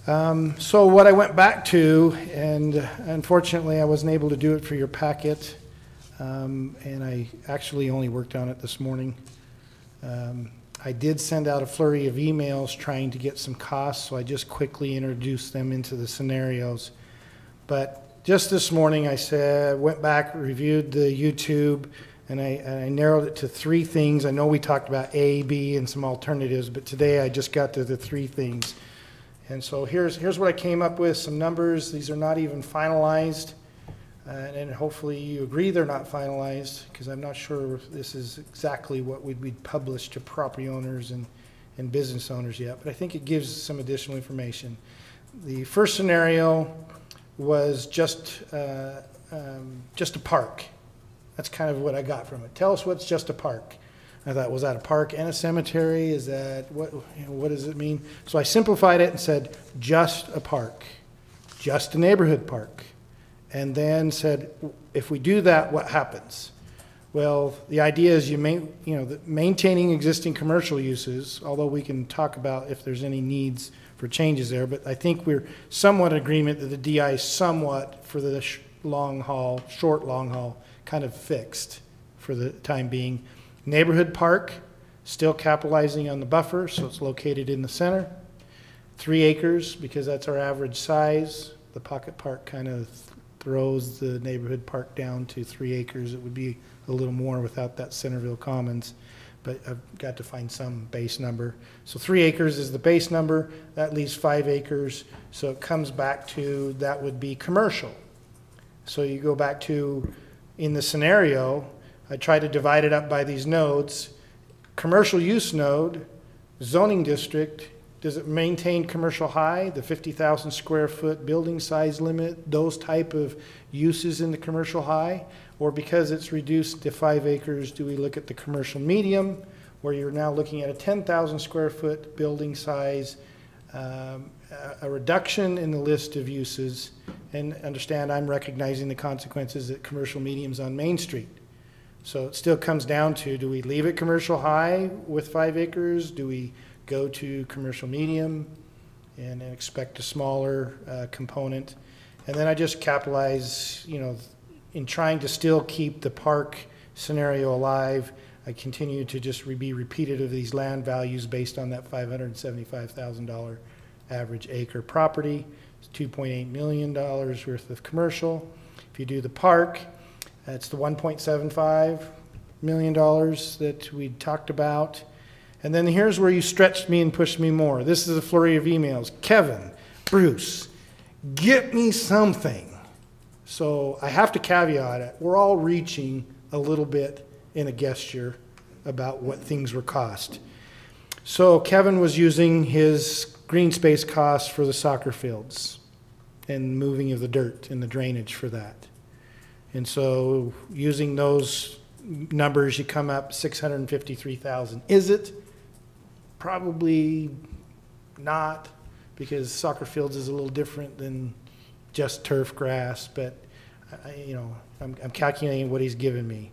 So what I went back to, and unfortunately I wasn't able to do it for your packet, and I actually only worked on it this morning. I did send out a flurry of emails trying to get some costs, so I just quickly introduced them into the scenarios. But just this morning I went back, reviewed the YouTube, and I narrowed it to 3 things. I know we talked about A, B, and some alternatives, but today I just got to the 3 things. And so here's what I came up with, some numbers. These are not even finalized, and hopefully you agree they're not finalized, because I'm not sure if this is exactly what we'd publish to property owners and business owners yet, but I think it gives some additional information. The first scenario was just a park. That's kind of what I got from it. Tell us what's just a park. I thought, was that a park and a cemetery? Is that, what does it mean? So I simplified it and said, just a park, just a neighborhood park. And then said, if we do that, what happens? Well, the idea is maintaining existing commercial uses, although we can talk about if there's any needs for changes there, but I think we're somewhat in agreement that the DI is somewhat, for the short long haul, kind of fixed for the time being. Neighborhood park, still capitalizing on the buffer, so it's located in the center. 3 acres, because that's our average size. The pocket park kind of throws the neighborhood park down to 3 acres. It would be a little more without that Centerville Commons, but I've got to find some base number. So 3 acres is the base number. That leaves 5 acres. So it comes back to, that would be commercial. So you go back to, in the scenario, I try to divide it up by these nodes. Commercial use node, zoning district, Does it maintain commercial high, the 50,000 square foot building size limit, those type of uses in the commercial high? Or because it's reduced to 5 acres, do we look at the commercial medium, where you're now looking at a 10,000 square foot building size, a reduction in the list of uses, and understand I'm recognizing the consequences that commercial medium's on Main Street. So it still comes down to, do we leave it commercial high with 5 acres? Do we go to commercial medium and expect a smaller component? And then I just capitalize, you know, in trying to still keep the park scenario alive, I continue to just be repeated of these land values based on that $575,000 average acre property. It's $2.8 million worth of commercial. If you do the park, it's the $1.75 million that we talked about. And then here's where you stretched me and pushed me more. This is a flurry of emails. Kevin, Bruce, get me something. So I have to caveat it. We're all reaching a little bit in a gesture about what things were cost. So Kevin was using his green space costs for the soccer fields and moving of the dirt and the drainage for that. And so using those numbers, you come up 653,000. Is it? Probably not, because soccer fields is a little different than just turf grass, but I'm calculating what he's given me.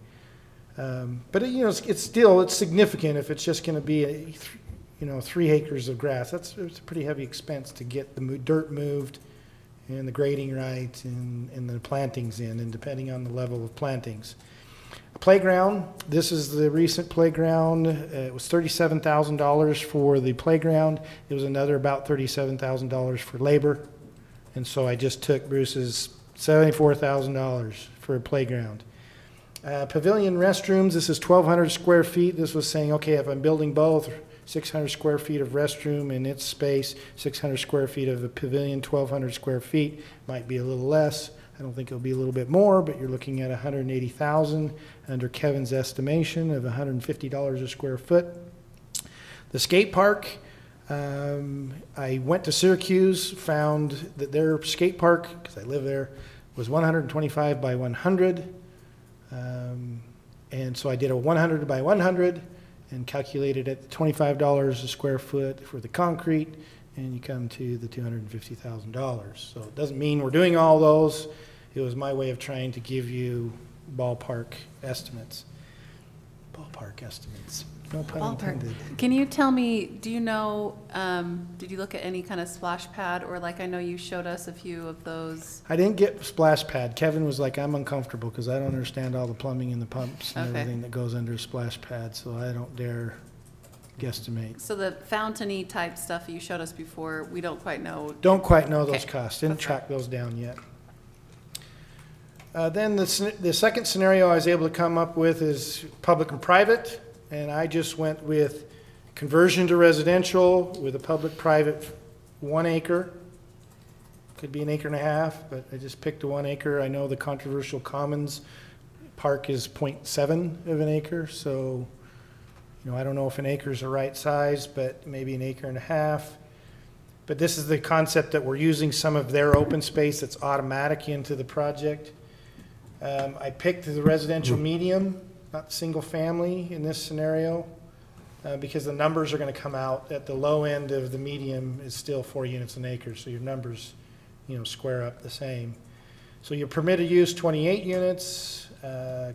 But it's significant if it's just going to be 3 acres of grass. It's a pretty heavy expense to get the dirt moved and the grading right and the plantings in, and depending on the level of plantings. Playground, this is the recent playground. It was $37,000 for the playground. It was another about $37,000 for labor. And so I just took Bruce's $74,000 for a playground. Pavilion restrooms, this is 1,200 square feet. This was saying, okay, if I'm building both, 600 square feet of restroom in its space, 600 square feet of a pavilion, 1,200 square feet, might be a little less. I don't think it'll be a little bit more, but you're looking at $180,000 under Kevin's estimation of $150 a square foot. The skate park, I went to Syracuse, found that their skate park, because I live there, was 125 by 100. And so I did a 100 by 100 and calculated at $25 a square foot for the concrete, and you come to the $250,000. So it doesn't mean we're doing all those. It was my way of trying to give you ballpark estimates. Ballpark estimates. No pun intended. Can you tell me, do you know, did you look at any kind of splash pad, or like I know you showed us a few of those? I didn't get splash pad. Kevin was like, I'm uncomfortable because I don't understand all the plumbing and the pumps and everything that goes under a splash pad, so I don't dare guesstimate. So the fountain-y type stuff you showed us before, we don't quite know. Don't quite know those costs. Didn't track those down yet. Then the second scenario I was able to come up with is public and private, and I just went with conversion to residential with a public-private 1 acre. Could be an acre and a half, but I just picked a 1 acre. I know the controversial commons park is 0.7 of an acre, so I don't know if an acre is the right size, but maybe an acre and a half. But this is the concept that we're using some of their open space that's automatic into the project. I picked the residential medium, not single family in this scenario, because the numbers are going to come out at the low end of the medium is still 4 units an acre, so your numbers, square up the same. So your permitted use 28 units,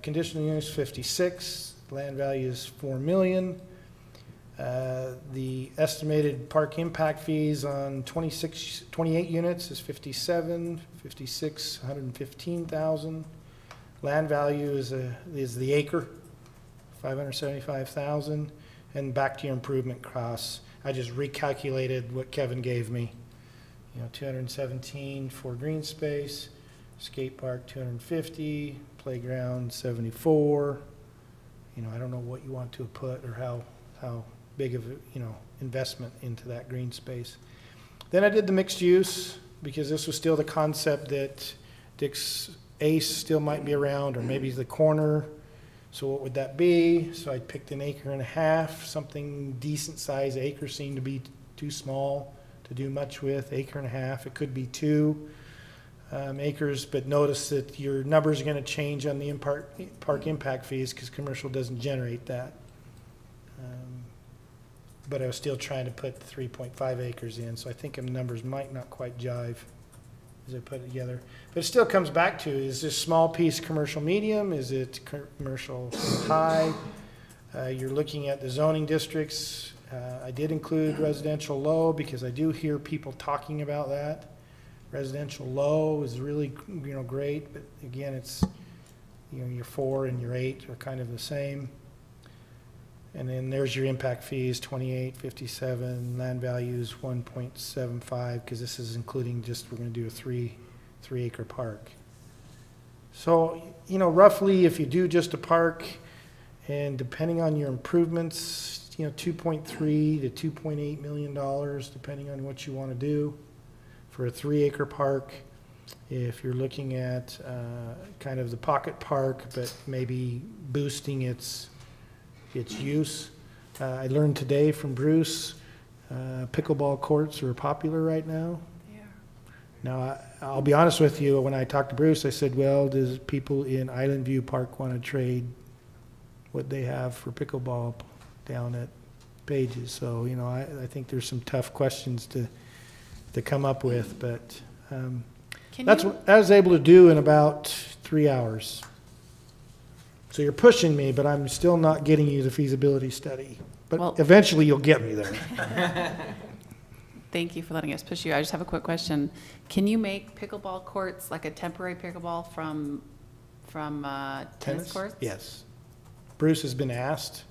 conditional use 56, land value is $4 million. The estimated park impact fees on 28 units is 57, 56, 115,000. Land value is the acre, 575,000. And back to your improvement costs, I just recalculated what Kevin gave me. 217 for green space, skate park 250, playground 74. I don't know what you want to put or how big of investment into that green space. Then I did the mixed use, because this was still the concept that Dick's Ace still might be around, or maybe the corner. So what would that be? So I picked an acre and a half, something decent size. Acre seemed to be too small to do much with, acre and a half. It could be 2 acres, but notice that your numbers are going to change on the park impact fees because commercial doesn't generate that. But I was still trying to put 3.5 acres in, so I think the numbers might not quite jive as I put it together. But it still comes back to, is this small piece commercial medium? Is it commercial high? You're looking at the zoning districts. I did include residential low because I do hear people talking about that. Residential low is really, great, but again, it's, your 4 and your 8 are kind of the same. And then there's your impact fees, 28.57, land values 1.75, because this is including just, we're going to do a 3 acre park. So, roughly if you do just a park, and depending on your improvements, $2.3 to $2.8 million, depending on what you want to do for a 3 acre park. If you're looking at kind of the pocket park, but maybe boosting its use. I learned today from Bruce, pickleball courts are popular right now. Yeah. Now, I'll be honest with you, when I talked to Bruce, I said, well, does people in Island View Park want to trade what they have for pickleball down at Pages? So, I think there's some tough questions to come up with, but that's what I was able to do in about 3 hours. So you're pushing me, but I'm still not getting you the feasibility study. But eventually you'll get me there. Thank you for letting us push you. I just have a quick question. Can you make pickleball courts like a temporary pickleball from tennis courts? Yes. Bruce has been asked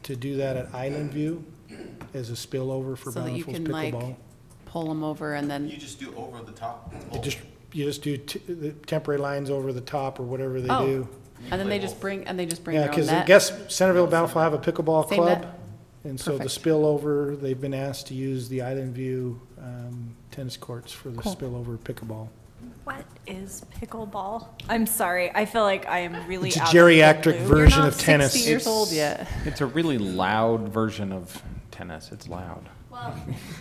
to do that at Island View as a spillover for so Bountiful's that you can pickleball. Pull them over and then... You just do over the top? You just do the temporary lines over the top or whatever they do. And then they just bring their own net? Yeah, because I guess Centerville Bountiful have a pickleball Same club. net? And so the Perfect. spillover, they've been asked to use the Island View tennis courts for the Cool. spillover pickleball. What is pickleball? I'm sorry. I feel like I am really It's a out geriatric of the blue. version You're of not tennis. 60 years old yet. It's a really loud version of tennis. It's loud. Well,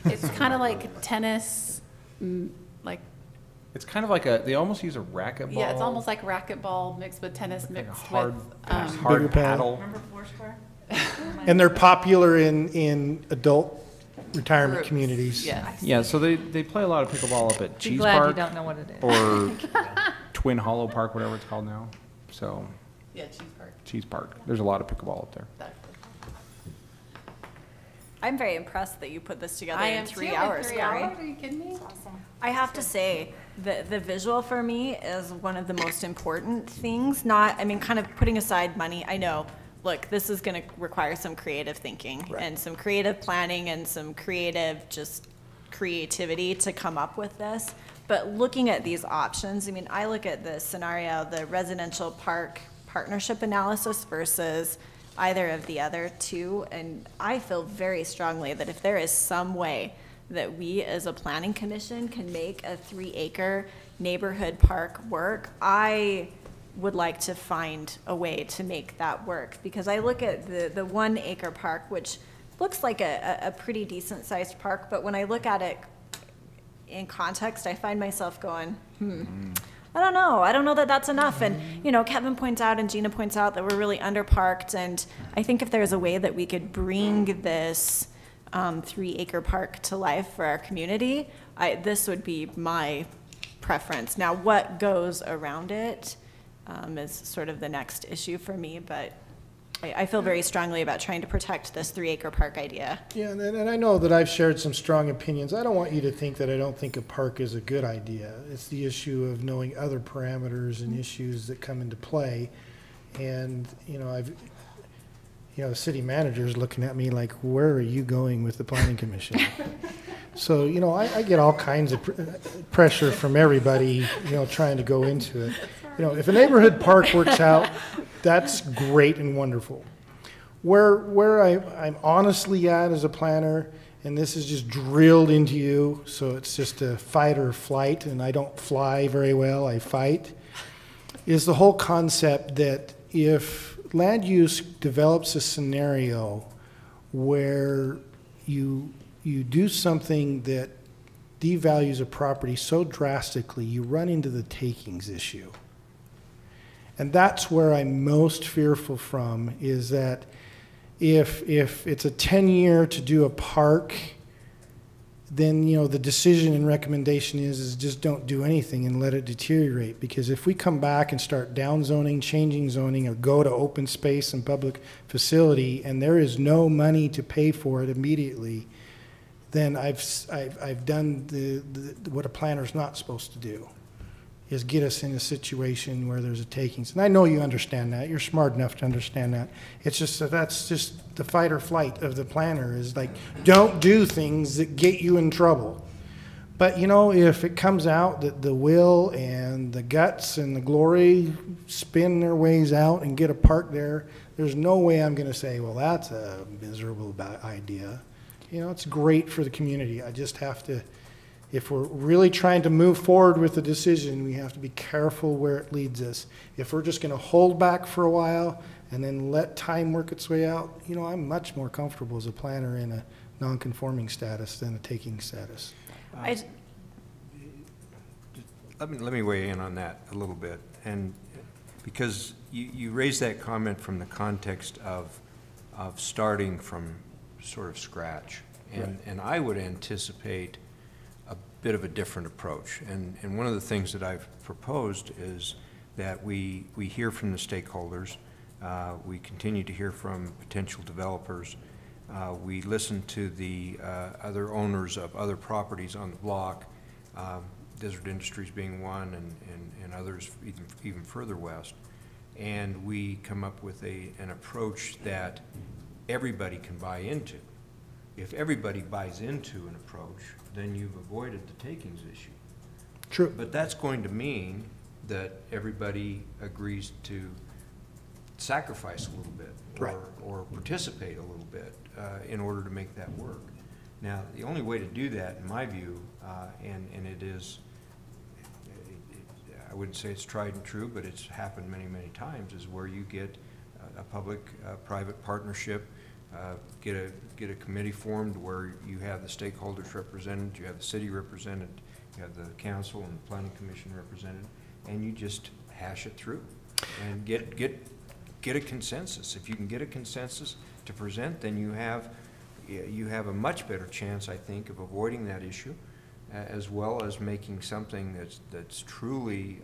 it's kind of like tennis, like... It's kind of like they almost use a racquetball. Yeah, it's almost like racquetball mixed with tennis like mixed a hard, with... hard paddle. Remember Foursquare? And they're popular in adult retirement Groups. communities. Yeah. Yeah, so they play a lot of pickleball up at Be Cheese glad Park. you don't know what it is. Or Twin Hollow Park, whatever it's called now. So Yeah, Cheese Park. Cheese Park. There's a lot of pickleball up there. I'm very impressed that you put this together I in am 3 too, in hours, 3 Corey. hours? Are you kidding me? I have to say, the visual for me is one of the most important things. Kind of putting aside money, I know, look, this is going to require some creative thinking and some creative planning and some creativity to come up with this. But looking at these options, I look at the scenario, the residential park partnership analysis versus either of the other two, and I feel very strongly that if there is some way that we as a planning commission can make a 3 acre neighborhood park work, I would like to find a way to make that work. Because I look at the 1 acre park, which looks like a pretty decent sized park, but when I look at it in context, I find myself going, I don't know that that's enough. And, Kevin points out and Gina points out that we're really underparked. And I think if there's a way that we could bring this 3 acre park to life for our community, this would be my preference. Now, what goes around it is sort of the next issue for me, but I feel very strongly about trying to protect this 3 acre park idea. Yeah, and I know that I've shared some strong opinions. I don't want you to think that I don't think a park is a good idea. It's the issue of knowing other parameters and issues that come into play. And, the city manager is looking at me like, where are you going with the planning commission? So, I get all kinds of pressure from everybody, trying to go into it. If a neighborhood park works out, that's great and wonderful. Where I'm honestly at as a planner, and this is just drilled into you, so it's just a fight or flight, and I don't fly very well, I fight, is the whole concept that if land use develops a scenario where you you do something that devalues a property so drastically, you run into the takings issue. And that's where I'm most fearful from, is that if it's a 10-year to do a park, then, you know, the decision and recommendation is just don't do anything and let it deteriorate. Because if we come back and start downzoning, changing zoning, or go to open space and public facility, and there is no money to pay for it immediately, then I've done what a planner's not supposed to do, is get us in a situation where there's a takings. And I know you understand that. You're smart enough to understand that. It's just that's just the fight or flight of the planner, is like, don't do things that get you in trouble. But, you know, if it comes out that the will and the guts and the glory spin their ways out and get a park there, there's no way I'm going to say, well, that's a miserable idea. You know, it's great for the community. I just have to, if we're really trying to move forward with the decision, we have to be careful where it leads us. If we're just going to hold back for a while and then let time work its way out, you know, I'm much more comfortable as a planner in a non-conforming status than a taking status. Let me weigh in on that a little bit, and because you raised that comment from the context of starting from sort of scratch, and I would anticipate a bit of a different approach. And one of the things that I've proposed is that we hear from the stakeholders, we continue to hear from potential developers, we listen to the other owners of other properties on the block, Desert Industries being one, and others even further west, and we come up with an approach that everybody can buy into. If everybody buys into an approach, then you've avoided the takings issue. True. But that's going to mean that everybody agrees to sacrifice a little bit, right, or participate a little bit in order to make that work. Now, the only way to do that, in my view, and it is, I wouldn't say it's tried and true, but it's happened many, many times, is where you get a public-private partnership, get a committee formed where you have the stakeholders represented, you have the city represented, you have the council and the planning commission represented, and you just hash it through and get a consensus. If you can get a consensus to present, then you have a much better chance, I think, of avoiding that issue, as well as making something that's truly,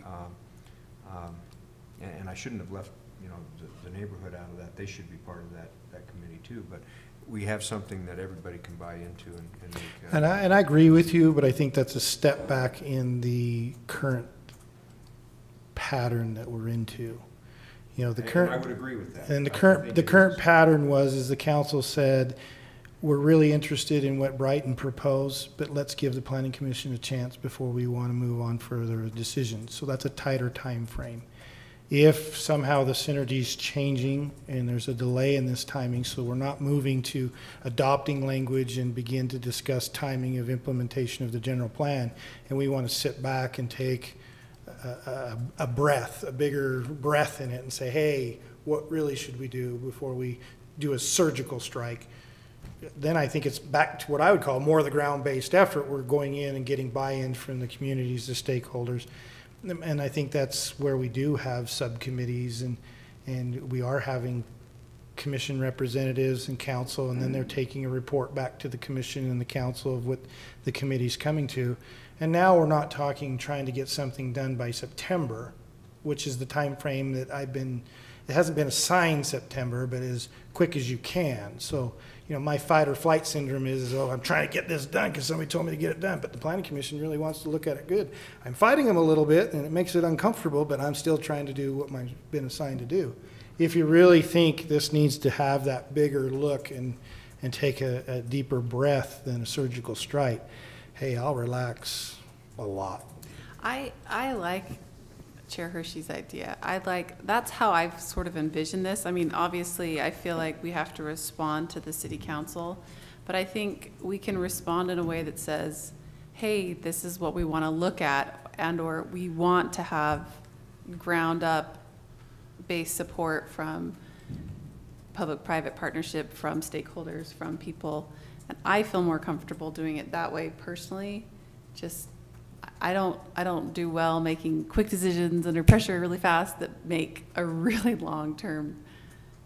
and I shouldn't have left, you know, the neighborhood out of that. They should be part of that committee too. But we have something that everybody can buy into and make. And I agree with you, but I think that's a step back in the current pattern that we're into. You know, the current. I would agree with that. And the current pattern was, as the council said, we're really interested in what Brighton proposed, but let's give the Planning Commission a chance before we want to move on further decisions. So that's a tighter time frame. If somehow the synergy's changing and there's a delay in this timing, so we're not moving to adopting language and begin to discuss timing of implementation of the general plan, and we want to sit back and take a bigger breath in it and say, hey, what really should we do before we do a surgical strike? Then I think it's back to what I would call more of the ground-based effort. We're going in and getting buy-in from the communities, the stakeholders. And I think that's where we do have subcommittees, and we are having commission representatives and council, and then they're taking a report back to the commission and the council of what the committee's coming to. And now we're not trying to get something done by September, which is the time frame that it hasn't been assigned September, but as quick as you can. So, you know, my fight or flight syndrome is, oh, I'm trying to get this done because somebody told me to get it done, but the Planning Commission really wants to look at it good. I'm fighting them a little bit, and it makes it uncomfortable, but I'm still trying to do what I've been assigned to do. If you really think this needs to have that bigger look and take a deeper breath than a surgical strike, hey, I'll relax a lot. I like Chair Hershey's idea. That's how I've sort of envisioned this. I mean, obviously, I feel like we have to respond to the city council, but I think we can respond in a way that says, hey, this is what we want to look at, and or we want to have ground up based support from public-private partnership, from stakeholders, from people And I feel more comfortable doing it that way personally. Just, I don't do well making quick decisions under pressure really fast that make a really long-term,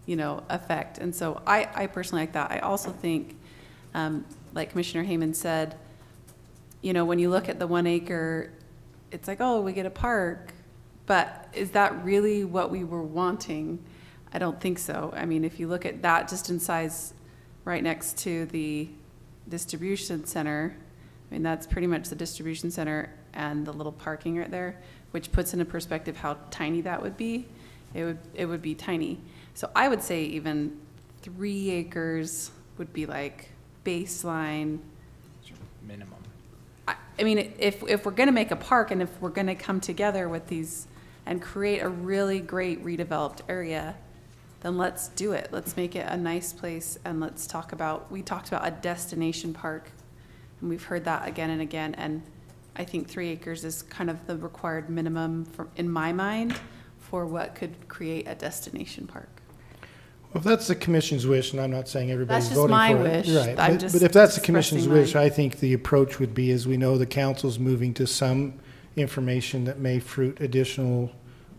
you know, effect. And so I personally like that. I also think, like Commissioner Hayman said, you know, when you look at the 1 acre, it's like, oh, we get a park, but is that really what we were wanting? I don't think so. I mean, if you look at that just in size right next to the distribution center, I mean, that's pretty much the distribution center and the little parking right there, which puts into perspective how tiny that would be. It would be tiny. So I would say even 3 acres would be like baseline. Minimum. I mean, if we're going to make a park and if we're going to come together with these and create a really great redeveloped area, then let's do it. Let's make it a nice place, and let's talk about, we talked about a destination park, and we've heard that again and again, and I think 3 acres is kind of the required minimum for, in my mind, for what could create a destination park. Well, if that's the commission's wish, and I'm not saying everybody's That's just voting my for wish. it. Right. I'm But just if that's the commission's expressing wish, mine. I think the approach would be, as we know, the council's moving to some information that may fruit additional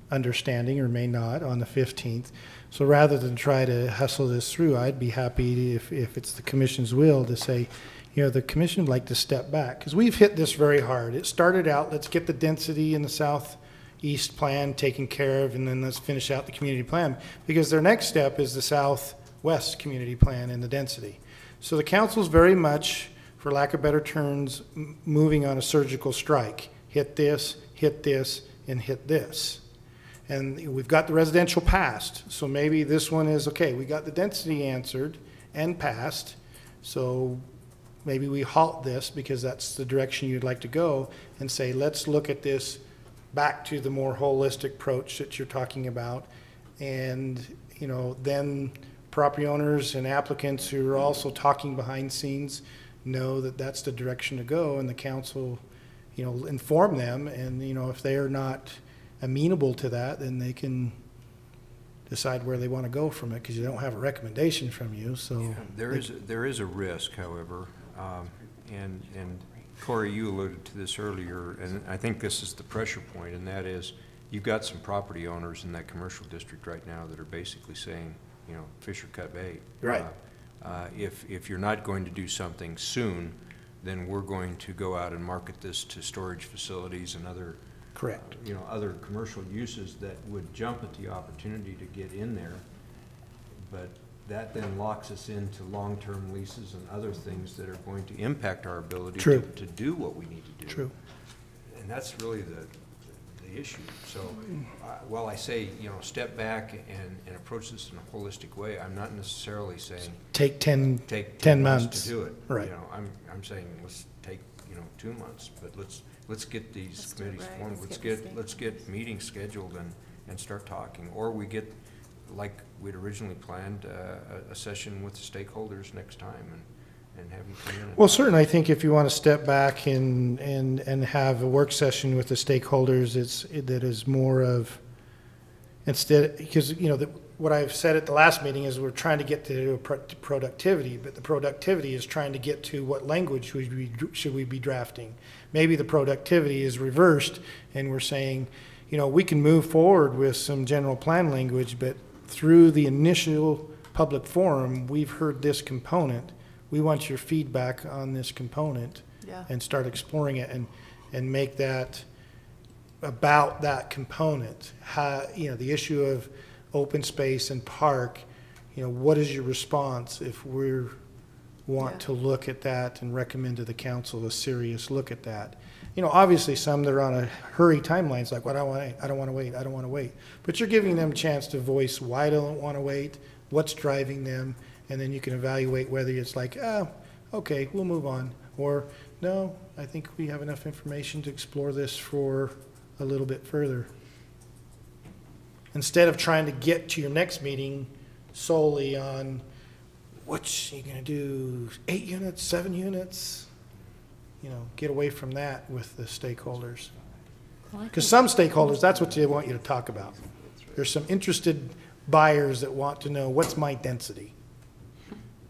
understanding or may not on the 15th. So rather than try to hustle this through, I'd be happy if it's the commission's will to say, you know, the commission would like to step back, because we've hit this very hard. It started out, let's get the density in the southeast plan taken care of, and then let's finish out the community plan, because their next step is the southwest community plan and the density. So the council's very much, for lack of better terms, moving on a surgical strike. Hit this, and hit this. And we've got the residential passed, so maybe this one is, okay, we got the density answered and passed, so maybe we halt this because that's the direction you'd like to go, and say, let's look at this back to the more holistic approach that you're talking about. And, you know, then property owners and applicants who are also talking behind scenes know that that's the direction to go, and the council, you know, inform them, and, you know, if they are not amenable to that, then they can decide where they want to go from it, because you don't have a recommendation from you. So yeah, there is a risk, however, and Corey, you alluded to this earlier, and I think this is the pressure point, and that is you've got some property owners in that commercial district right now that are basically saying, you know, fish or cut bait. Right. If you're not going to do something soon, then we're going to go out and market this to storage facilities and other, correct, you know, other commercial uses that would jump at the opportunity to get in there. But that then locks us into long-term leases and other things that are going to impact our ability to do what we need to do. True. And that's really the issue. So while I say, you know, step back and approach this in a holistic way, I'm not necessarily saying take 10 months to do it. Right. You know, I'm saying let's take, you know, 2 months, but let's get these committees formed. Let's get meetings scheduled and start talking. Or we get, like we'd originally planned, a session with the stakeholders next time and have them come in. Well, certainly, I think if you want to step back and have a work session with the stakeholders, that is more of, instead, because, you know, what I've said at the last meeting is we're trying to get to productivity, but the productivity is trying to get to what language should we be drafting. Maybe the productivity is reversed, and we're saying, you know, we can move forward with some general plan language, but through the initial public forum, we've heard this component. We want your feedback on this component, and start exploring it and make that about that component. How, you know, the issue of open space and park, you know, what is your response if we want to look at that and recommend to the council a serious look at that? You know, obviously some that are on a hurry timelines, like, well, I don't want to wait. But you're giving them a chance to voice why they don't want to wait, what's driving them, and then you can evaluate whether it's like, oh, okay, we'll move on. Or, no, I think we have enough information to explore this for a little bit further. Instead of trying to get to your next meeting solely on what you're going to do, 8 units, 7 units, you know, get away from that with the stakeholders. Because some stakeholders, that's what they want you to talk about. There's some interested buyers that want to know, what's my density?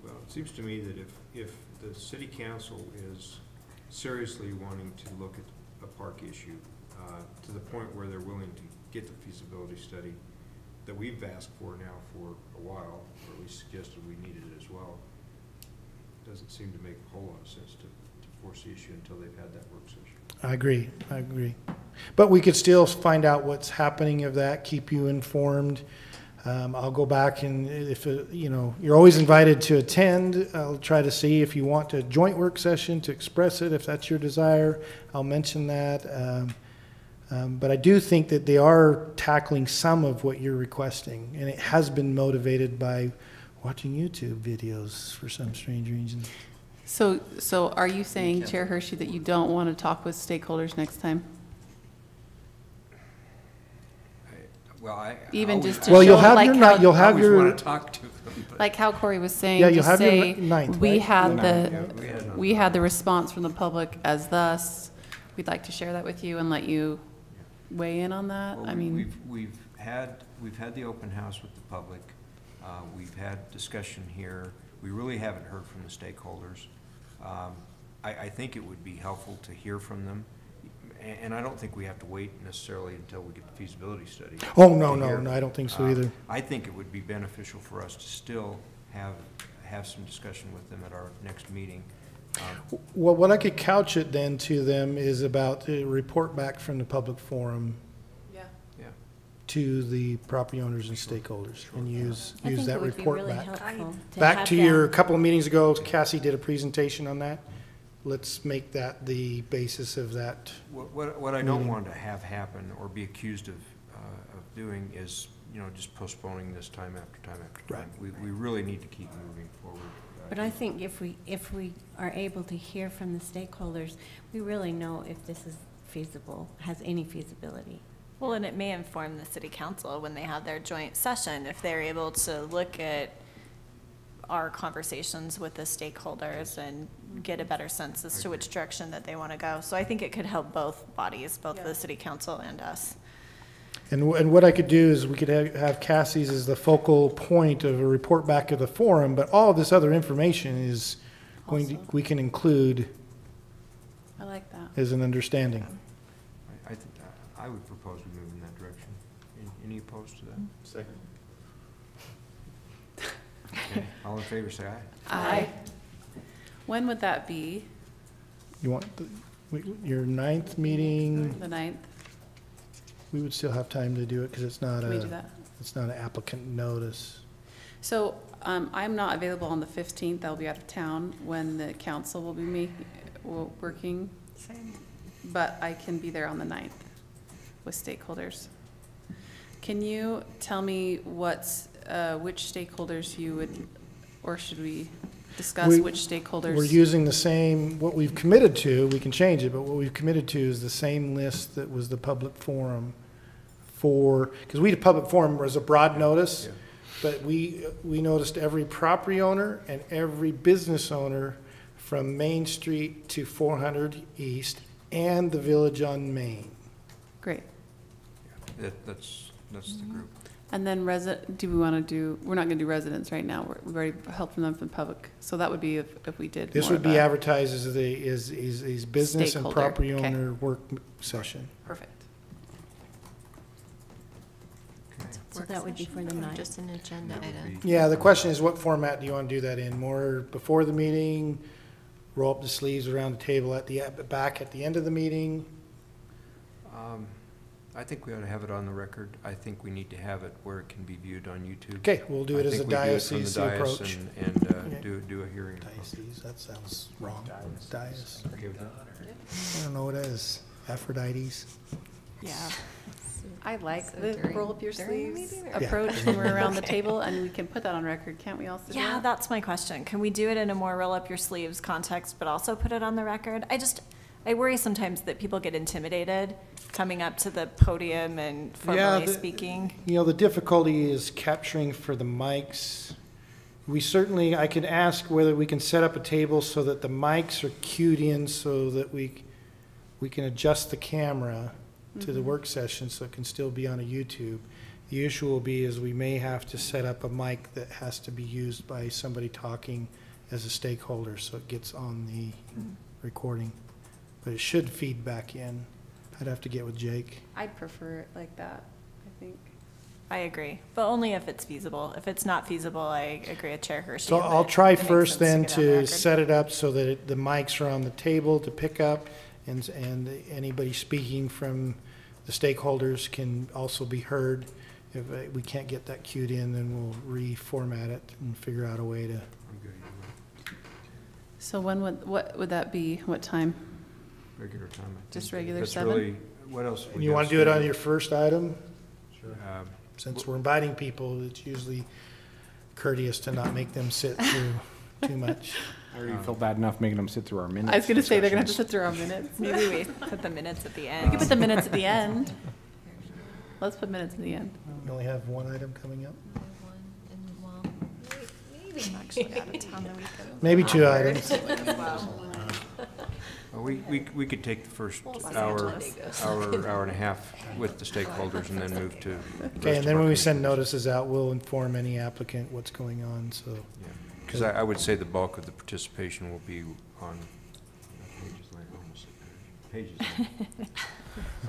Well, it seems to me that if the city council is seriously wanting to look at a park issue to the point where they're willing to get the feasibility study that we've asked for now for a while, or at least suggested we needed it as well. Doesn't seem to make a whole lot of sense to force the issue until they've had that work session. I agree. But we could still find out what's happening of that, keep you informed. I'll go back and if, you're always invited to attend. I'll try to see if you want a joint work session to express it, if that's your desire. I'll mention that. But I do think that they are tackling some of what you're requesting, and it has been motivated by watching YouTube videos for some strange reason. So are you saying, Chair Hershey, that you don't want to talk with stakeholders next time? Even just to show, you'll have like your how, night. You'll have your. Want to talk to them, but like how Corey was saying. Yeah, you'll just have say, your ninth. we right? had we had the response from the public as thus. We'd like to share that with you and let you weigh in on that. Well, I mean, we've had the open house with the public. We've had discussion here. We really haven't heard from the stakeholders. I think it would be helpful to hear from them. And I don't think we have to wait necessarily until we get the feasibility study. Oh, no, I don't think so either. I think it would be beneficial for us to still have some discussion with them at our next meeting. Well, what I could couch it then to them is about the report back from the public forum to the property owners and stakeholders, and use that report back to your couple of meetings ago. Cassie did a presentation on that. Let's make that the basis of that. What I don't want to have happen or be accused of doing is, just postponing this time after time after time. We really need to keep moving forward. But I think if we are able to hear from the stakeholders, we really know if this is feasible, has any feasibility. Well, and it may inform the city council when they have their joint session, if they're able to look at our conversations with the stakeholders and get a better sense as to which direction that they want to go. So I think it could help both bodies, both the city council and us. And what I could do is we could have Cassie's as the focal point of a report back of the forum, but all of this other information is we can include. I like that. As an understanding. I would propose we move in that direction. Any opposed to that? Second. Okay. All in favor, say aye. Aye. When would that be? You want your 9th meeting? The 9th. We would still have time to do it because it's not it's not an applicant notice. So I'm not available on the 15th. I'll be out of town when the council will be working. Same. But I can be there on the 9th with stakeholders. Can you tell me which stakeholders you would, or should we discuss which stakeholders? We're using the same, what we've committed to, we can change it, but what we've committed to is the same list that was the public forum because the public forum was a broad notice, but we noticed every property owner and every business owner from Main Street to 400 East and the Village on Main. Great. That's the group. And then do we want to do, we're not going to do residents right now. We've already helped from them from public. So that would be if we did. This would be advertised as a business and property owner work session. Perfect. So that would be for the 9th. Just an agenda item. Yeah, the question is what format do you want to do that in? More before the meeting, roll up the sleeves around the table at the back at the end of the meeting? I think we ought to have it on the record. I think we need to have it where it can be viewed on YouTube. Okay, we'll do it as a diocese approach. And do a hearing. Diocese, that sounds wrong. Diocese. Okay with that? I don't know what it is. Aphrodites. Yeah. I like the roll up your sleeves meeting, approach when we're around the table, and we can put that on record, can't we also? Yeah, that's my question. Can we do it in a more roll up your sleeves context, but also put it on the record? I worry sometimes that people get intimidated coming up to the podium and formally speaking. The difficulty is capturing for the mics. I can ask whether we can set up a table so that the mics are cued in so that we can adjust the camera to the work session so it can still be on a YouTube. The issue will be is we may have to set up a mic that has to be used by somebody talking as a stakeholder, so it gets on the recording. But it should feed back in. I'd have to get with Jake. I'd prefer it like that, I think. I agree, but only if it's feasible. If it's not feasible, I agree with Chair Hershey. So I'll that try it makes first then sense get on the to record. set it up so that the mics are on the table to pick up, and anybody speaking from the stakeholders can also be heard. If we can't get that cued in, then we'll reformat it and figure out a way to. So what would that be? What time? Regular time. I think. Just regular That's 7? really- What else? we You got want to do it on scheduled? your first item? Sure. Since we're inviting people, it's usually courteous to not make them sit through too much. I already feel bad enough making them sit through our minutes. I was going to say they're going to have to discussions. sit through our minutes. Maybe we put the minutes at the We end. can put the minutes at the end. Let's put minutes at the end. We only have one item coming up. I'm actually out of town the week of Maybe 2 the items. 3rd. Wow. Well, we could take the first Los hour, Angeles. hour and a half with the stakeholders and then move to. the Okay, rest and of then our when we commissioners. send notices out, we'll inform any applicant what's going on, so. Because I would say the bulk of the participation will be on pages.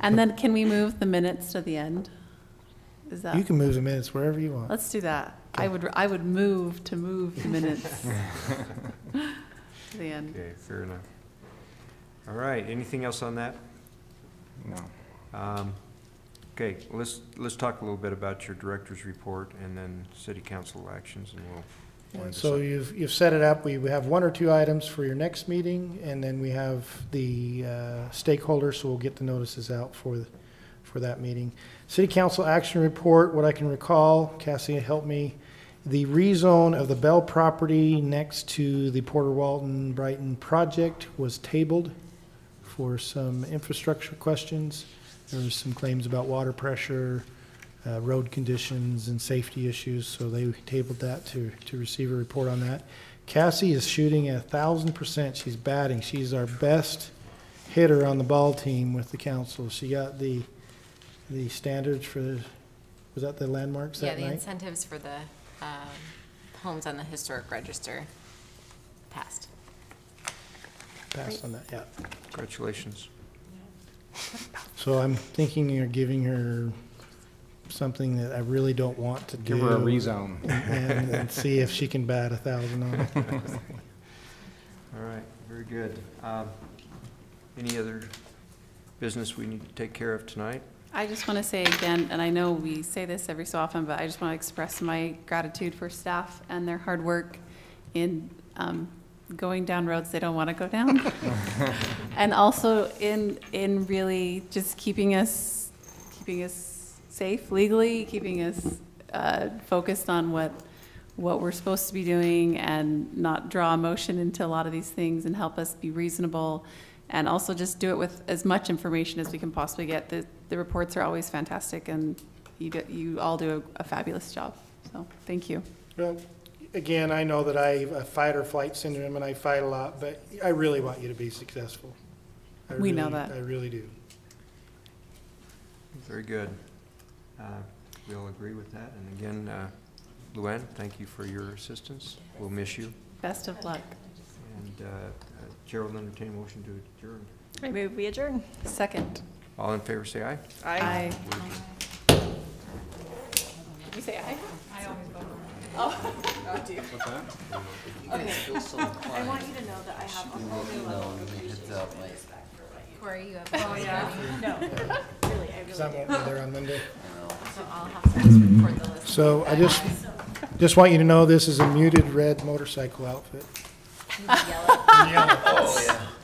And then can we move the minutes to the end? Is that? You can move the minutes wherever you want. Let's do that. I would move the minutes to the end. Okay, fair enough. All right, anything else on that? No. Okay, let's talk a little bit about your director's report and then city council actions, and we'll wind this So up. you've set it up. We have 1 or 2 items for your next meeting, and then we have the stakeholders, so we'll get the notices out for that meeting. City council action report, what I can recall, Cassie help me, the rezone of the Bell property next to the Porter Walton Brighton project was tabled for some infrastructure questions. There was some claims about water pressure, road conditions, and safety issues, so they tabled that to receive a report on that. Cassie is shooting at 1,000%. She's batting. She's our best hitter on the ball team with the council. She got the standards for was that the landmarks Yeah, that the night? incentives for the homes on the historic register passed. Passed on that, yeah. Congratulations. So I'm thinking of giving her something that I really don't want to do. Give her a rezone. And see if she can bat 1,000 on it. All right, very good. Any other business we need to take care of tonight? I just want to say again, and I know we say this every so often, but I just want to express my gratitude for staff and their hard work in going down roads they don't want to go down. And also in really just keeping us safe legally, keeping us focused on what we're supposed to be doing and not draw emotion into a lot of these things and help us be reasonable. And also just do it with as much information as we can possibly get. The reports are always fantastic, and you all do a fabulous job. So thank you. Well, again, I know that I have fight or flight syndrome and I fight a lot, but I really want you to be successful. We know that. I really do. Very good. We all agree with that. And again, Luann, thank you for your assistance. We'll miss you. Best of luck. And Chair will entertain a motion to adjourn. I move we adjourn. Second. All in favor, say aye. Aye. You say aye? I always vote. Oh, do you? Okay. I want you to know that I have a whole new level of appreciation and respect for what you do. Corey, you have. Oh, yeah. No, really, I Because I really won't do. be there on Monday. So I'll have to just record the list. So I just want you to know this is a muted red motorcycle outfit. Yellow. Yeah.